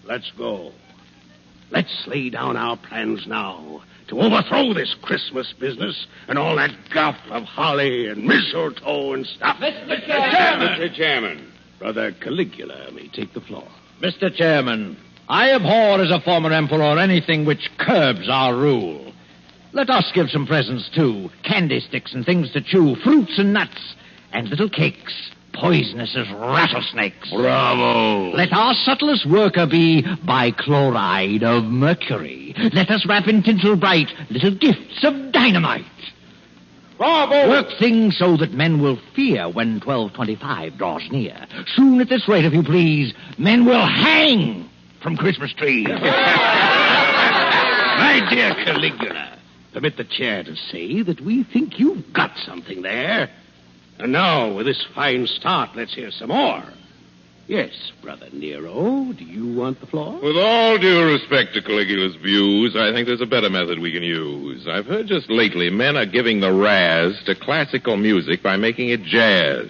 Let's go. Let's lay down our plans now to overthrow this Christmas business and all that guff of holly and mistletoe and stuff. Mr. Chairman. Brother Caligula may take the floor. Mr. Chairman, I abhor as a former emperor anything which curbs our rule. Let us give some presents, too. Candy sticks and things to chew, fruits and nuts, and little cakes, poisonous as rattlesnakes. Bravo! Let our subtlest worker be bichloride of mercury. Let us wrap in tinsel bright little gifts of dynamite. Bravo! Work things so that men will fear when 12:25 draws near. Soon at this rate, if you please, men will hang from Christmas trees. My dear Caligula, permit the chair to say that we think you've got something there. And now, with this fine start, let's hear some more. Yes, Brother Nero, do you want the floor? With all due respect to Caligula's views, I think there's a better method we can use. I've heard just lately men are giving the razz to classical music by making it jazz.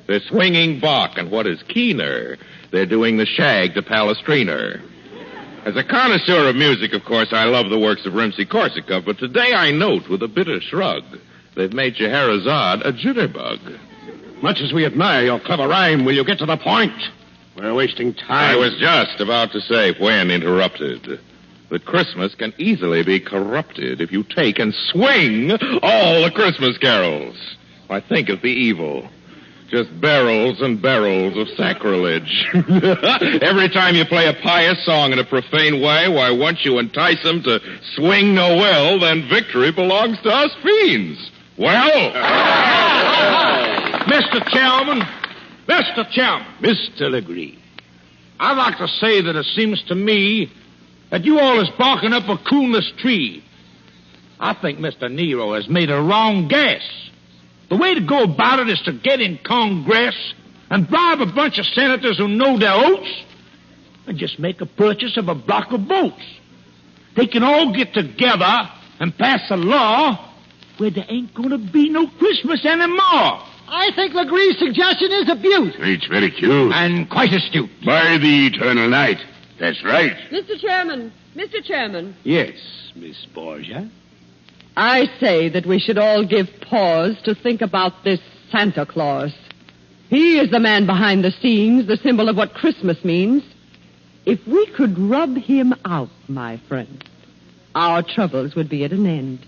They're swinging Bach, and what is keener, they're doing the shag to Palestrina. As a connoisseur of music, of course, I love the works of Rimsky-Korsakov, but today I note with a bitter shrug they've made Scheherazade a jitterbug. Much as we admire your clever rhyme, will you get to the point? We're wasting time. I was just about to say, when interrupted, that Christmas can easily be corrupted if you take and swing all the Christmas carols. Why, think of the evil. Just barrels and barrels of sacrilege. Every time you play a pious song in a profane way, why, once you entice them to swing Noel, then victory belongs to us fiends. Well... Mr. Chairman, Mr. Legree, I'd like to say that it seems to me that you all is barking up a coolness tree. I think Mr. Nero has made a wrong guess. The way to go about it is to get in Congress and bribe a bunch of senators who know their oats and just make a purchase of a block of votes. They can all get together and pass a law where there ain't going to be no Christmas anymore. I think Legree's suggestion is abuse. It's very cute. And quite astute. By the eternal night. That's right. Mr. Chairman. Yes, Miss Borgia. I say that we should all give pause to think about this Santa Claus. He is the man behind the scenes, the symbol of what Christmas means. If we could rub him out, my friend, our troubles would be at an end.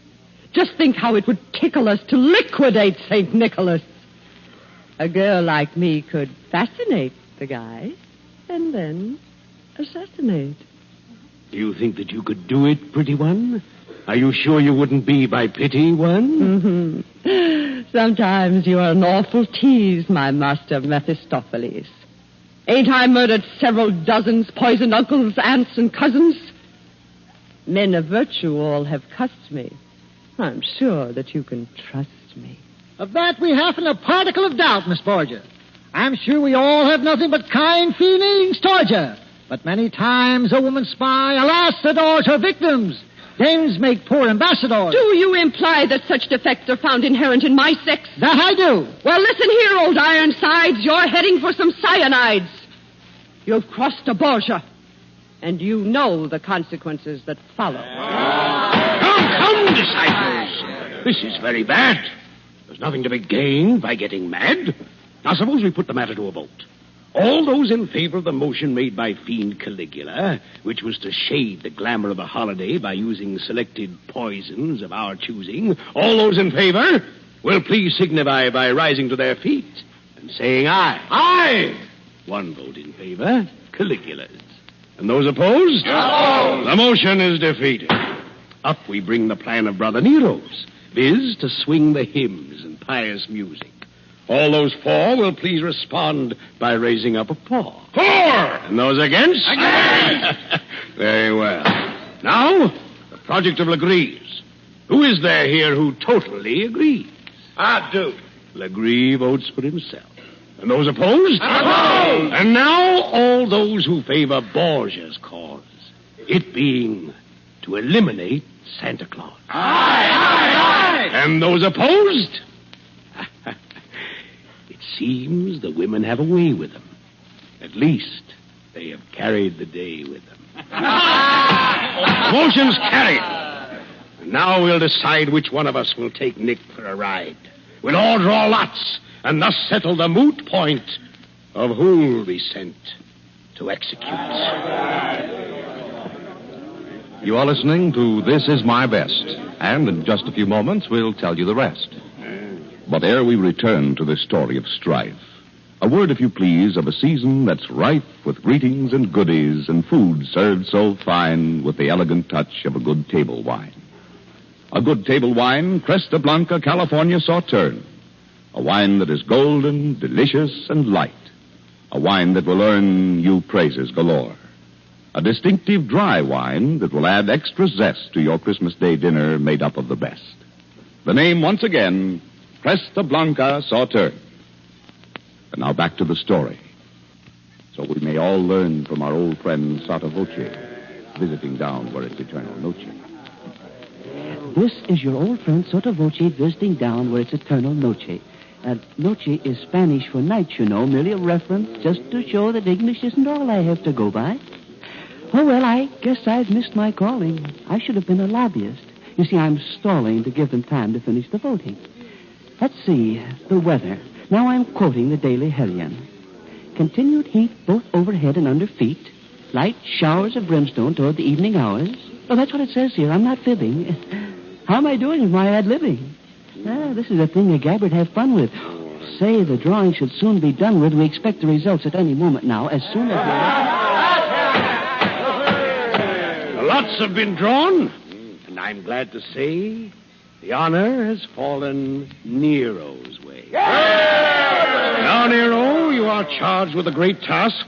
Just think how it would tickle us to liquidate St. Nicholas. A girl like me could fascinate the guy and then assassinate. Do you think that you could do it, pretty one? Are you sure you wouldn't be by pity one? Mm-hmm. Sometimes you are an awful tease, my master Mephistopheles. Ain't I murdered several dozens, poisoned uncles, aunts, and cousins? Men of virtue all have cussed me. I'm sure that you can trust me. Of that we haven't a particle of doubt, Miss Borgia. I'm sure we all have nothing but kind feelings towards you. But many times a woman spy, alas, adores her victims. Dames make poor ambassadors. Do you imply that such defects are found inherent in my sex? That I do. Well, listen here, old Ironsides. You're heading for some cyanides. You've crossed a Borgia, and you know the consequences that follow. Come, disciples. This is very bad. There's nothing to be gained by getting mad. Now, suppose we put the matter to a vote. All those in favor of the motion made by Fiend Caligula, which was to shade the glamour of the holiday by using selected poisons of our choosing, all those in favor will please signify by rising to their feet and saying aye. Aye! One vote in favor, Caligula's. And those opposed? Opposed. The motion is defeated. Up we bring the plan of Brother Nero's, viz. To swing the hymns and pious music. All those for will please respond by raising up a paw. For! And those against? Against! Very well. Now, the project of Legree's. Who is there here who totally agrees? I do. Legree votes for himself. And those opposed? Opposed! And now all those who favor Borgia's cause. It being to eliminate Santa Claus. Aye, aye, aye! And those opposed? It seems the women have a way with them. At least they have carried the day with them. Motion's carried. And now we'll decide which one of us will take Nick for a ride. We'll all draw lots and thus settle the moot point of who'll be sent to execute. You are listening to This Is My Best, and in just a few moments we'll tell you the rest. But ere we return to this story of strife, a word, if you please, of a season that's rife with greetings and goodies and food served so fine with the elegant touch of a good table wine. A good table wine, Cresta Blanca California Sauterne. A wine that is golden, delicious, and light. A wine that will earn you praises galore. A distinctive dry wine that will add extra zest to your Christmas Day dinner made up of the best. The name, once again, Cresta Blanca Sauterne. And now back to the story. So we may all learn from our old friend Sotto Voce, visiting down where it's eternal noche. This is your old friend Sotto Voce visiting down where it's eternal noche. Noche is Spanish for night, you know, merely a reference just to show that English isn't all I have to go by. Oh, well, I guess I've missed my calling. I should have been a lobbyist. You see, I'm stalling to give them time to finish the voting. Let's see, the weather. Now I'm quoting the Daily Hellion. Continued heat both overhead and under feet. Light showers of brimstone toward the evening hours. Oh, that's what it says here. I'm not fibbing. How am I doing with my ad-libbing? This is a thing a Gabbard have fun with. Say, the drawing should soon be done with. We expect the results at any moment now, as soon as The lots have been drawn, and I'm glad to say the honor has fallen Nero's way. Now, Nero, you are charged with a great task.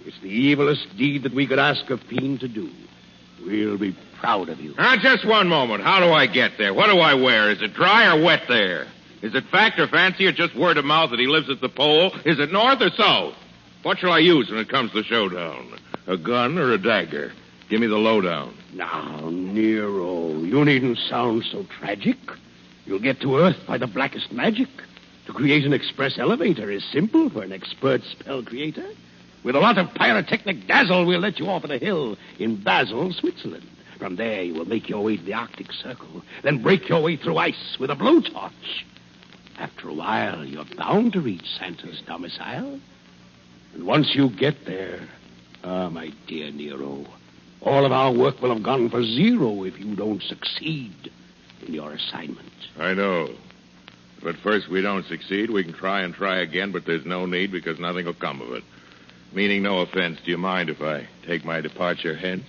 It's the evilest deed that we could ask a fiend to do. We'll be proud of you. Just one moment. How do I get there? What do I wear? Is it dry or wet there? Is it fact or fancy or just word of mouth that he lives at the pole? Is it north or south? What shall I use when it comes to showdown? A gun or a dagger? Give me the lowdown. Now, Nero, you needn't sound so tragic. You'll get to Earth by the blackest magic. To create an express elevator is simple for an expert spell creator. With a lot of pyrotechnic dazzle, we'll let you off at a hill in Basel, Switzerland. From there, you will make your way to the Arctic Circle, then break your way through ice with a blowtorch. After a while, you're bound to reach Santa's domicile. And once you get there, my dear Nero, all of our work will have gone for zero if you don't succeed in your assignment. I know. But first we don't succeed, we can try and try again, but there's no need because nothing will come of it. Meaning no offense, do you mind if I take my departure hence?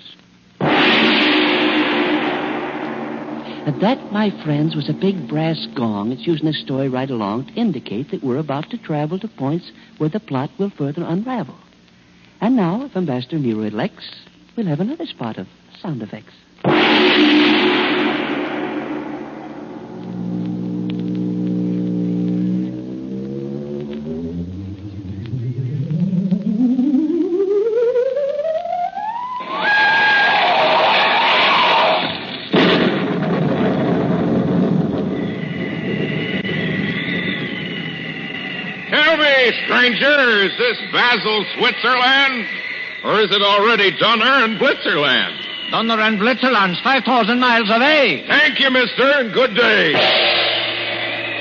That, my friends, was a big brass gong. It's used in this story right along to indicate that we're about to travel to points where the plot will further unravel. And now, if Ambassador Nero elects, we'll have another spot of sound effects. Stranger, is this Basel, Switzerland? Or is it already Donner and Blitzerland? Donner and Blitzerland's 5,000 miles away. Thank you, mister, and good day.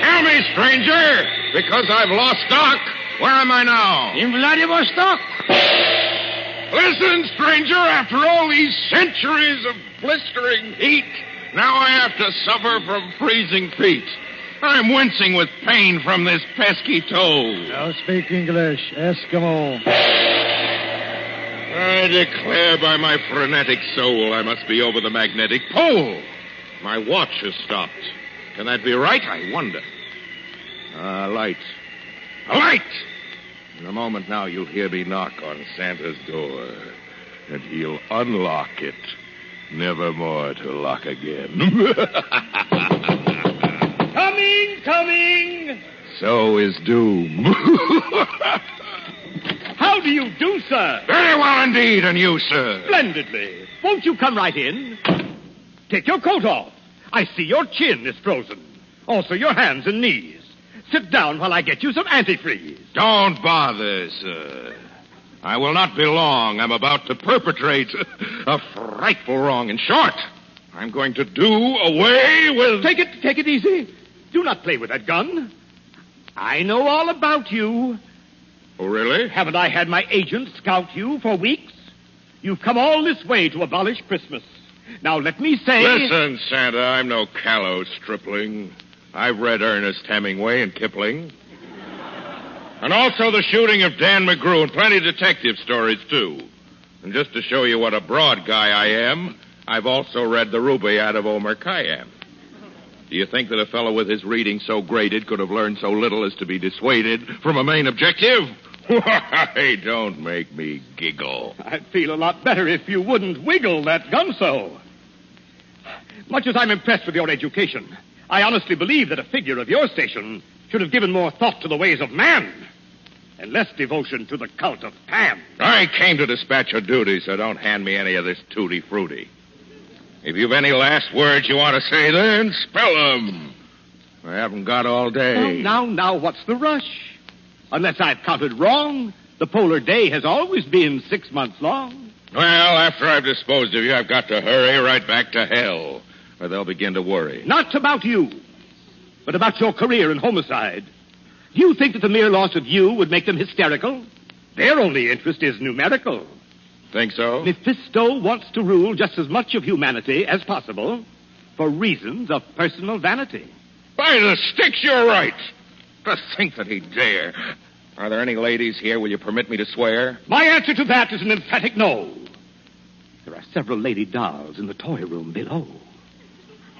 Tell me, stranger, because I've lost stock, Where am I now? In Vladivostok. Listen, stranger, after all these centuries of blistering heat, now I have to suffer from freezing feet. I'm wincing with pain from this pesky toe. Now speak English, Eskimo. I declare by my frenetic soul I must be over the magnetic pole. My watch has stopped. Can that be right? I wonder. Light. A light! In a moment now you'll hear me knock on Santa's door, and he'll unlock it, never more to lock again. Coming! So is doom. How do you do, sir? Very well indeed, and you, sir? Splendidly. Won't you come right in? Take your coat off. I see your chin is frozen. Also your hands and knees. Sit down while I get you some antifreeze. Don't bother, sir. I will not be long. I'm about to perpetrate a frightful wrong. In short, I'm going to do away with... Take it easy. Do not play with that gun. I know all about you. Oh, really? Haven't I had my agent scout you for weeks? You've come all this way to abolish Christmas. Now, let me say... Listen, Santa, I'm no callow stripling. I've read Ernest Hemingway and Kipling. And also the shooting of Dan McGrew and plenty of detective stories, too. And just to show you what a broad guy I am, I've also read the Rubaiyat of Omar Khayyam. Do you think that a fellow with his reading so graded could have learned so little as to be dissuaded from a main objective? Why, don't make me giggle. I'd feel a lot better if you wouldn't wiggle that gun so. Much as I'm impressed with your education, I honestly believe that a figure of your station should have given more thought to the ways of man and less devotion to the cult of Pan. I came to dispatch a duty, so don't hand me any of this tutti-frutti. If you've any last words you want to say, then spell them. I haven't got all day. Now, what's the rush? Unless I've counted wrong, the polar day has always been 6 months long. Well, after I've disposed of you, I've got to hurry right back to hell, where they'll begin to worry. Not about you, but about your career in homicide. Do you think that the mere loss of you would make them hysterical? Their only interest is numerical. Think so? Mephisto wants to rule just as much of humanity as possible for reasons of personal vanity. By the sticks, you're right. To think that he'd dare. Are there any ladies here? Will you permit me to swear? My answer to that is an emphatic no. There are several lady dolls in the toy room below.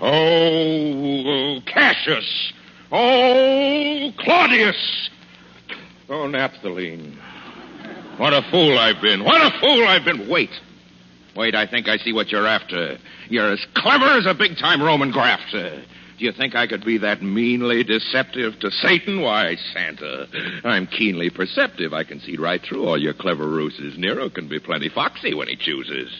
Oh, Cassius. Oh, Claudius. Oh, Naphthaline. What a fool I've been. What a fool I've been. Wait, I think I see what you're after. You're as clever as a big-time Roman grafter. Do you think I could be that meanly deceptive to Satan? Why, Santa, I'm keenly perceptive. I can see right through all your clever ruses. Nero can be plenty foxy when he chooses.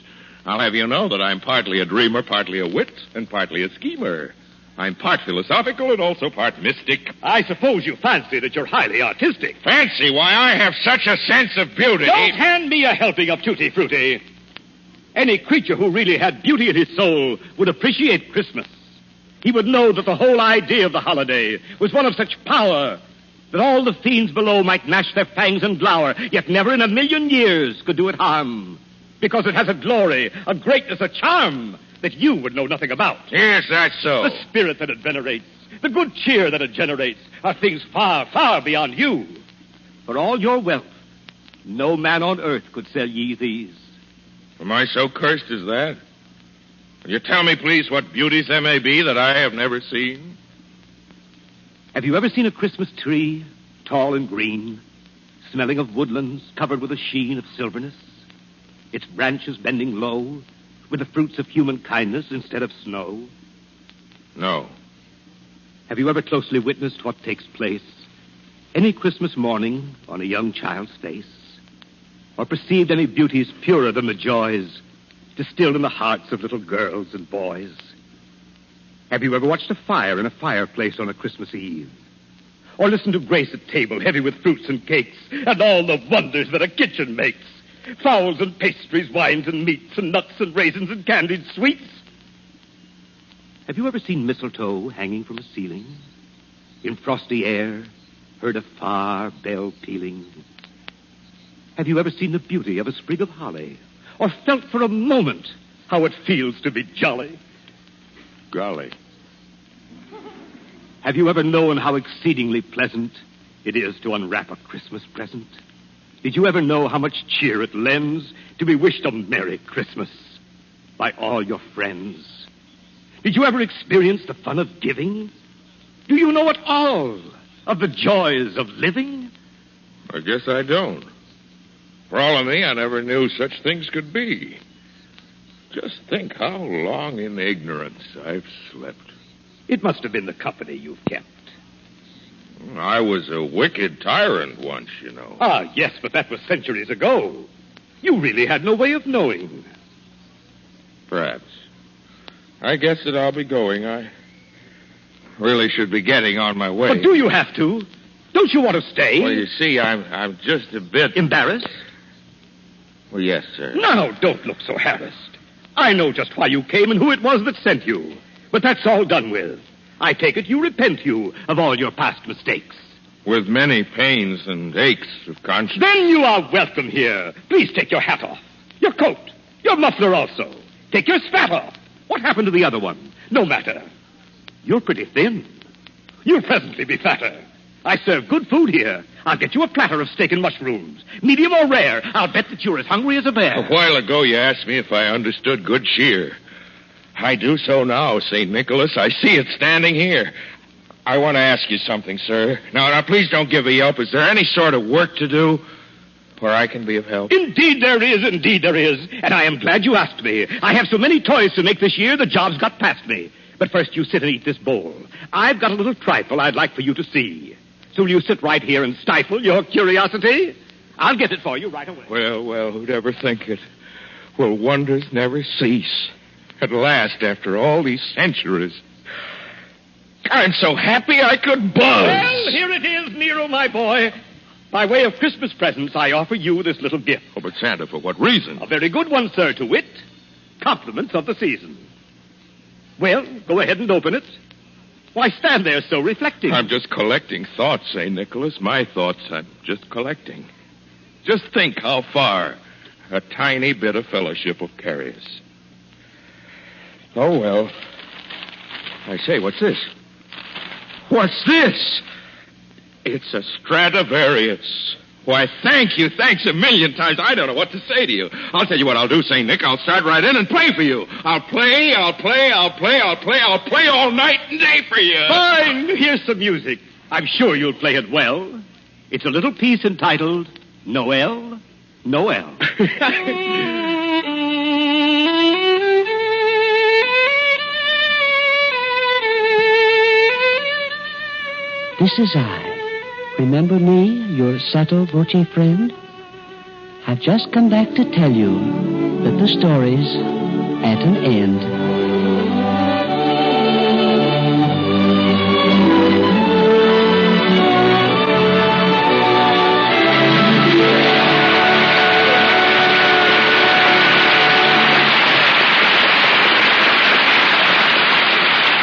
I'll have you know that I'm partly a dreamer, partly a wit, and partly a schemer. I'm part philosophical and also part mystic. I suppose you fancy that you're highly artistic. Fancy? Why, I have such a sense of beauty. Don't hand me a helping of tutti frutti. Any creature who really had beauty in his soul would appreciate Christmas. He would know that the whole idea of the holiday was one of such power that all the fiends below might gnash their fangs and glower, yet never in a million years could do it harm. Because it has a glory, a greatness, a charm that you would know nothing about. Yes, that's so. The spirit that it venerates, the good cheer that it generates, are things far, far beyond you. For all your wealth, no man on earth could sell ye these. Am I so cursed as that? Will you tell me, please, what beauties there may be that I have never seen? Have you ever seen a Christmas tree, tall and green, smelling of woodlands covered with a sheen of silverness? Its branches bending low, with the fruits of human kindness instead of snow? No. Have you ever closely witnessed what takes place any Christmas morning on a young child's face? Or perceived any beauties purer than the joys distilled in the hearts of little girls and boys? Have you ever watched a fire in a fireplace on a Christmas Eve? Or listened to grace at table heavy with fruits and cakes and all the wonders that a kitchen makes? Fowls and pastries, wines and meats, and nuts and raisins and candied sweets. Have you ever seen mistletoe hanging from a ceiling? In frosty air, heard a far bell pealing? Have you ever seen the beauty of a sprig of holly, or felt for a moment how it feels to be jolly? Golly. Have you ever known how exceedingly pleasant it is to unwrap a Christmas present? Did you ever know how much cheer it lends to be wished a Merry Christmas by all your friends? Did you ever experience the fun of giving? Do you know at all of the joys of living? I guess I don't. For all of me, I never knew such things could be. Just think how long in ignorance I've slept. It must have been the company you've kept. I was a wicked tyrant once, you know. Ah, yes, but that was centuries ago. You really had no way of knowing. Perhaps. I guess that I'll be going. I really should be getting on my way. But do you have to? Don't you want to stay? Well, you see, I'm just a bit... Embarrassed? Well, yes, sir. No, don't look so harassed. I know just why you came and who it was that sent you. But that's all done with. I take it you repent you of all your past mistakes. With many pains and aches of conscience. Then you are welcome here. Please take your hat off. Your coat. Your muffler also. Take your spat off. What happened to the other one? No matter. You're pretty thin. You'll presently be fatter. I serve good food here. I'll get you a platter of steak and mushrooms. Medium or rare. I'll bet that you're as hungry as a bear. A while ago you asked me if I understood good cheer. I do so now, St. Nicholas. I see it standing here. I want to ask you something, sir. Now, please don't give me up. Is there any sort of work to do where I can be of help? Indeed there is, indeed there is. And I am glad you asked me. I have so many toys to make this year, the job's got past me. But first you sit and eat this bowl. I've got a little trifle I'd like for you to see. So will you sit right here and stifle your curiosity? I'll get it for you right away. Well, who'd ever think it? Will wonders never cease? At last, after all these centuries. I'm so happy I could buzz. Well, here it is, Nero, my boy. By way of Christmas presents, I offer you this little gift. Oh, but Santa, for what reason? A very good one, sir, to wit. Compliments of the season. Well, go ahead and open it. Why stand there so reflecting? I'm just collecting thoughts, St. Nicholas. My thoughts I'm just collecting. Just think how far a tiny bit of fellowship will carry us. Oh, well. I say, what's this? What's this? It's a Stradivarius. Why, thank you. Thanks a million times. I don't know what to say to you. I'll tell you what I'll do, St. Nick. I'll start right in and play for you. I'll play all night and day for you. Fine. Here's some music. I'm sure you'll play it well. It's a little piece entitled Noel, Noel. This is I. Remember me, your sotto voce friend? I've just come back to tell you that the story's at an end.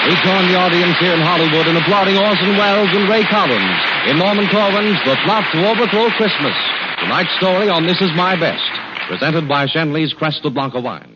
We join the audience here in Hollywood in applauding Orson Welles and Ray Collins in Norman Corwin's The Plot to Overthrow Christmas. Tonight's story on This Is My Best, presented by Shenley's Cresta Blanca wine.